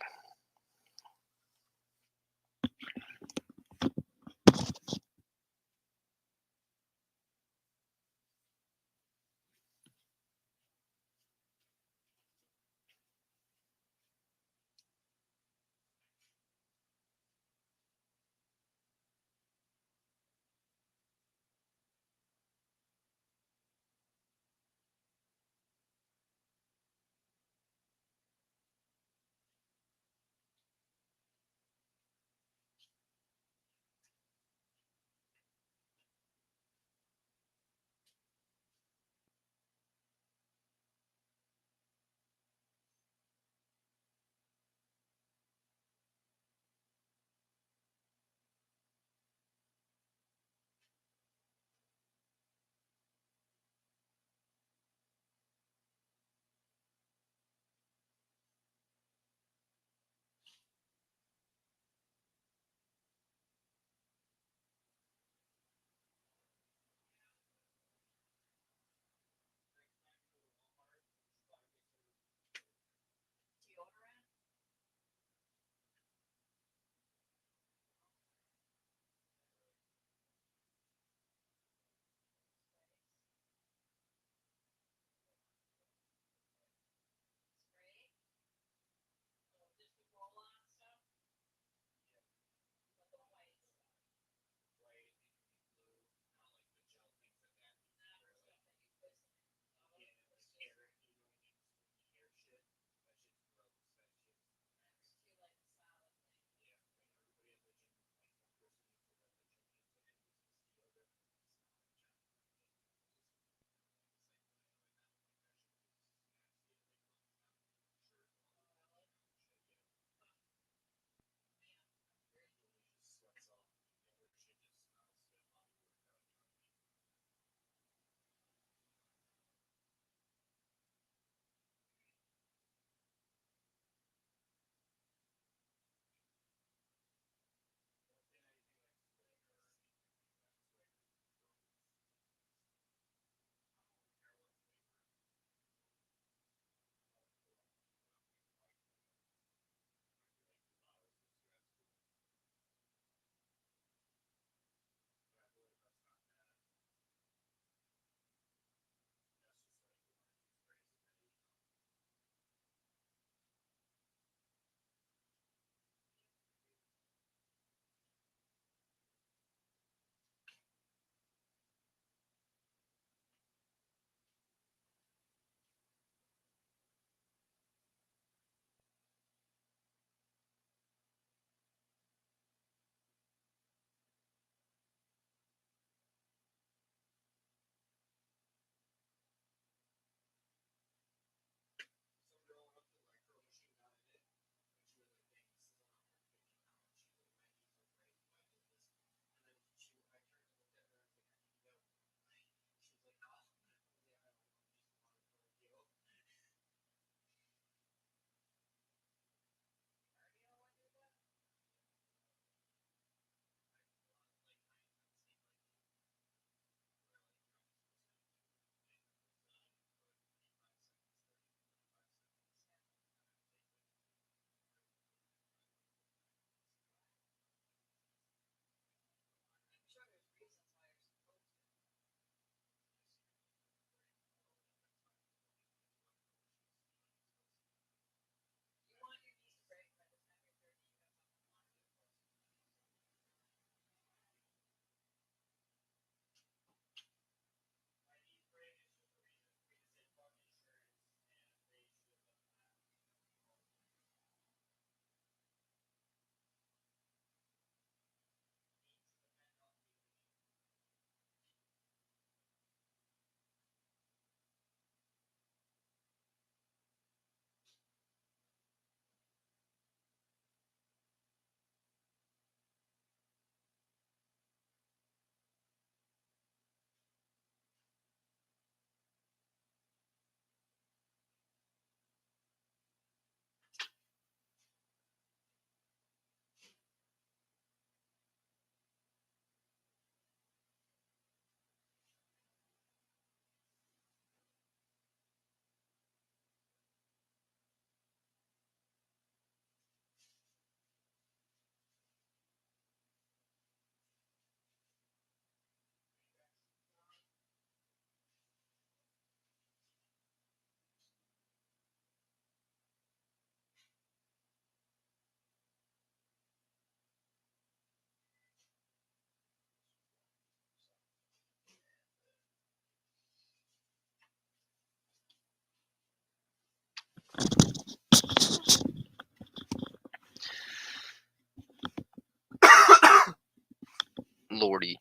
Speaker 5: lordy.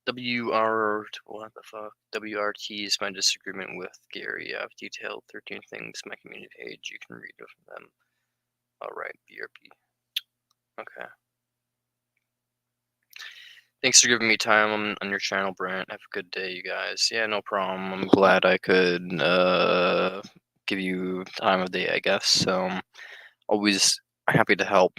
Speaker 5: What the fuck? WRT is my disagreement with Gary. I've detailed 13 things on my community page. You can read them. Alright, BRP. Okay. Thanks for giving me time on your channel, Brent. Have a good day, you guys. Yeah, no problem. I'm glad I could give you time of day, I guess. Always happy to help.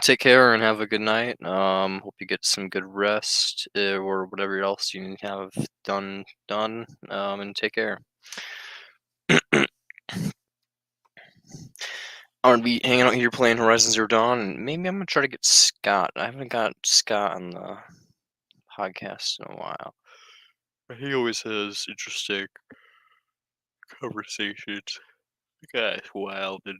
Speaker 5: Take care and have a good night. Hope you get some good rest or whatever else you have done. And take care. I'm gonna be hanging out here playing Horizon Zero Dawn, and maybe I'm gonna try to get Scott. I haven't got Scott on the podcast in a while. He always has interesting conversations. The guy's wild and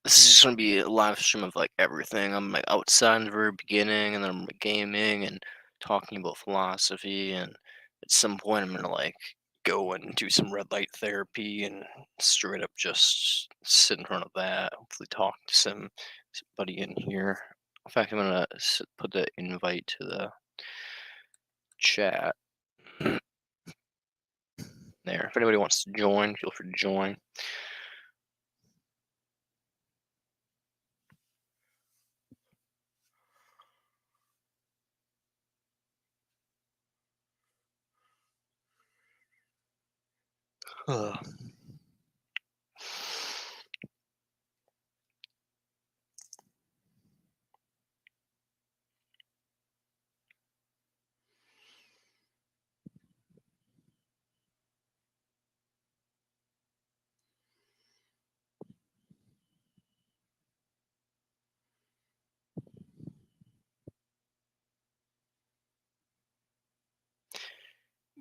Speaker 5: this is just gonna be a live stream of like everything. I'm like outside in the very beginning, and then I'm like, gaming and talking about philosophy, and at some point I'm gonna like go and do some red light therapy and straight up just sit in front of that. Hopefully talk to somebody in here. In fact, I'm gonna put the invite to the chat there. If anybody wants to join, feel free to join.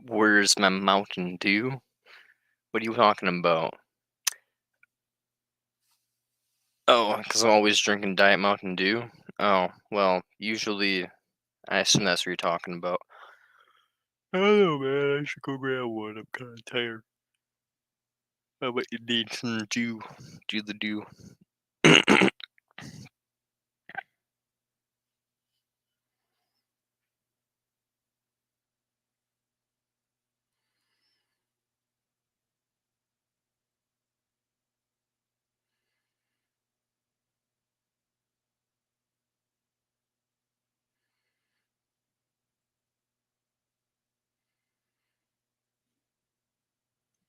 Speaker 5: Where's my Mountain Dew? What are you talking about? Oh, because I'm always drinking Diet Mountain Dew? Oh, well, usually, I assume that's what you're talking about. I don't know, man. I should go grab one. I'm kind of tired. I bet you need some dew. Do the dew.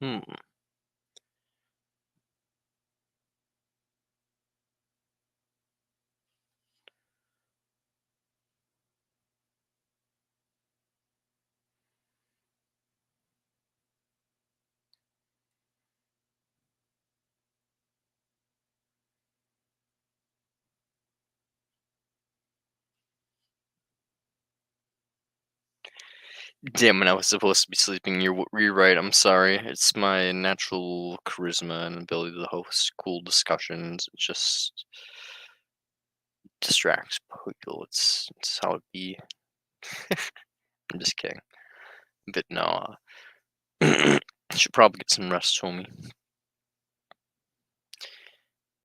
Speaker 5: Hmm. Damn it, I was supposed to be sleeping. You're right, I'm sorry. It's my natural charisma and ability to host cool discussions. It just distracts people. It's how it be. I'm just kidding. But no, should probably get some rest, homie.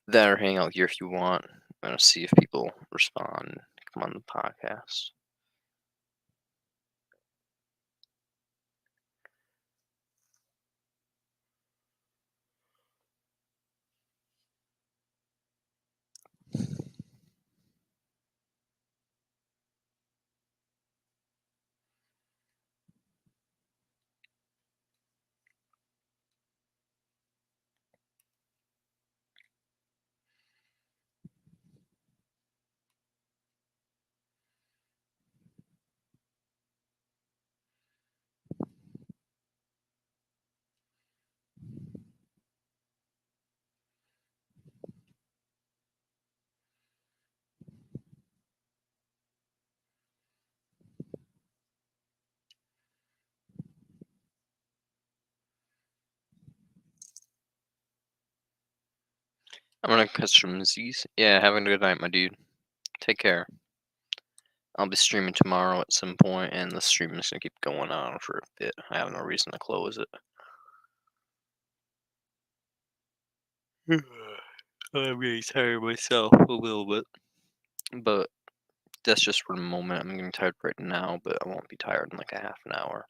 Speaker 5: That or hang out here if you want. I'm gonna see if people respond. Come on the podcast. I'm gonna catch some Z's. Yeah, have a good night, my dude. Take care. I'll be streaming tomorrow at some point, and the stream is gonna keep going on for a bit. I have no reason to close it. I'm getting tired myself a little bit, but that's just for the moment. I'm getting tired right now, but I won't be tired in like a half an hour.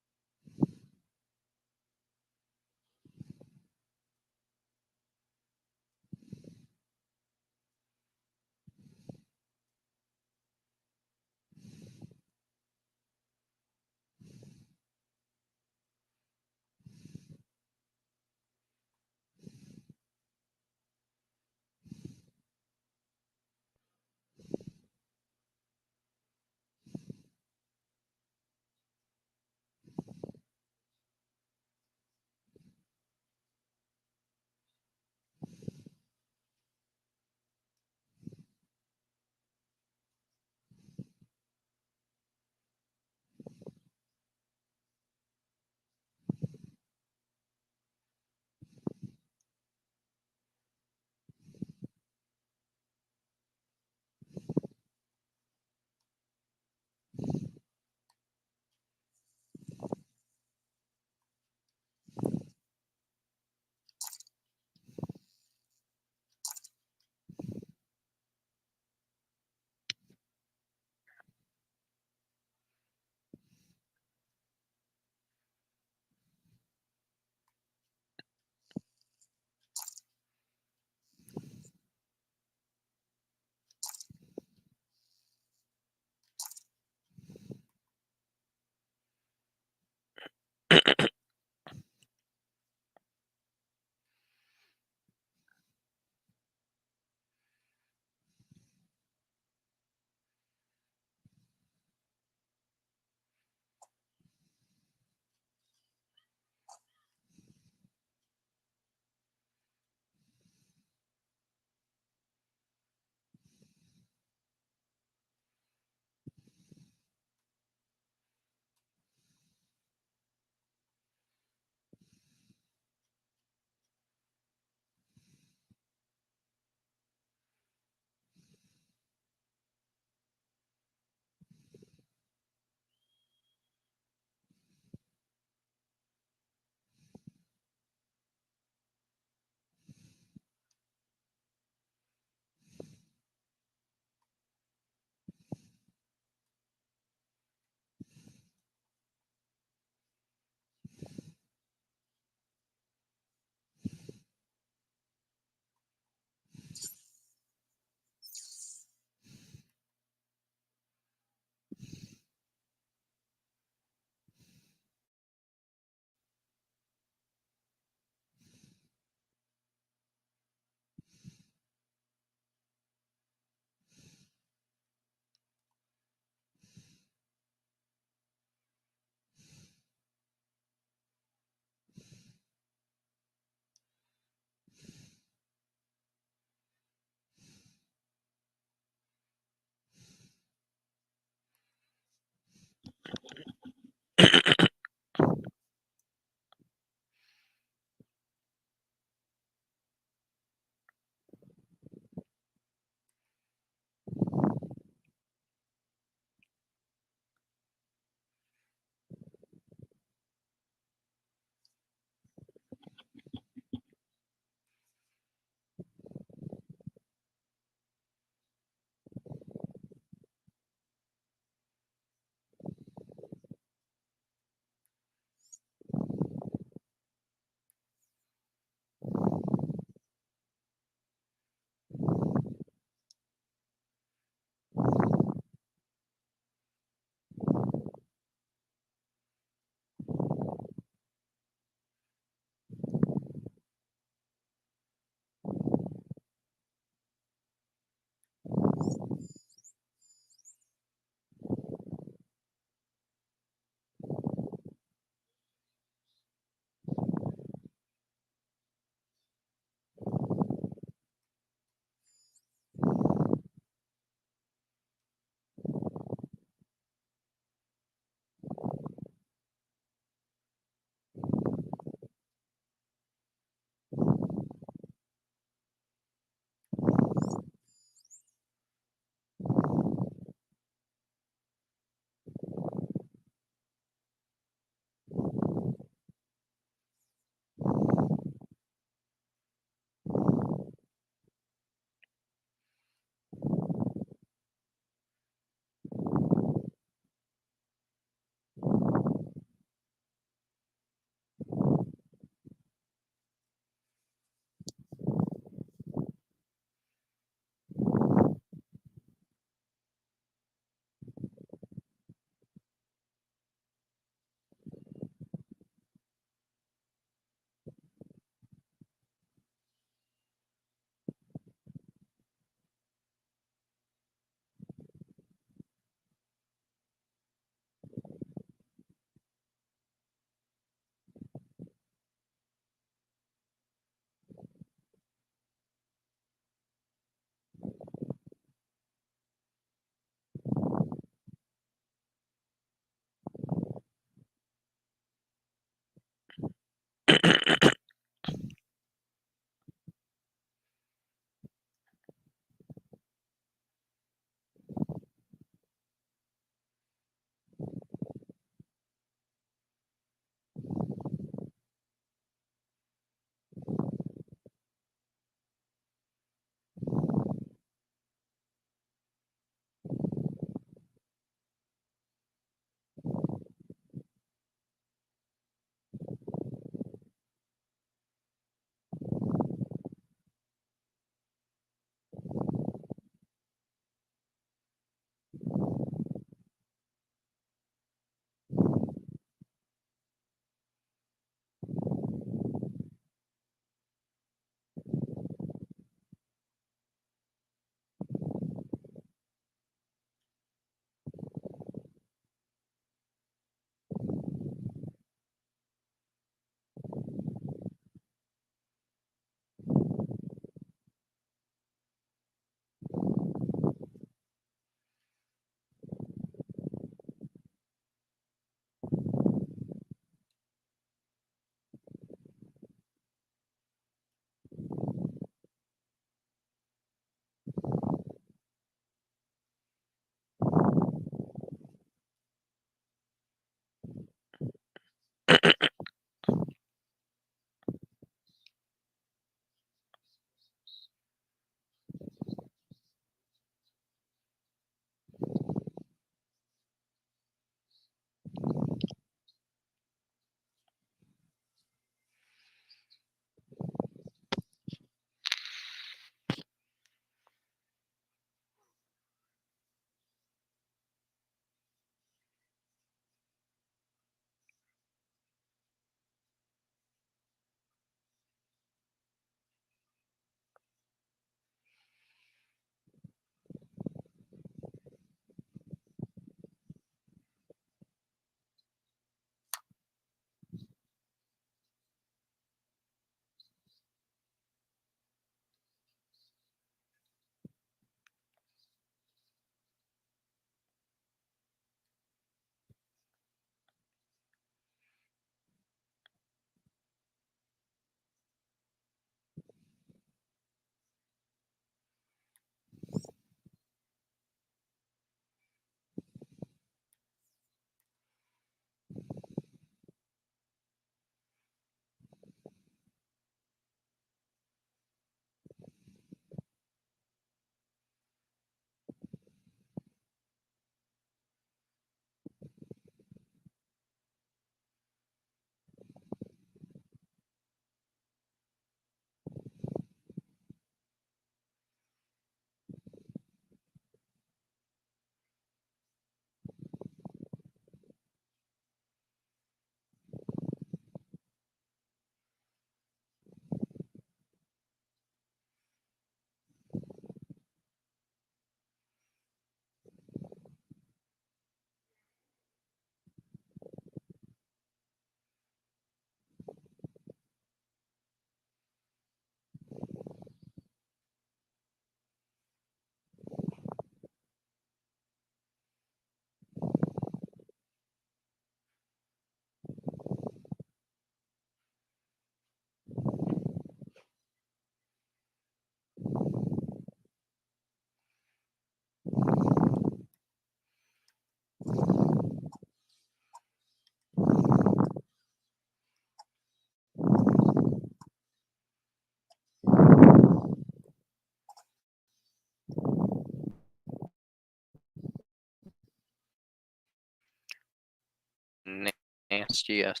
Speaker 5: nasty ass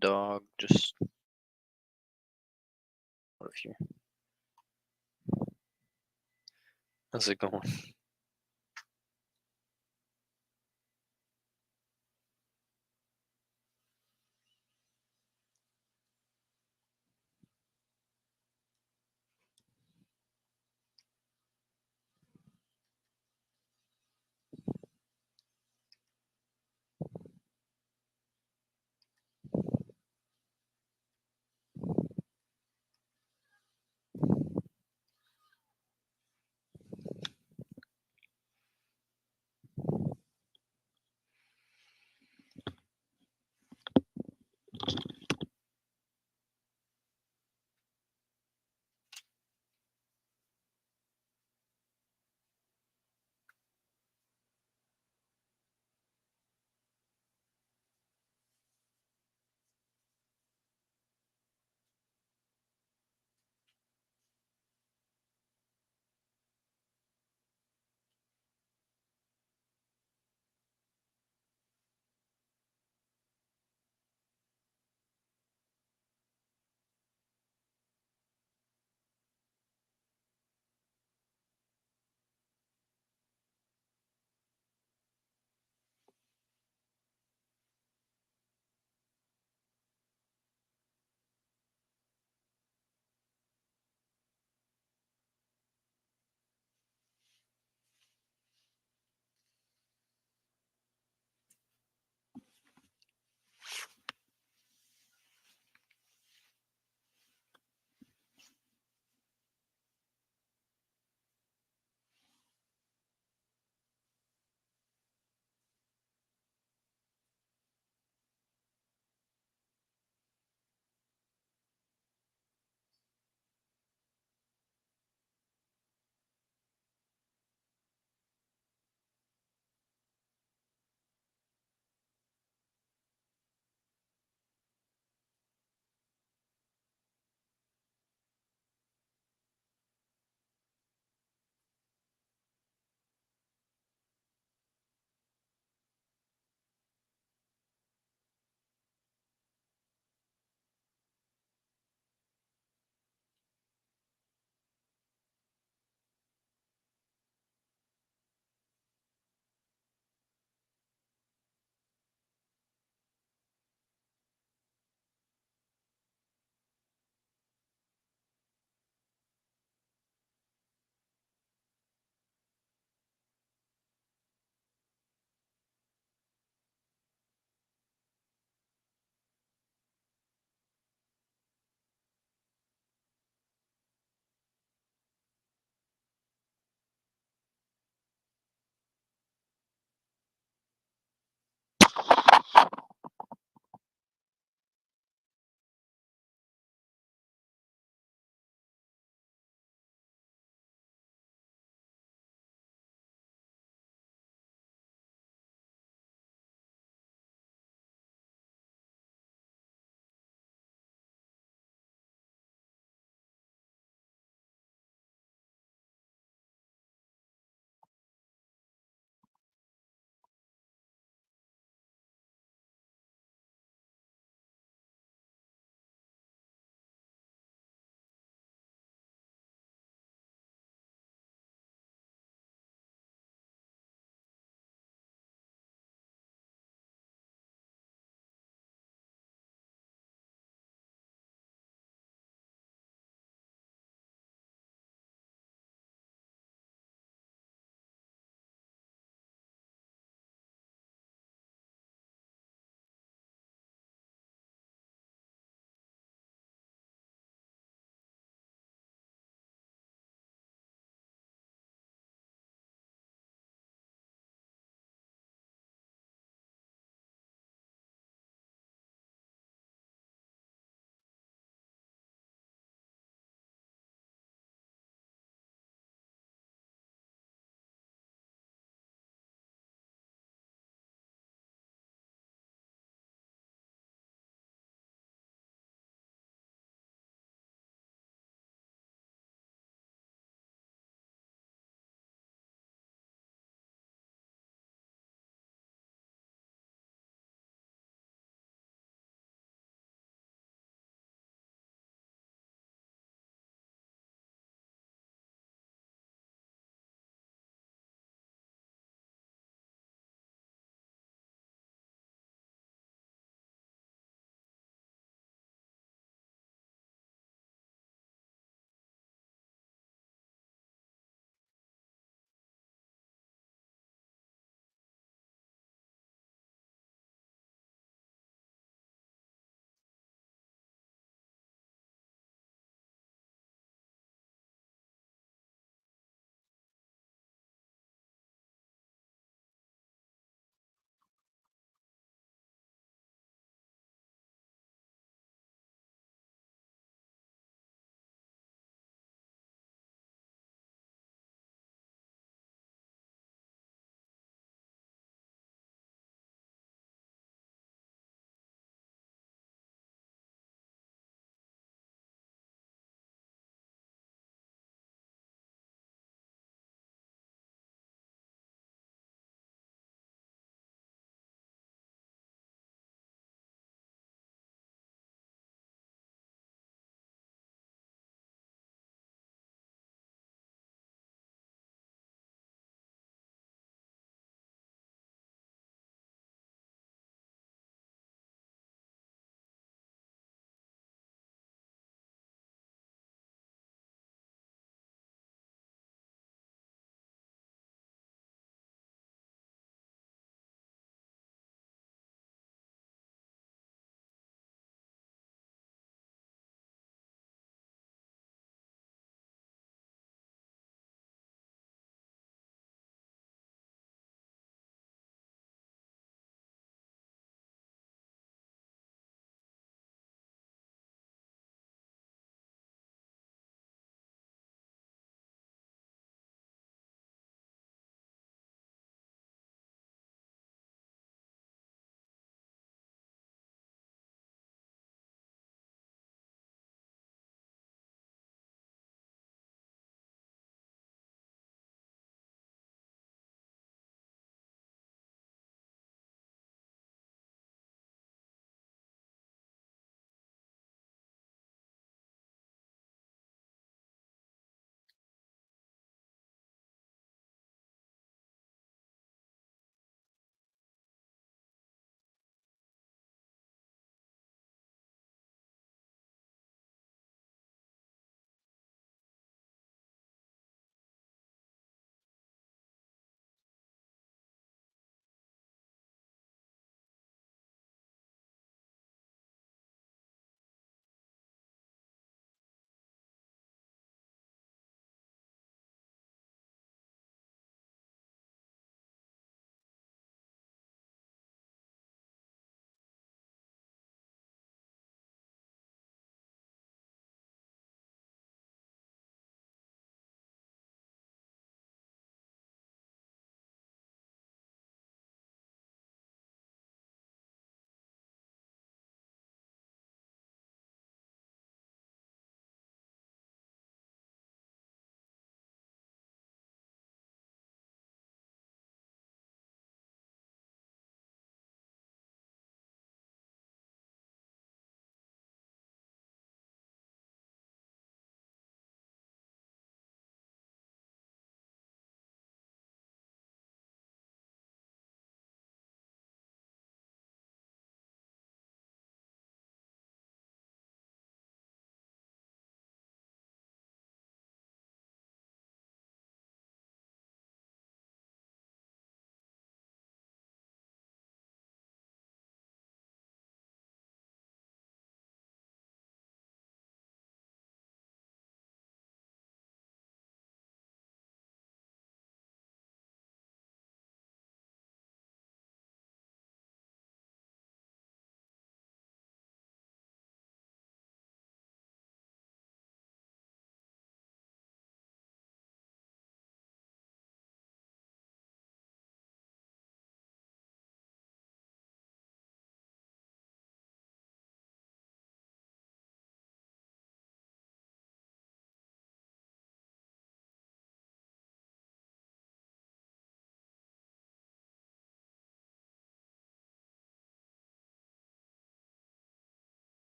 Speaker 5: dog. Just over here. How's it going?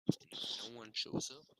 Speaker 5: No one shows up.